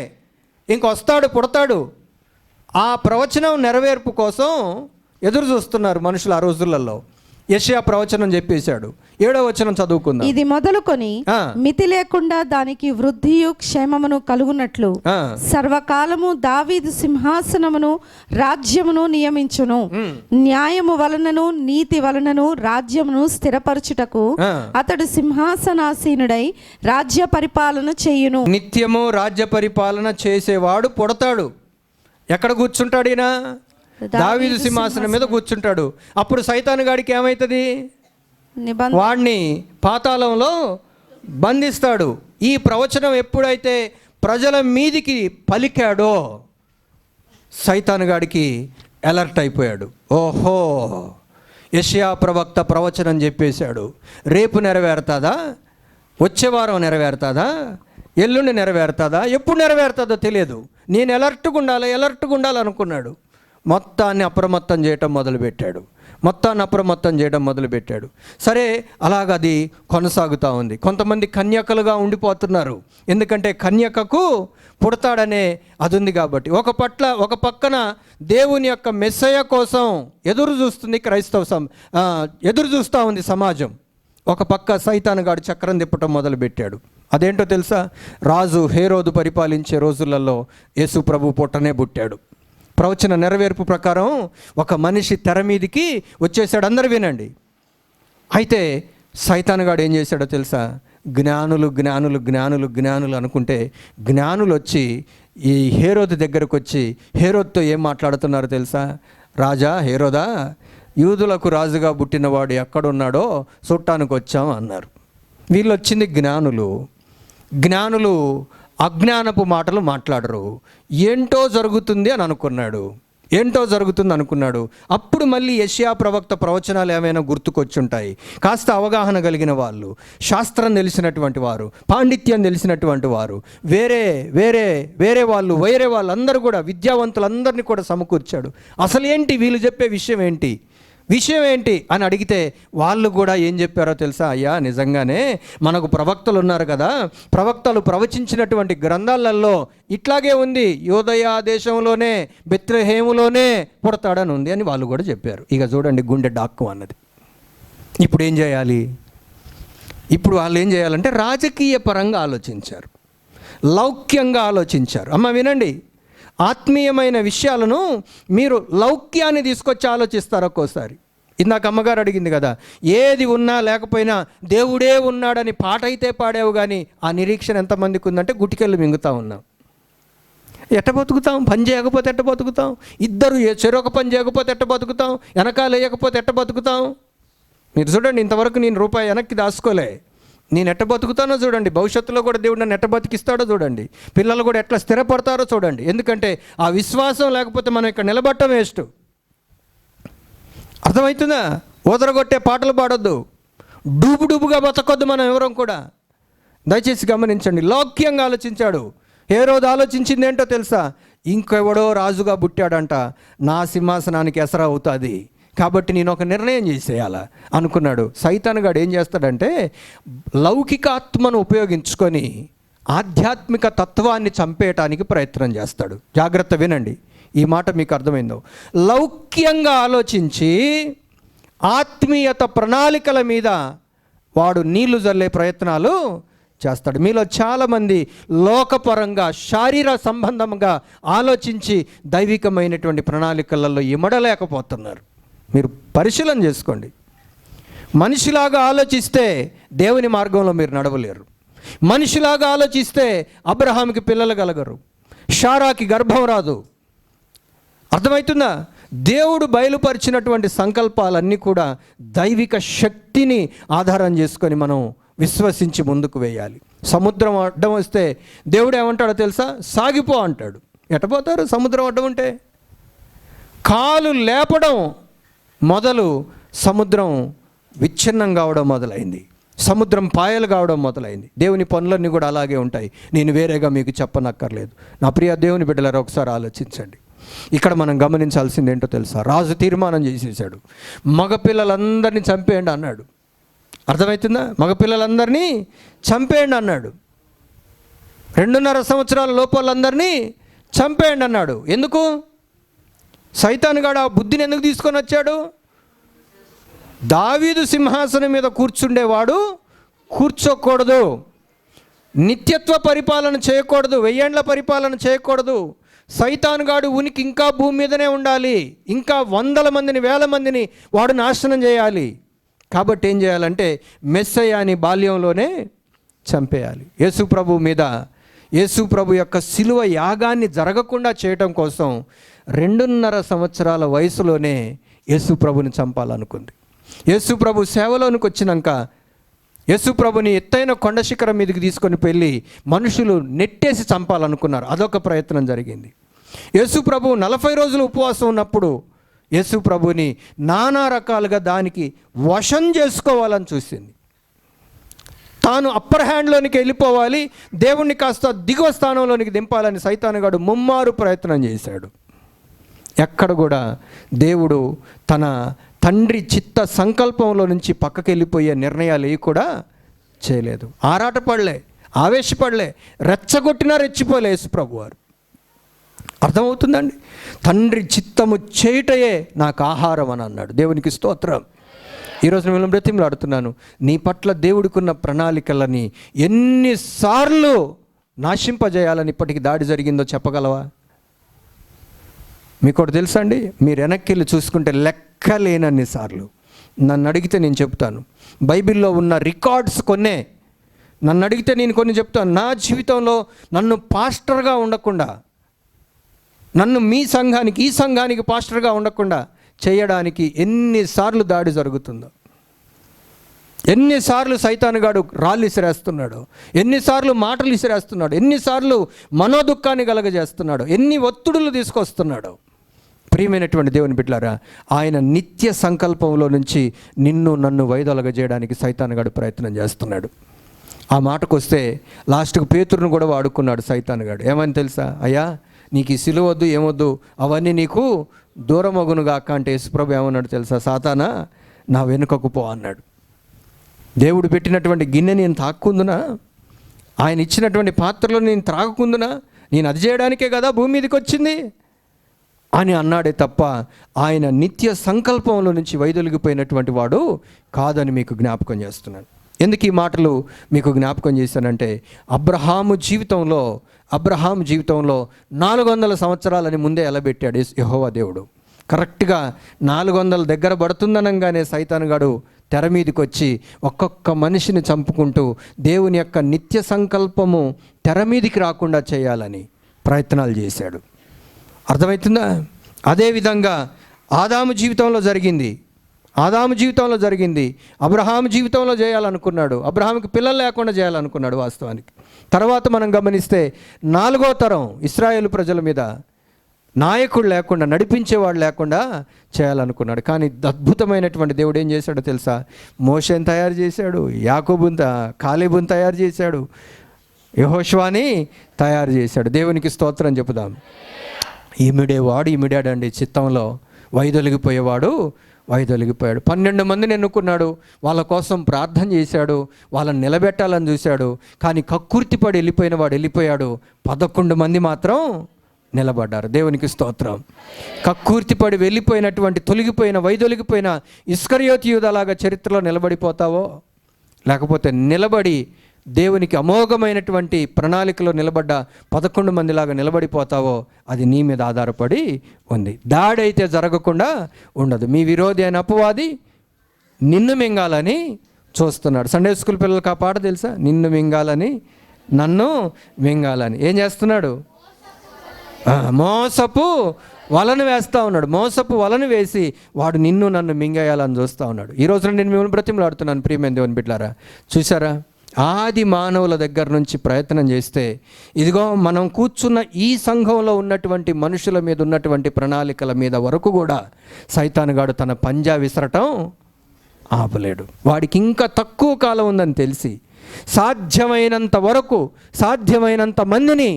ఇంకొస్తాడు, పుడతాడు. ఆ ప్రవచనం నెరవేర్పు కోసం ఎదురు చూస్తున్నారు మనుషులు ఆ రోజులలో. యెషయా ప్రవచనం చెప్పేశాడు. 7వ వచనం చదువుకుందాం. ఇది మొదలుకొని మితి లేకుండా దానికి వృద్ధియు క్షేమమును కలుగునట్లు సర్వకాలము దావీదు సింహాసనమును రాజ్యమును నియమించును. న్యాయము వలనను నీతి వలనను రాజ్యమును స్థిరపరచుటకు అతడు సింహాసనాసీనుడై రాజ్య పరిపాలన చేయును. నిత్యము రాజ్య పరిపాలన చేసేవాడు పుడతాడు. ఎక్కడ కూర్చుంటాడు ఈయన? దావీదు సింహాసనం మీద కూర్చుంటాడు. అప్పుడు సైతాను గాడికి ఏమవుతుంది? వాడిని పాతాళంలో బంధిస్తాడు. ఈ ప్రవచనం ఎప్పుడైతే ప్రజల మీదికి పలికాడో సైతాను గాడికి అలర్ట్ అయిపోయాడు. ఓహో, యెషయా ప్రవక్త ప్రవచనం చెప్పేశాడు, రేపు నెరవేరుతుందా, వచ్చే వారం నెరవేరుతుందా, ఎల్లుండి నెరవేరుతుందా, ఎప్పుడు నెరవేరుతుందో తెలియదు, నేను అలర్ట్గా ఉండాలి అనుకున్నాడు. మొత్తాన్ని అప్రమత్తం చేయటం మొదలుపెట్టాడు. సరే, అలాగది కొనసాగుతూ ఉంది. కొంతమంది కన్యకలుగా ఉండిపోతున్నారు, ఎందుకంటే కన్యకకు పుడతాడనే అది ఉంది కాబట్టి. ఒక పక్కన దేవుని యొక్క మెస్సయ కోసం ఎదురు చూస్తూ ఉంది సమాజం. ఒక పక్క సైతానుగాడు చక్రం తిప్పటం మొదలుపెట్టాడు. అదేంటో తెలుసా? రాజు హేరోదు పరిపాలించే రోజులలో యేసు ప్రభు పుట్టనే పుట్టాడు. ప్రవచన నెరవేర్పు ప్రకారం ఒక మనిషి తెర మీదికి వచ్చేసాడు. అందరూ వినండి. అయితే సైతానుగాడు ఏం చేశాడో తెలుసా? జ్ఞానులు అనుకుంటే జ్ఞానులు వచ్చి ఈ హేరోదు దగ్గరకు వచ్చి హేరోదుతో ఏం మాట్లాడుతున్నారో తెలుసా? రాజా హేరోదా, యూదులకు రాజుగా పుట్టినవాడు ఎక్కడున్నాడో చూడటానికి వచ్చాం అన్నారు. వీళ్ళు వచ్చింది జ్ఞానులు అజ్ఞానపు మాటలు మాట్లాడరు. ఏంటో జరుగుతుంది అనుకున్నాడు. అప్పుడు మళ్ళీ యెషయా ప్రవక్త ప్రవచనాలు ఏమైనా గుర్తుకొచ్చుంటాయి. కాస్త అవగాహన కలిగిన వాళ్ళు, శాస్త్రం తెలిసినటువంటి వారు, పాండిత్యం తెలిసినటువంటి వారు, వేరే వాళ్ళందరూ కూడా విద్యావంతులందరినీ కూడా సమకూర్చాడు. అసలు ఏంటి వీళ్ళు చెప్పే విషయం ఏంటి అని అడిగితే వాళ్ళు కూడా ఏం చెప్పారో తెలుసా? అయ్యా, నిజంగానే మనకు ప్రవక్తలు ఉన్నారు కదా, ప్రవక్తలు ప్రవచించినటువంటి గ్రంథాలలో ఇట్లాగే ఉంది, యోదయ దేశంలోనే బెత్లెహేములోనే పుడతాడని ఉంది అని వాళ్ళు కూడా చెప్పారు. ఇక చూడండి, గుండె డాక్కు అన్నది. ఇప్పుడు ఏం చేయాలి? ఇప్పుడు వాళ్ళు ఏం చేయాలంటే రాజకీయ పరంగా ఆలోచించారు, లౌక్యంగా ఆలోచించారు. అమ్మ వినండి, ఆత్మీయమైన విషయాలను మీరు లౌక్యాన్ని తీసుకొచ్చి ఆలోచిస్తారు ఒక్కోసారి. ఇందాక అమ్మగారు అడిగింది కదా, ఏది ఉన్నా లేకపోయినా దేవుడే ఉన్నాడని పాట అయితే పాడావు, కానీ ఆ నిరీక్షణ ఎంతమందికి ఉందంటే గుటికెళ్ళు మింగుతా ఉన్నాం. ఎట్ట బతుకుతాం? పని చేయకపోతే ఎట్ట బతుకుతాం? ఇద్దరు చెరొక పని చేయకపోతే ఎట్ట బతుకుతాం? వెనకాల వేయకపోతే ఎట్ట బతుకుతాం? మీరు చూడండి, ఇంతవరకు నేను రూపాయి వెనక్కి దాచుకోలే. నేను ఎట్ట బతుకుతానో చూడండి, భవిష్యత్తులో కూడా దేవుడు నన్ను ఎట్ట బతికిస్తాడో చూడండి, పిల్లలు కూడా ఎట్లా స్థిరపడతారో చూడండి. ఎందుకంటే ఆ విశ్వాసం లేకపోతే మనం ఇక్కడ నిలబడటం వేస్ట్. అర్థమవుతుందా? ఓదరగొట్టే పాటలు పాడొద్దు, డూబుగా బతకొద్దు మనం ఎవరం కూడా. దయచేసి గమనించండి, లౌక్యంగా ఆలోచించాడు. హేరోదు ఆలోచించింది ఏంటో తెలుసా? ఇంకెవడో రాజుగా పుట్టాడంట, నా సింహాసనానికి ఎసరా అవుతుంది, కాబట్టి నేను ఒక నిర్ణయం చేసేయాలా అనుకున్నాడు. సైతానుగాడు ఏం చేస్తాడంటే లౌకికాత్మను ఉపయోగించుకొని ఆధ్యాత్మిక తత్వాన్ని చంపేయటానికి ప్రయత్నం చేస్తాడు. జాగ్రత్త వినండి, ఈ మాట మీకు అర్థమైందో. లౌక్యంగా ఆలోచించి ఆత్మీయత ప్రణాళికల మీద వాడు నీళ్లు జల్లే ప్రయత్నాలు చేస్తాడు. మీలో చాలామంది లోకపరంగా శారీర సంబంధంగా ఆలోచించి దైవికమైనటువంటి ప్రణాళికలలో ఇమడలేకపోతున్నారు. మీరు పరిశీలన చేసుకోండి. మనిషిలాగా ఆలోచిస్తే దేవుని మార్గంలో మీరు నడవలేరు. మనిషిలాగా ఆలోచిస్తే అబ్రహాంకి పిల్లలు కలగరు, షారాకి గర్భం రాదు. అర్థమవుతుందా? దేవుడు బయలుపరిచినటువంటి సంకల్పాలన్నీ కూడా దైవిక శక్తిని ఆధారం చేసుకొని మనం విశ్వసించి ముందుకు వేయాలి. సముద్రం అడ్డం వస్తే దేవుడు ఏమంటాడో తెలుసా? సాగిపో అంటాడు. ఎట్టపోతారు సముద్రం అడ్డం ఉంటే? కాలు లేపడం మొదలు సముద్రం విచ్ఛిన్నం కావడం మొదలైంది, సముద్రం పాయలు కావడం మొదలైంది. దేవుని పనులన్నీ కూడా అలాగే ఉంటాయి. నేను వేరేగా మీకు చెప్పనక్కర్లేదు. నా ప్రియ దేవుని బిడ్డలారా, ఒకసారి ఆలోచించండి. ఇక్కడ మనం గమనించాల్సింది ఏంటో తెలుసా? రాజు తీర్మానం చేసేసాడు, మగపిల్లలందరినీ చంపేయండి అన్నాడు. అర్థమవుతుందా? మగపిల్లలందరినీ చంపేయండి అన్నాడు. 2.5 సంవత్సరాల లోపలందరినీ చంపేయండి అన్నాడు. ఎందుకు? సైతానుగాడు ఆ బుద్ధిని ఎందుకు తీసుకొని వచ్చాడు? దావీదు సింహాసనం మీద కూర్చుండేవాడు కూర్చోకూడదు, నిత్యత్వ పరిపాలన చేయకూడదు, 1000 ఏళ్ల పరిపాలన చేయకూడదు. సైతానుగాడు ఉనికి ఇంకా భూమి మీదనే ఉండాలి, ఇంకా 100 మందిని 1000 మందిని వాడు నాశనం చేయాలి. కాబట్టి ఏం చేయాలంటే మెస్సయ్యని బాల్యంలోనే చంపేయాలి. యేసు ప్రభు యొక్క శిలువ యాగాన్ని జరగకుండా చేయటం కోసం 2.5 సంవత్సరాల వయసులోనే యేసు ప్రభుని చంపాలనుకుంది. యేసు ప్రభు సేవలోనికి వచ్చినాక యేసు ప్రభుని ఎత్తైన కొండ శిఖరం మీదకి తీసుకొని వెళ్ళి మనుషులు నెట్టేసి చంపాలనుకున్నారు. అదొక ప్రయత్నం జరిగింది. యేసు ప్రభు 40 రోజులు ఉపవాసం ఉన్నప్పుడు యేసు ప్రభుని నానా రకాలుగా దానికి వశం చేసుకోవాలని చూసింది. తాను అప్పర్ హ్యాండ్లోనికి వెళ్ళిపోవాలి, దేవుణ్ణి కాస్త దిగువ స్థానంలోనికి దింపాలని సైతానుగాడు ముమ్మారు ప్రయత్నం చేశాడు. ఎక్కడ కూడా దేవుడు తన తండ్రి చిత్త సంకల్పంలో నుంచి పక్కకి వెళ్ళిపోయే నిర్ణయాలు ఏవి కూడా చేయలేదు. ఆరాటపడలే, ఆవేశపడలే, రెచ్చగొట్టినా రెచ్చిపోలే యేసు ప్రభు వారు. అర్థమవుతుందండి? తండ్రి చిత్తము చేయుటయే నాకు ఆహారం అని అన్నాడు. దేవునికి స్తోత్రం. ఈరోజు మిమ్మల్ని బ్రతిమలాడుతున్నాను, నీ పట్ల దేవుడికున్న ప్రణాళికలని ఎన్నిసార్లు నాశింపజేయాలని ఇప్పటికి దాడి జరిగిందో చెప్పగలవా? మీకు ఒకటి తెలుసా అండి, మీరు వెనక్కి వెళ్ళి చూసుకుంటే లెక్కలేనన్ని సార్లు. నన్ను అడిగితే నేను చెప్తాను, బైబిల్లో ఉన్న రికార్డ్స్ కొన్నే. నన్ను అడిగితే నేను కొన్ని చెప్తాను. నా జీవితంలో నన్ను పాస్టర్గా ఉండకుండా, నన్ను మీ సంఘానికి ఈ సంఘానికి పాస్టర్గా ఉండకుండా చేయడానికి ఎన్నిసార్లు దాడి జరుగుతుందో, ఎన్నిసార్లు సైతానుగాడు రాళ్ళు ఇసిరేస్తున్నాడు, ఎన్నిసార్లు మాటలు ఇసిరేస్తున్నాడు, ఎన్నిసార్లు మనోదుఖాన్ని కలగజేస్తున్నాడు, ఎన్ని ఒత్తిడులు తీసుకొస్తున్నాడు. ప్రియమైనటువంటి దేవుని బిడ్డలారా, ఆయన నిత్య సంకల్పంలో నుంచి నిన్ను నన్ను వైదొలగజేయడానికి సైతానుగాడు ప్రయత్నం చేస్తున్నాడు. ఆ మాటకు వస్తే లాస్ట్కు పేతురును కూడా వాడుకున్నాడు సైతానుగాడు. ఏమని తెలుసా? అయ్యా, నీకు ఈ సిలువ వద్దు, ఏమొద్దు, అవన్నీ నీకు దూరమగునుగాక అంటే యేసుప్రభు ఏమన్నాడు తెలుసా? సాతానా, నా వెనుకకు పో అన్నాడు. దేవుడు పెట్టినటువంటి గిన్నె నేను తాక్కుందునా? ఆయన ఇచ్చినటువంటి పాత్రలో నేను త్రాగకుందునా? నేను అది చేయడానికే కదా భూమి మీదకి వచ్చింది అని అన్నాడే తప్ప ఆయన నిత్య సంకల్పంలో నుంచి వైదొలిగిపోయినటువంటి వాడు కాదని మీకు జ్ఞాపకం చేస్తున్నాను. ఎందుకు ఈ మాటలు మీకు జ్ఞాపకం చేశానంటే, అబ్రహాము జీవితంలో 400 సంవత్సరాలని ముందే ఎలా పెట్టాడు యెహోవా దేవుడు. కరెక్ట్గా 400 దగ్గర పడుతుందనగానే సైతానుగాడు తెర మీదకి వచ్చి ఒక్కొక్క మనిషిని చంపుకుంటూ దేవుని యొక్క నిత్య సంకల్పము తెర మీదికి రాకుండా చేయాలని ప్రయత్నాలు చేశాడు. అర్థమవుతుందా? అదేవిధంగా ఆదాము జీవితంలో జరిగింది. అబ్రహాము జీవితంలో చేయాలనుకున్నాడు. అబ్రహాముకి పిల్లలు లేకుండా చేయాలనుకున్నాడు వాస్తవానికి. తర్వాత మనం గమనిస్తే 4వ తరం ఇశ్రాయేలు ప్రజల మీద నాయకుడు లేకుండా, నడిపించేవాడు లేకుండా చేయాలనుకున్నాడు. కానీ అద్భుతమైనటువంటి దేవుడు ఏం చేశాడో తెలుసా? మోషేని తయారు చేశాడు, కాలేబుని తయారు చేశాడు, యెహోషువని తయారు చేశాడు. దేవునికి స్తోత్రం చెప్పుదాం. ఇమిడాడండి చిత్తంలో, వైదొలిగిపోయాడు. 12 మందిని ఎన్నుకున్నాడు, వాళ్ళ కోసం ప్రార్థన చేశాడు, వాళ్ళని నిలబెట్టాలని చూశాడు. కానీ కక్కుర్తిపడి వెళ్ళిపోయిన వాడు వెళ్ళిపోయాడు. 11 మంది మాత్రం నిలబడ్డారు. దేవునికి స్తోత్రం. కక్కుర్తిపడి వెళ్ళిపోయినటువంటి వైదొలిగిపోయిన ఇస్కరియోతు యూదాలాగా చరిత్రలో నిలబడిపోతావో, లేకపోతే నిలబడి దేవునికి అమోఘమైనటువంటి ప్రణాళికలో నిలబడ్డ 11 మందిలాగా నిలబడిపోతావో, అది నీ మీద ఆధారపడి ఉంది. దాడి అయితే జరగకుండా ఉండదు. మీ విరోధి అయిన అపవాది నిన్ను మింగాలని చూస్తున్నాడు. సండే స్కూల్ పిల్లలకి ఆ పాట తెలుసా? నిన్ను మింగాలని, నన్ను మింగాలని. ఏం చేస్తున్నాడు? మోసపు వలను వేస్తూ ఉన్నాడు. మోసపు వలను వేసి వాడు నిన్ను నన్ను మింగేయాలని చూస్తూ ఉన్నాడు. ఈ రోజున నేను మిమ్మల్ని బ్రతిమలాడుతున్నాను ప్రియమైన దేవుని బిడ్డలారా. చూసారా? ఆది మానవుల దగ్గర నుంచి ప్రయత్నం చేస్తే, ఇదిగో మనం కూర్చున్న ఈ సంఘంలో ఉన్నటువంటి మనుషుల మీద ఉన్నటువంటి ప్రణాళికల మీద వరకు కూడా సైతానుగాడు తన పంజా విసరటం ఆపలేడు. వాడికి ఇంకా తక్కువ కాలం ఉందని తెలిసి సాధ్యమైనంత మందిని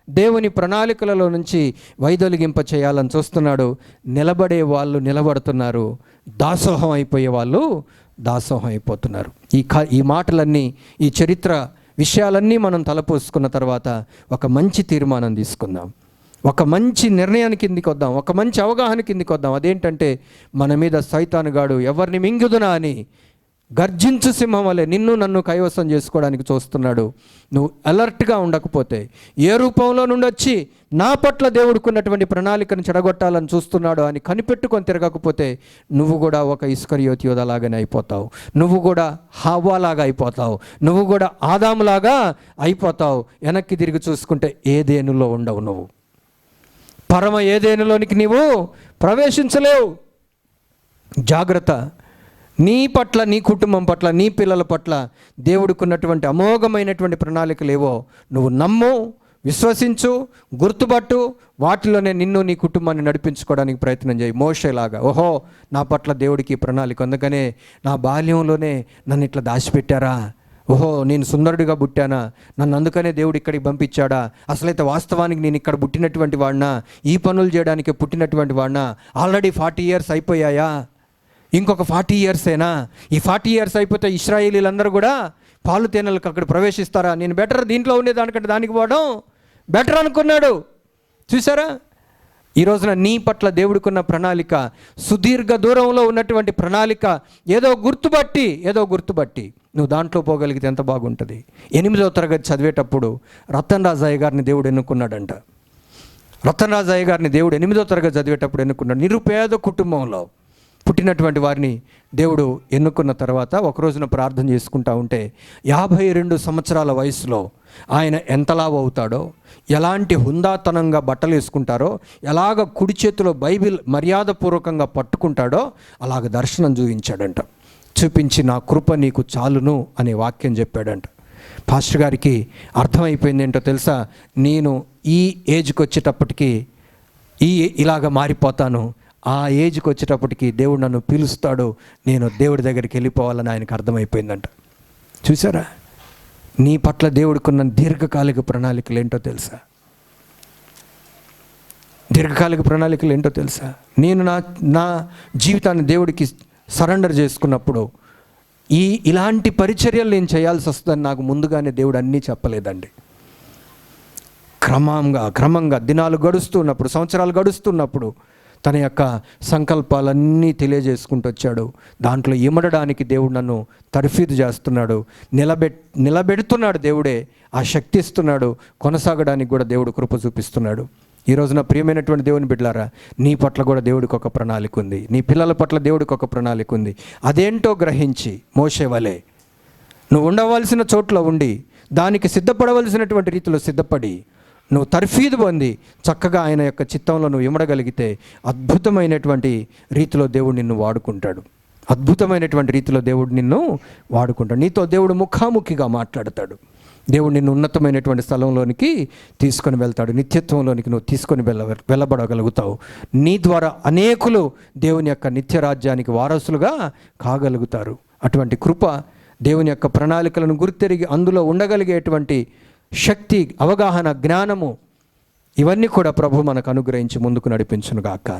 దేవుని ప్రణాళికలలో నుంచి వైదొలిగింప చేయాలని చూస్తున్నాడు. నిలబడే వాళ్ళు నిలబడుతున్నారు, దాసోహం అయిపోయే వాళ్ళు దాసోహం అయిపోతున్నారు. ఈ మాటలన్నీ, ఈ చరిత్ర విషయాలన్నీ మనం తలపోసుకున్న తర్వాత ఒక మంచి తీర్మానం తీసుకుందాం, ఒక మంచి నిర్ణయానికి కిందికి వద్దాం, ఒక మంచి అవగాహన కిందికి వద్దాం. అదేంటంటే, మన మీద సైతానుగాడు ఎవరిని మింగుదునా అని గర్జించు సింహం వలె నిన్ను నన్ను కైవసం చేసుకోవడానికి చూస్తున్నాడు. నువ్వు అలర్ట్గా ఉండకపోతే, ఏ రూపంలో నుండి వచ్చి నా పట్ల దేవుడుకున్నటువంటి ప్రణాళికను చెడగొట్టాలని చూస్తున్నాడు అని కనిపెట్టుకొని తిరగకపోతే, నువ్వు కూడా ఒక ఇస్కరియోతు యూదాలాగానే అయిపోతావు. నువ్వు కూడా హవ్వాలాగా అయిపోతావు. నువ్వు కూడా ఆదాములాగా అయిపోతావు. వెనక్కి తిరిగి చూసుకుంటే ఏదేనులో ఉండవు. నువ్వు పరమ ఏదేనులోనికి నీవు ప్రవేశించలేవు. జాగ్రత్త. నీ పట్ల, నీ కుటుంబం పట్ల, నీ పిల్లల పట్ల దేవుడికున్నటువంటి అమోఘమైనటువంటి ప్రణాళికలు ఏవో నువ్వు నమ్ము, విశ్వసించు, గుర్తుపట్టు. వాటిలోనే నిన్ను, నీ కుటుంబాన్ని నడిపించుకోవడానికి ప్రయత్నం చేయి. మోషేలాగా, ఓహో నా పట్ల దేవుడికి ప్రణాళిక, అందుకనే నా బాల్యంలోనే నన్ను ఇట్లా దాచిపెట్టారా, ఓహో నేను సుందరుడిగా పుట్టానా, నన్ను అందుకనే దేవుడు ఇక్కడికి పంపించాడా, అసలైతే వాస్తవానికి నేను ఇక్కడ పుట్టినటువంటి వాడినా, ఈ పనులు చేయడానికి పుట్టినటువంటి వాడినా, ఆల్రెడీ 40 years అయిపోయాయా, ఇంకొక 40 yearsేనా, ఈ 40 years అయిపోతే ఇశ్రాయేలీలందరూ కూడా పాలు తేనెలకు అక్కడ ప్రవేశిస్తారా, నేను బెటర్ దీంట్లో ఉండేదానికంటే దానికి పోవడం బెటర్ అనుకున్నాడు. చూసారా? ఈ రోజున నీ పట్ల దేవుడికున్న ప్రణాళిక సుదీర్ఘ దూరంలో ఉన్నటువంటి ప్రణాళిక. ఏదో గుర్తుపట్టి నువ్వు దాంట్లో పోగలిగితే ఎంత బాగుంటుంది. 8వ తరగతి చదివేటప్పుడు రతన్ రాజయ్య గారిని దేవుడు ఎన్నుకున్నాడంట. రతన్ రాజయ్య గారిని దేవుడు 8వ తరగతి చదివేటప్పుడు ఎన్నుకున్నాడు. నిరుపేద కుటుంబంలో పుట్టినటువంటి వారిని దేవుడు ఎన్నుకున్న తర్వాత ఒక రోజున ప్రార్థన చేసుకుంటా ఉంటే 52 సంవత్సరాల వయసులో ఆయన ఎంతలా అవుతాడో, ఎలాంటి హుందాతనంగా బట్టలు వేసుకుంటారో, ఎలాగ కుడి చేతిలో బైబిల్ మర్యాదపూర్వకంగా పట్టుకుంటాడో అలాగ దర్శనం చూపించాడంట. చూపించి నా కృప నీకు చాలును అనే వాక్యం చెప్పాడంట. పాస్టర్ గారికి అర్థమైపోయింది ఏంటో తెలుసా, నేను ఈ ఏజ్కి వచ్చేటప్పటికి ఇలాగ మారిపోతాను, ఆ ఏజ్కి వచ్చేటప్పటికి దేవుడు నన్ను పిలుస్తాడు, నేను దేవుడి దగ్గరికి వెళ్ళిపోవాలని ఆయనకు అర్థమైపోయిందంట. చూసారా, నీ పట్ల దేవుడికున్న దీర్ఘకాలిక ప్రణాళికలు ఏంటో తెలుసా? దీర్ఘకాలిక ప్రణాళికలు ఏంటో తెలుసా? నేను నా జీవితాన్ని దేవుడికి సరెండర్ చేసుకున్నప్పుడు ఇలాంటి పరిచర్యలు నేను చేయాల్సి వస్తుందని నాకు ముందుగానే దేవుడు అన్నీ చెప్పలేదండి. క్రమంగా దినాలు గడుస్తున్నప్పుడు, సంవత్సరాలు గడుస్తున్నప్పుడు తన యొక్క సంకల్పాలన్నీ తెలియజేసుకుంటూ వచ్చాడు. దాంట్లో ఇమడడానికి దేవుడు నన్ను తర్ఫీదు చేస్తున్నాడు, నిలబెడుతున్నాడు దేవుడే, ఆ శక్తి ఇస్తున్నాడు, కొనసాగడానికి కూడా దేవుడు కృప చూపిస్తున్నాడు. ఈ రోజున ప్రియమైనటువంటి దేవుని బిడ్డలారా, నీ పట్ల కూడా దేవుడికి ఒక ప్రణాళిక ఉంది, నీ పిల్లల పట్ల దేవుడికి ఒక ప్రణాళిక ఉంది. అదేంటో గ్రహించి మోషే వలె నువ్వు ఉండవలసిన చోట్ల ఉండి దానికి సిద్ధపడవలసినటువంటి రీతిలో సిద్ధపడి నువ్వు తర్ఫీదు పొంది చక్కగా ఆయన యొక్క చిత్తంలో నువ్వు ఇమడగలిగితే అద్భుతమైనటువంటి రీతిలో దేవుడు నిన్ను వాడుకుంటాడు. అద్భుతమైనటువంటి రీతిలో దేవుడు నిన్ను వాడుకుంటాడు. నీతో దేవుడు ముఖాముఖిగా మాట్లాడతాడు. దేవుడు నిన్ను ఉన్నతమైనటువంటి స్థలంలోనికి తీసుకొని వెళ్తాడు. నిత్యత్వంలోనికి నువ్వు తీసుకొని వెళ్ళబడగలుగుతావు. నీ ద్వారా అనేకులు దేవుని యొక్క నిత్య రాజ్యానికి వారసులుగా కాగలుగుతారు. అటువంటి కృప, దేవుని యొక్క ప్రణాళికలను గుర్తెరిగి అందులో ఉండగలిగేటువంటి శక్తి, అవగాహన, జ్ఞానము, ఇవన్నీ కూడా ప్రభు మనకు అనుగ్రహించి ముందుకు నడిపించునుగాక.